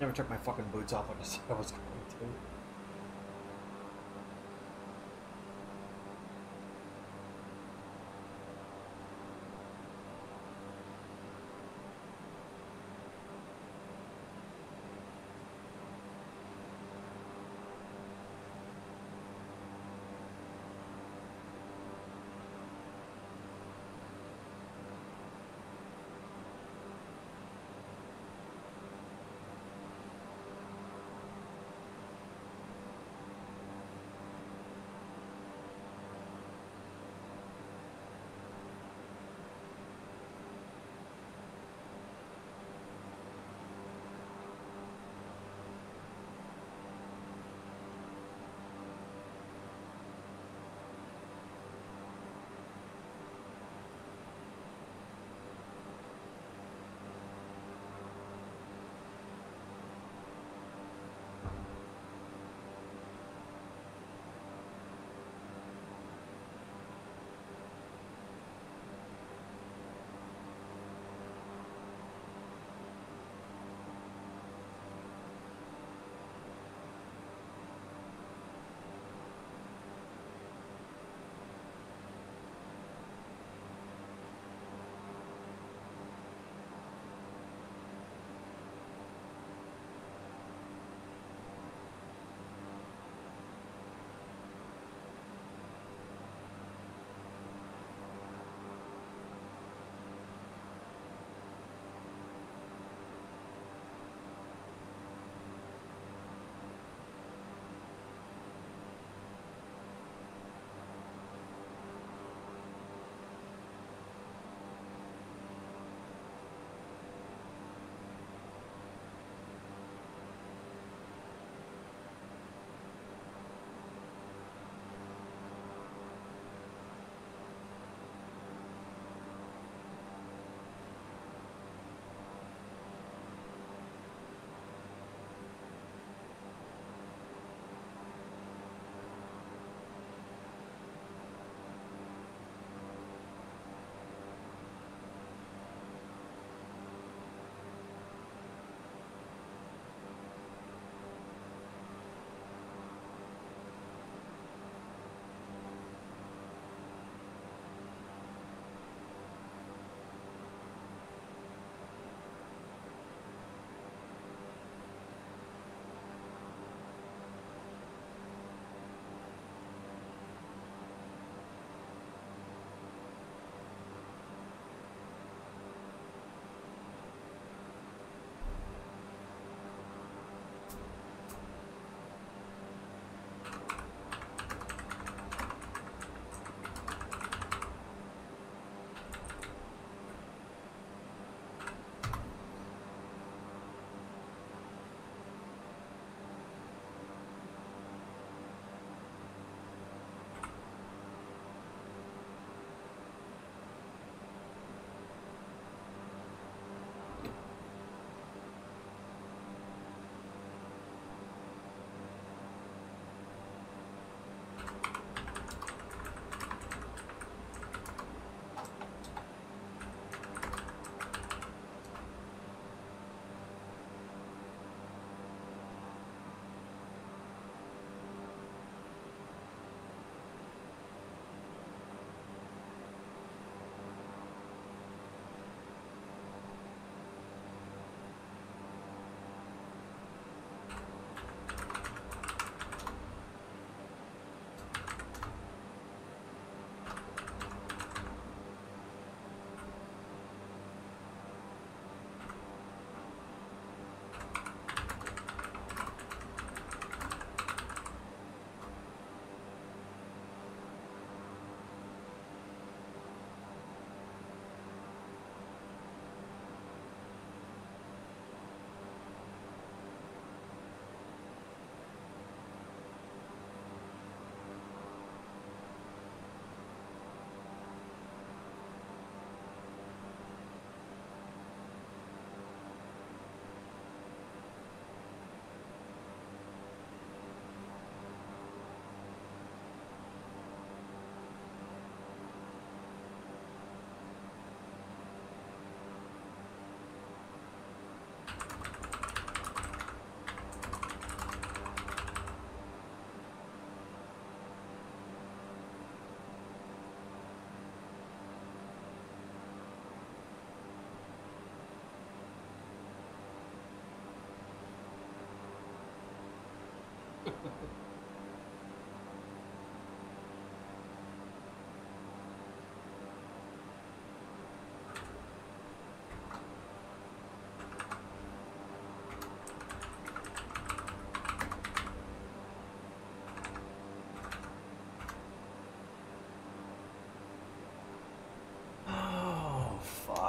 Never took my fucking boots off like I said I was going to.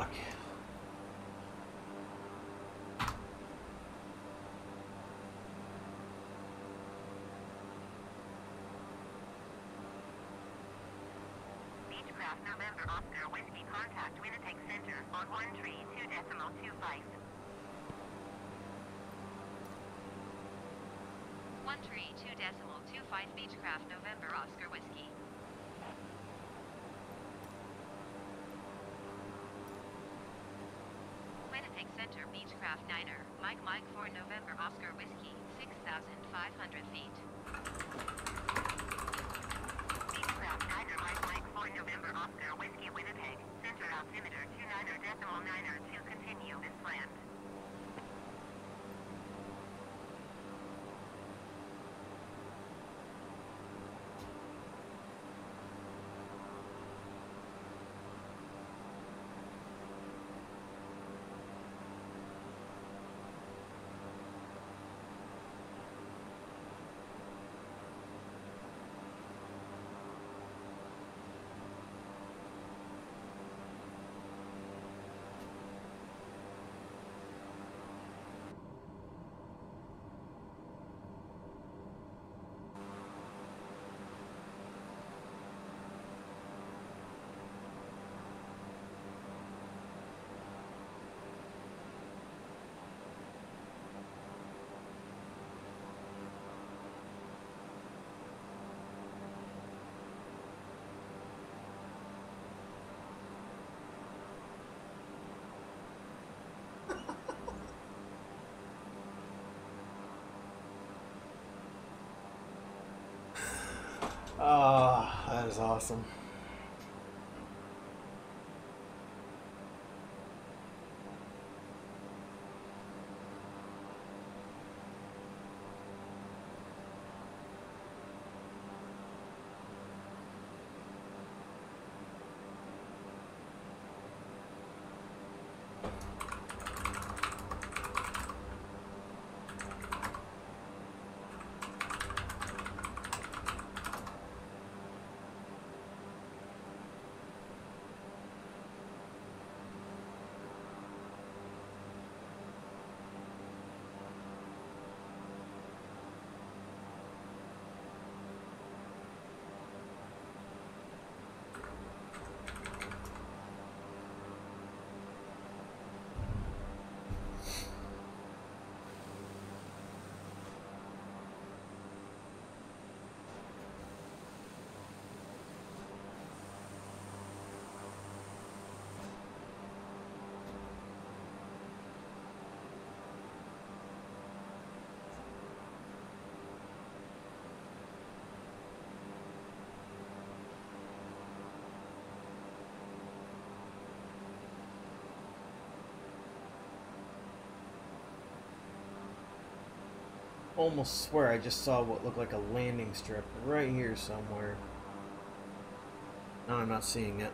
Fuck. Beechcraft November Oscar Whiskey contact Winnipeg Center on 132.25. 132.25 Beechcraft November Oscar Whiskey. Winnipeg Center Beechcraft Niner, Mike 4 November Oscar Whiskey, 6,500 feet. Beechcraft Niner, Mike 4 November Oscar Whiskey, Winnipeg, Center altimeter 29.9 to continue as planned. Ah, that is awesome. Almost swear I just saw what looked like a landing strip right here somewhere. No, I'm not seeing it.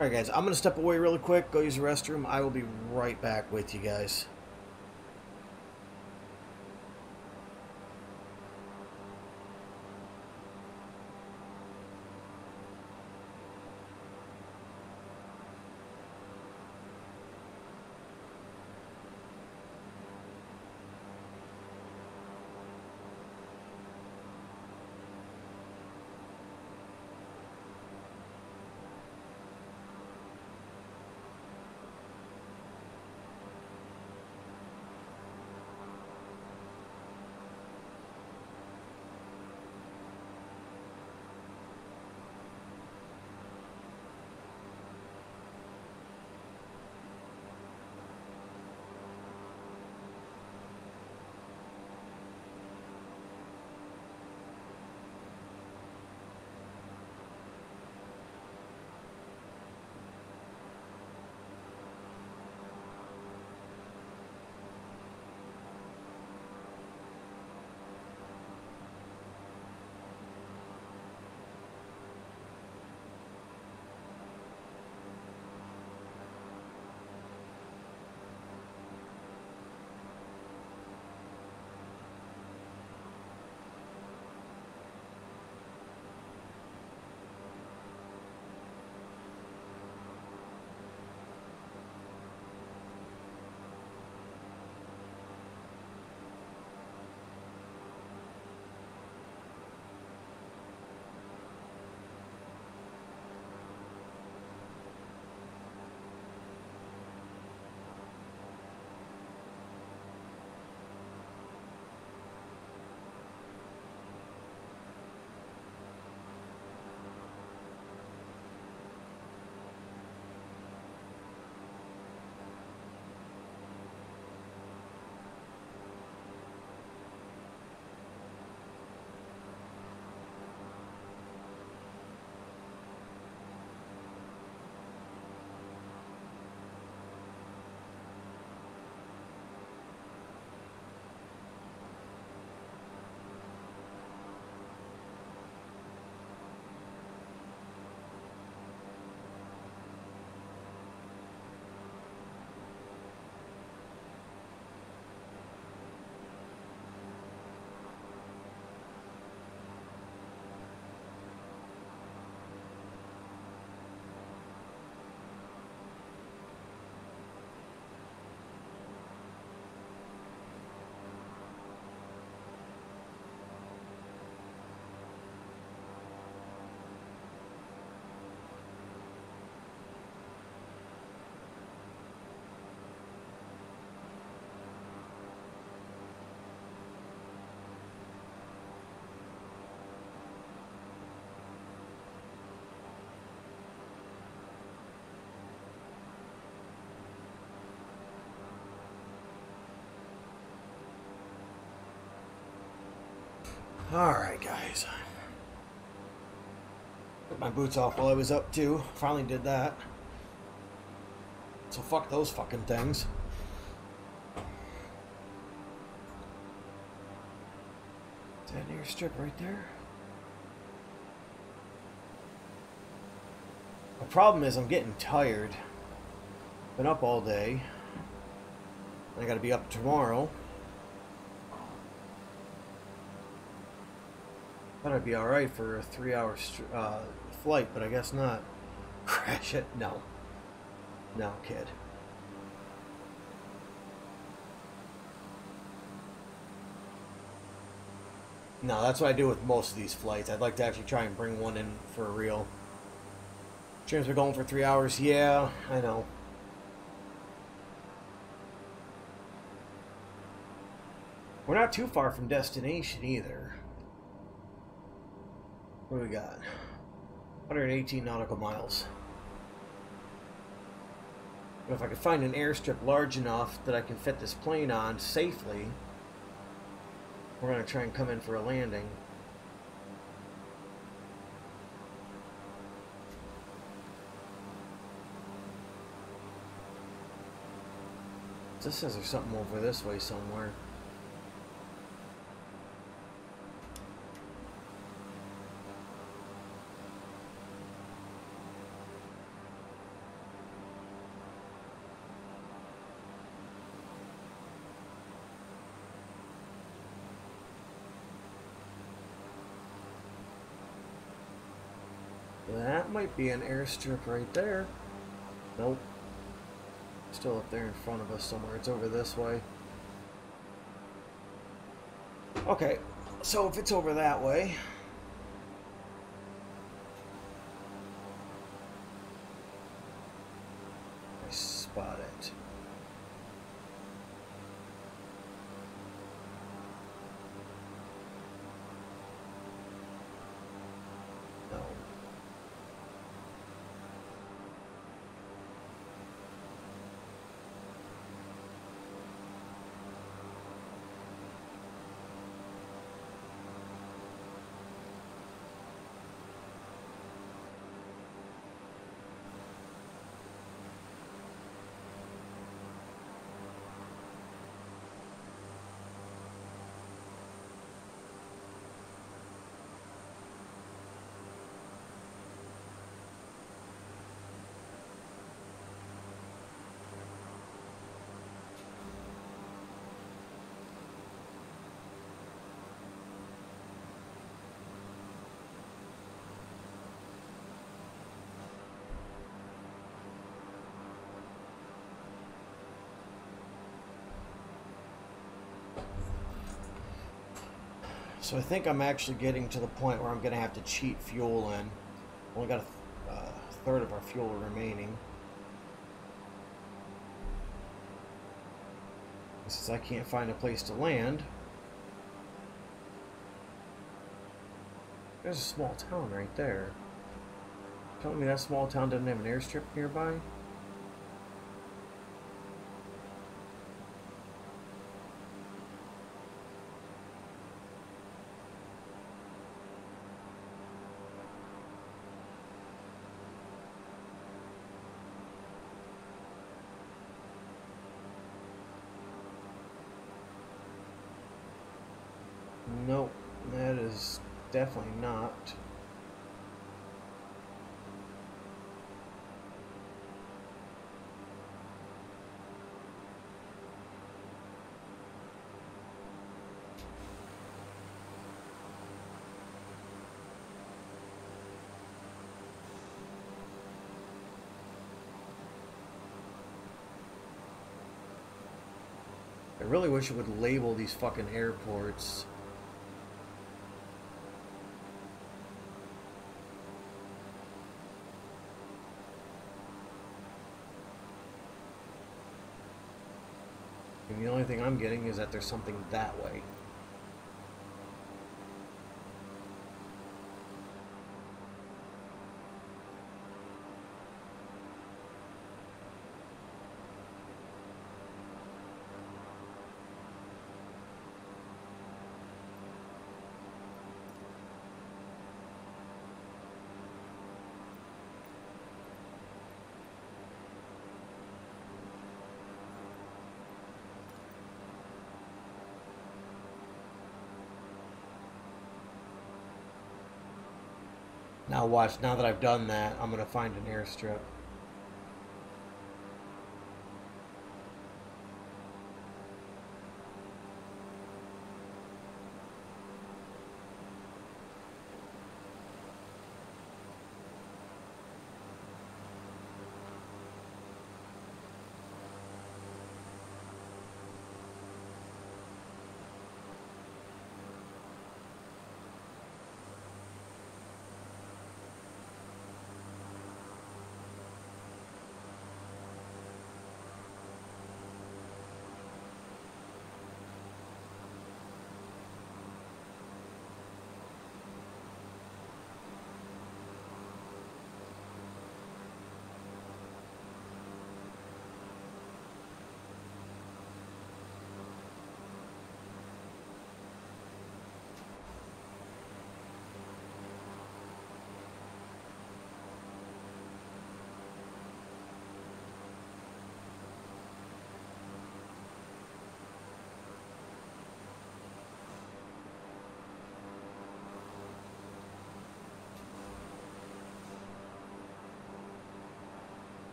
Alright guys, I'm going to step away really quick, go use the restroom. I will be right back with you guys. Alright guys. Took my boots off while I was up too. Finally did that. So fuck those fucking things. Is that an airstrip right there? The problem is I'm getting tired. Been up all day. I gotta be up tomorrow. Thought I'd be alright for a 3-hour flight, but I guess not. Crash it? No. No, kid. No, that's what I do with most of these flights. I'd like to actually try and bring one in for real. James, we're going for 3 hours. Yeah, I know. We're not too far from destination either. What do we got? 118 nautical miles. But if I could find an airstrip large enough that I can fit this plane on safely, we're going to try and come in for a landing. This says there's something over this way somewhere. That might be an airstrip right there. Nope. Still up there in front of us somewhere. It's over this way. Okay, so if it's over that way... I spot it. No. So I think I'm actually getting to the point where I'm going to have to cheat fuel in. Only got a third of our fuel remaining. Since I can't find a place to land. There's a small town right there. Telling me that small town doesn't have an airstrip nearby? Nope, that is definitely not. I really wish it would label these fucking airports. And the only thing I'm getting is that there's something that way. Now watch, now that I've done that, I'm going to find an airstrip.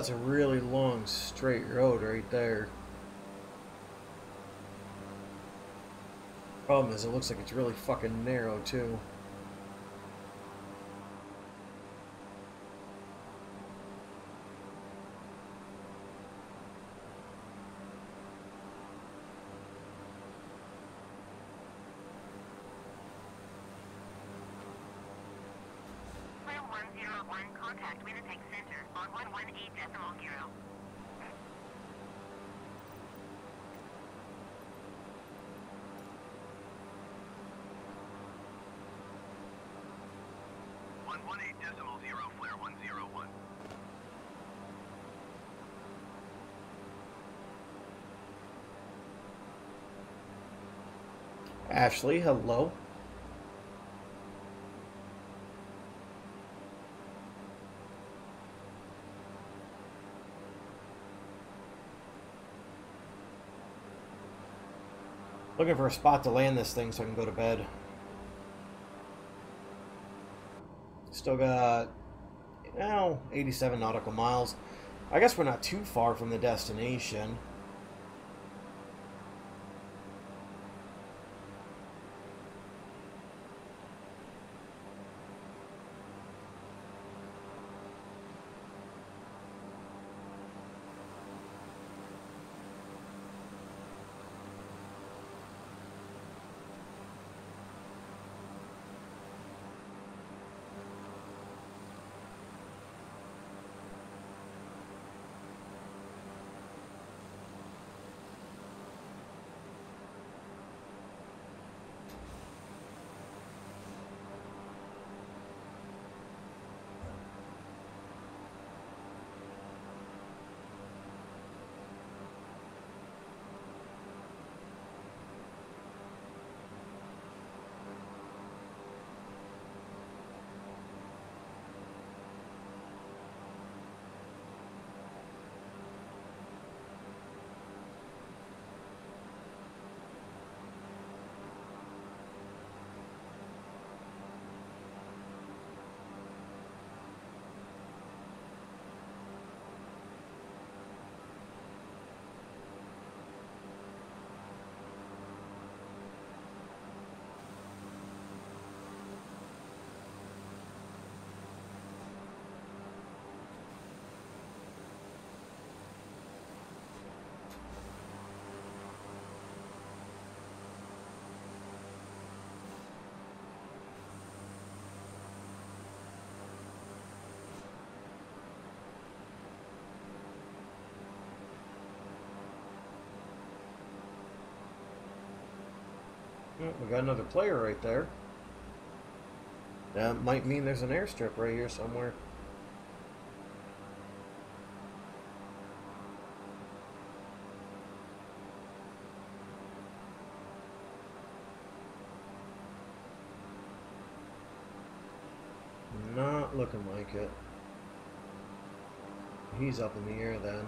That's a really long straight road right there. Problem is, it looks like it's really fucking narrow too. Clear 101, contact Winnipeg Center on 118.0. 118.0, flare 101. Ashley, hello. Looking for a spot to land this thing so I can go to bed. Still got, 87 nautical miles. I guess we're not too far from the destination. Oh, we got another player right there. That might mean there's an airstrip right here somewhere. Not looking like it. He's up in the air then.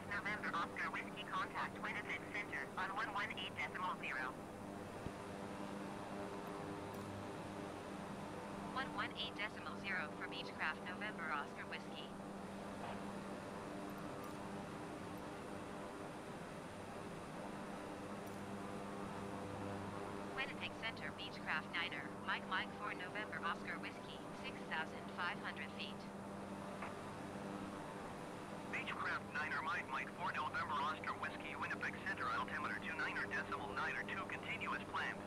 November Oscar Whiskey contact Winnipeg Center on 118.0. 118.0 for Beechcraft November Oscar Whiskey. Winnipeg Center Beechcraft Niner, Mike 4 November Oscar Whiskey, 6,500 feet. Beechcraft 9er Mike 4 November Oscar Whiskey, Winnipeg Center, altimeter 29.9 continuous planned.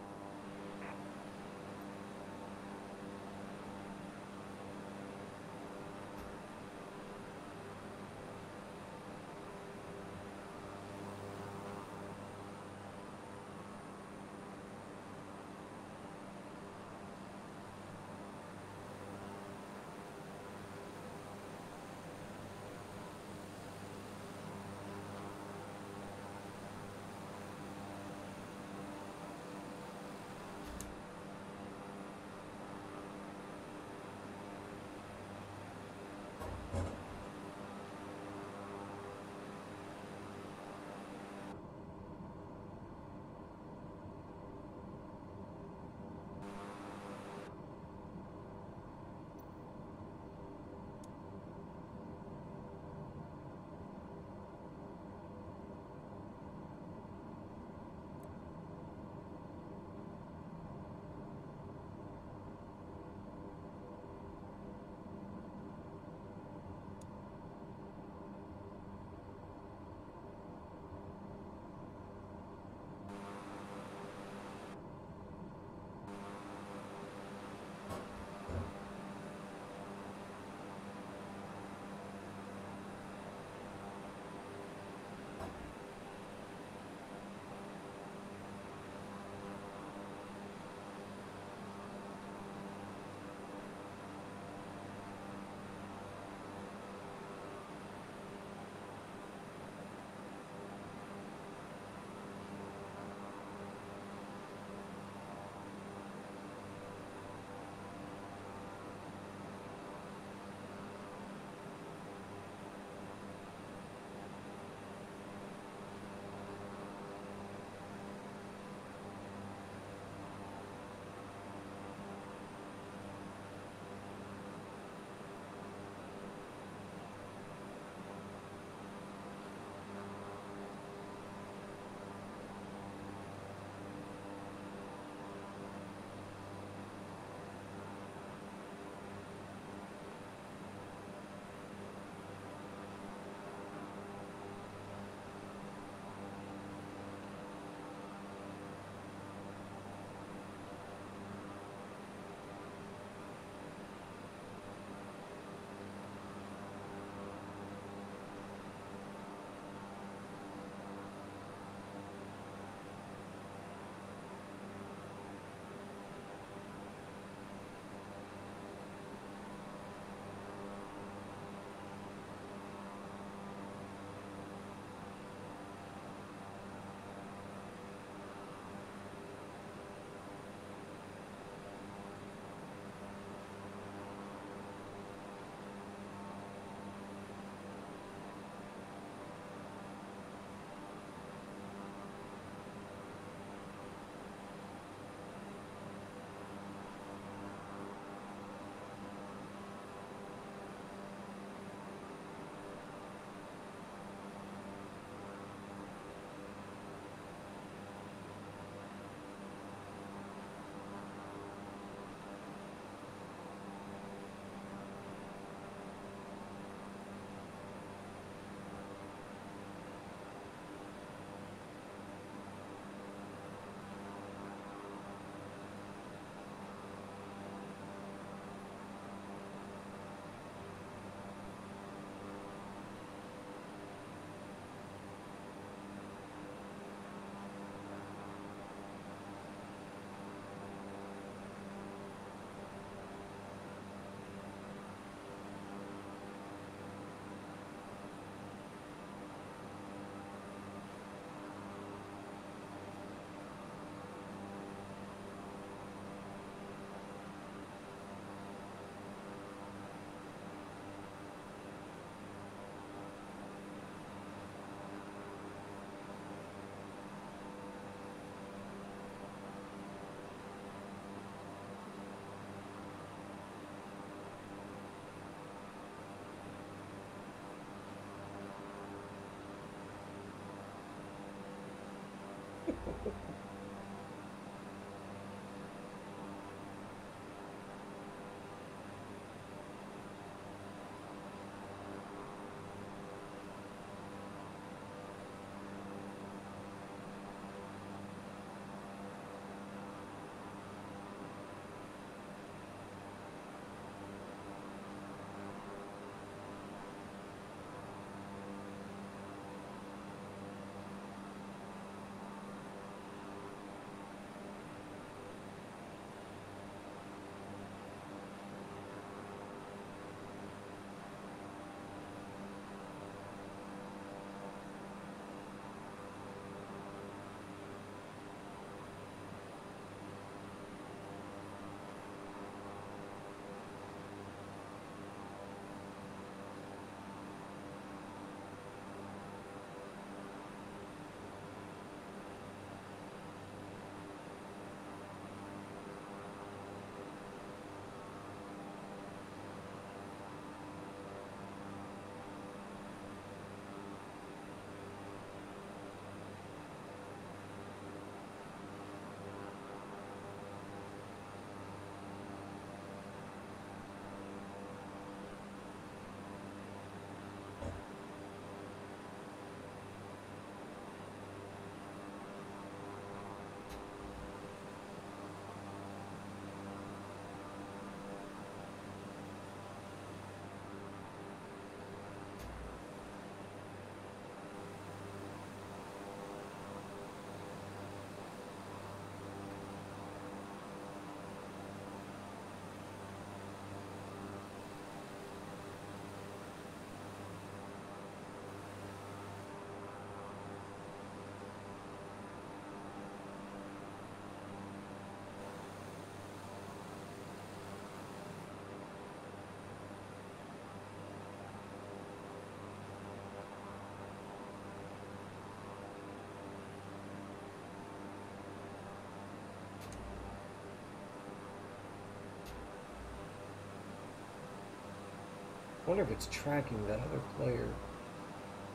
wonder if it's tracking that other player.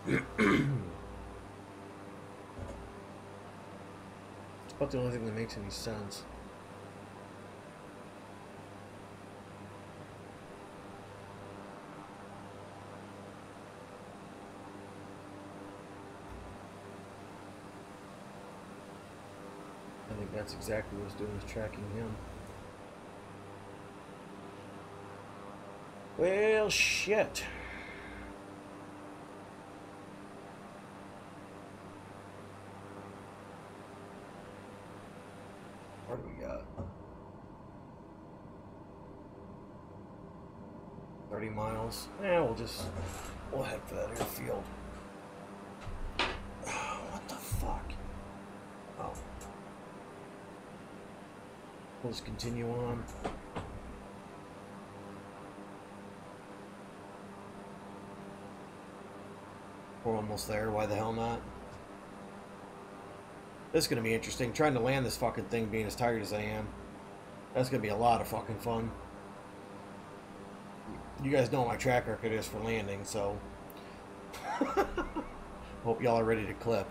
It's about the only thing that makes any sense. I think that's exactly what it's doing, is tracking him. Well, shit. What do we got? 30 miles. Yeah, we'll head for that airfield. What the fuck? Oh. We'll just continue on. We're almost there. Why the hell not? This is going to be interesting. Trying to land this fucking thing being as tired as I am. That's going to be a lot of fucking fun. You guys know what my track record is for landing, so... Hope y'all are ready to clip.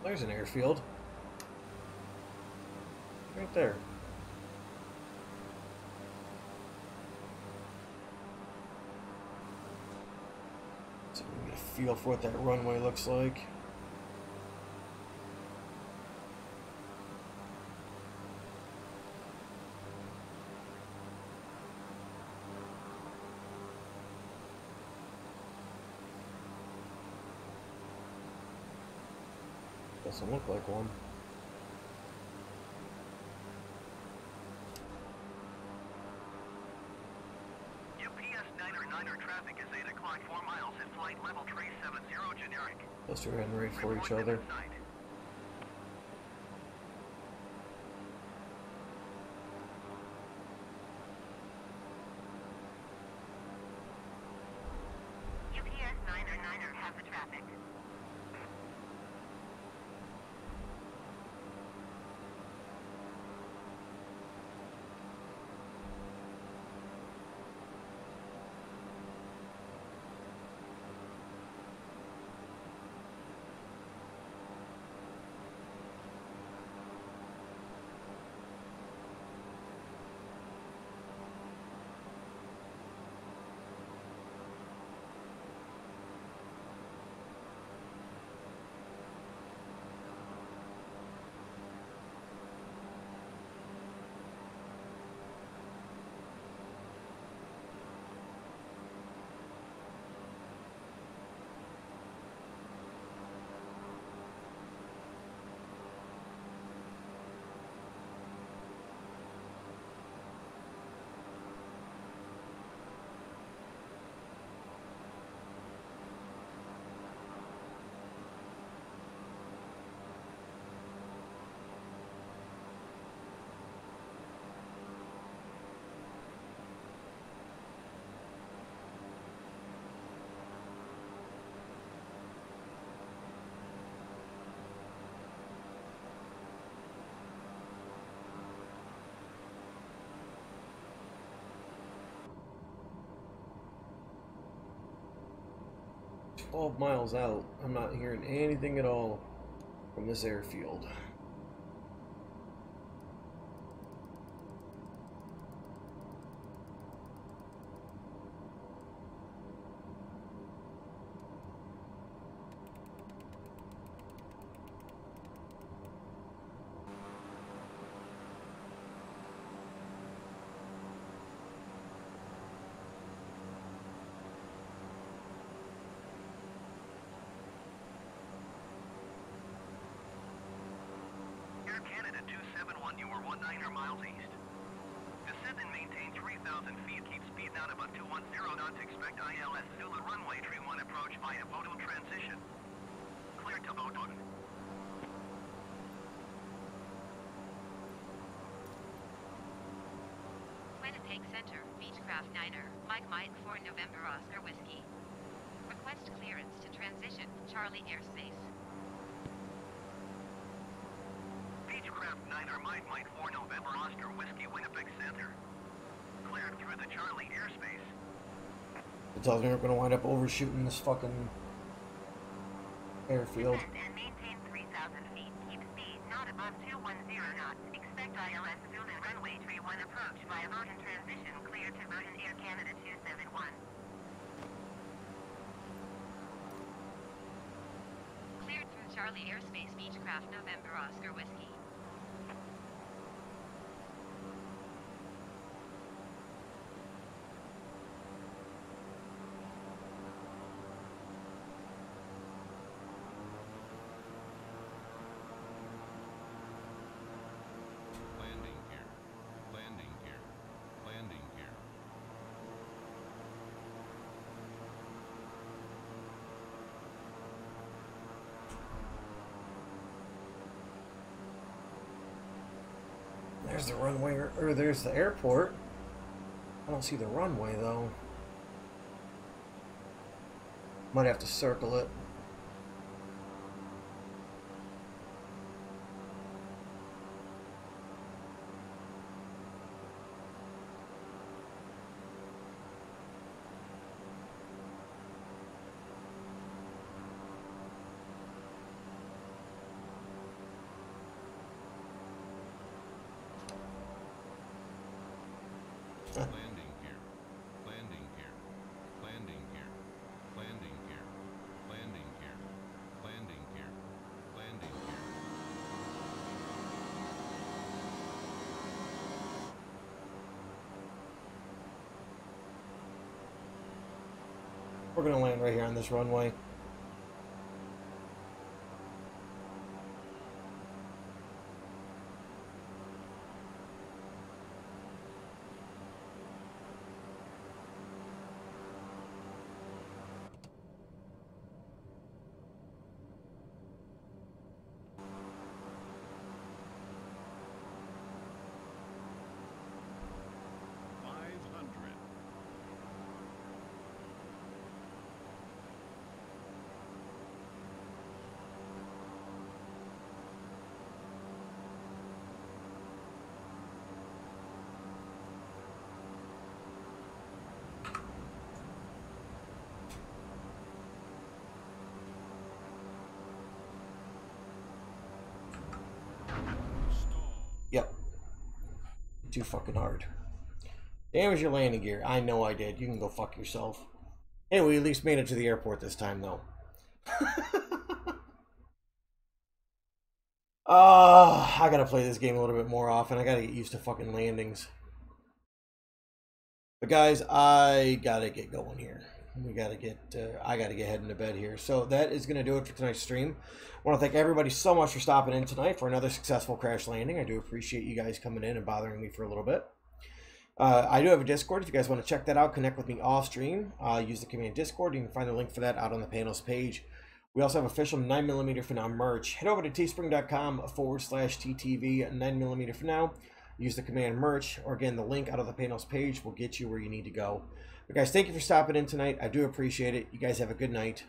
There's an airfield. Right there. So we can get a feel for what that runway looks like. Doesn't look like one. UPS 9er traffic is 8 o'clock 4 miles at flight level 370 generic. Those two are heading right for each other. UPS 9er has the traffic. 12 miles out, I'm not hearing anything at all from this airfield. Air Canada 271, you were 19er miles east. Descend and maintain 3,000 feet. Keep speed down about 210 knots. Expect ILS Zulu runway tree 1 approach via Bodum transition. Clear to Bodum. Winnipeg Center, Beechcraft 9er, Mike 4 November Oscar Whiskey. Request clearance to transition, Charlie airspace. Beechcraft 9er, Mike 4 November Oscar Whiskey, Winnipeg Center. Cleared through the Charlie airspace. It tells me we're going to wind up overshooting this fucking airfield. Descend and maintain 3,000 feet. Keep speed not above 210 knots. Expect ILS Zulu runway tree 1 approach via Bodum transition. Clear to Bodum Air Canada 271. Cleared through Charlie airspace, Beechcraft November Oscar Whiskey. Landing gear. Landing gear. Landing gear. There's the runway, or there's the airport. I don't see the runway though. Might have to circle it. Landing gear. Landing gear. Landing gear. Landing gear. Landing gear. Landing gear. Landing gear. We're gonna land right here on this runway. Yep. Too fucking hard. Damage your landing gear. I know I did. You can go fuck yourself. Anyway, we at least made it to the airport this time, though. I gotta play this game a little bit more often. I gotta get used to fucking landings. But guys, I gotta get going here. We gotta get, I gotta get heading to bed here. So that is gonna do it for tonight's stream. I want to thank everybody so much for stopping in tonight for another successful crash landing. I do appreciate you guys coming in and bothering me for a little bit. I do have a Discord. If you guys want to check that out, connect with me off stream. Use the command Discord. You can find the link for that out on the panel's page. We also have official 9mm for now merch. Head over to teespring.com/TTV 9mm for now. Use the command merch, or again, the link out of the panel's page will get you where you need to go. But guys, thank you for stopping in tonight. I do appreciate it. You guys have a good night.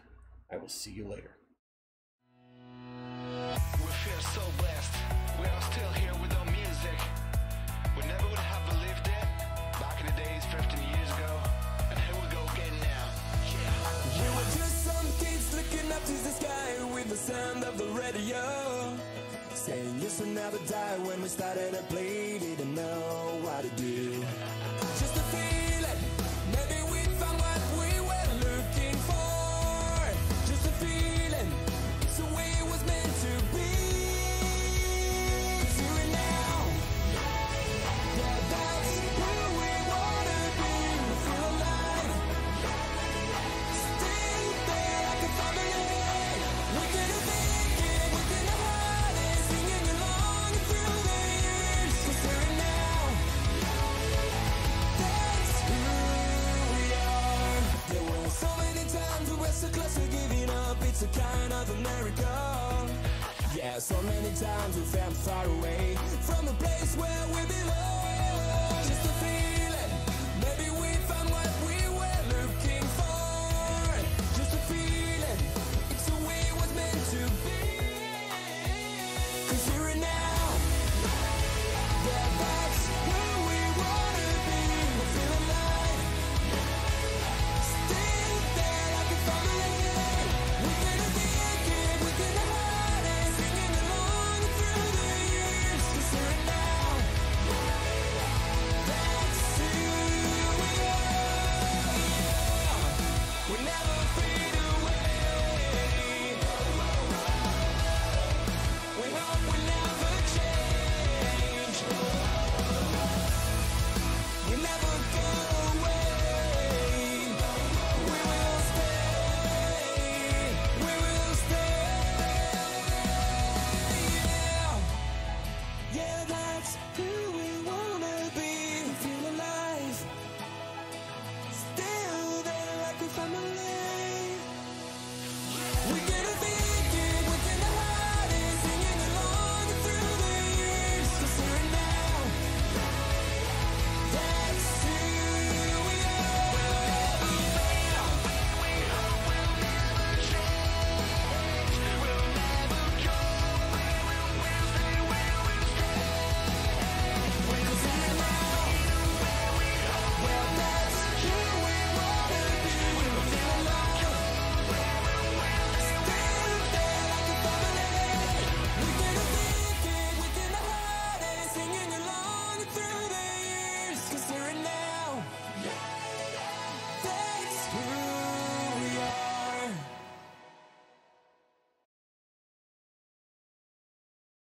I will see you later. We feel so blessed. We are still here with our music. We never would have believed it back in the days 15 years ago. And here we go again now. Yeah. You were just something saying yes will never die. When we started to play, didn't know what to do. Just a feeling, maybe we found what we were looking for. Just a feeling, it's the way it was meant to be. 'Cause here and now, yeah, that's who we wanna be. We feel alive, stay there like a family. We could have made it within the hardest, singing along through the years. 'Cause here and now, that's who we are. There were so many times we were so close to giving up. It's a kind of a miracle. Yeah, so many times we felt far away from a place where we belong. Just a feeling.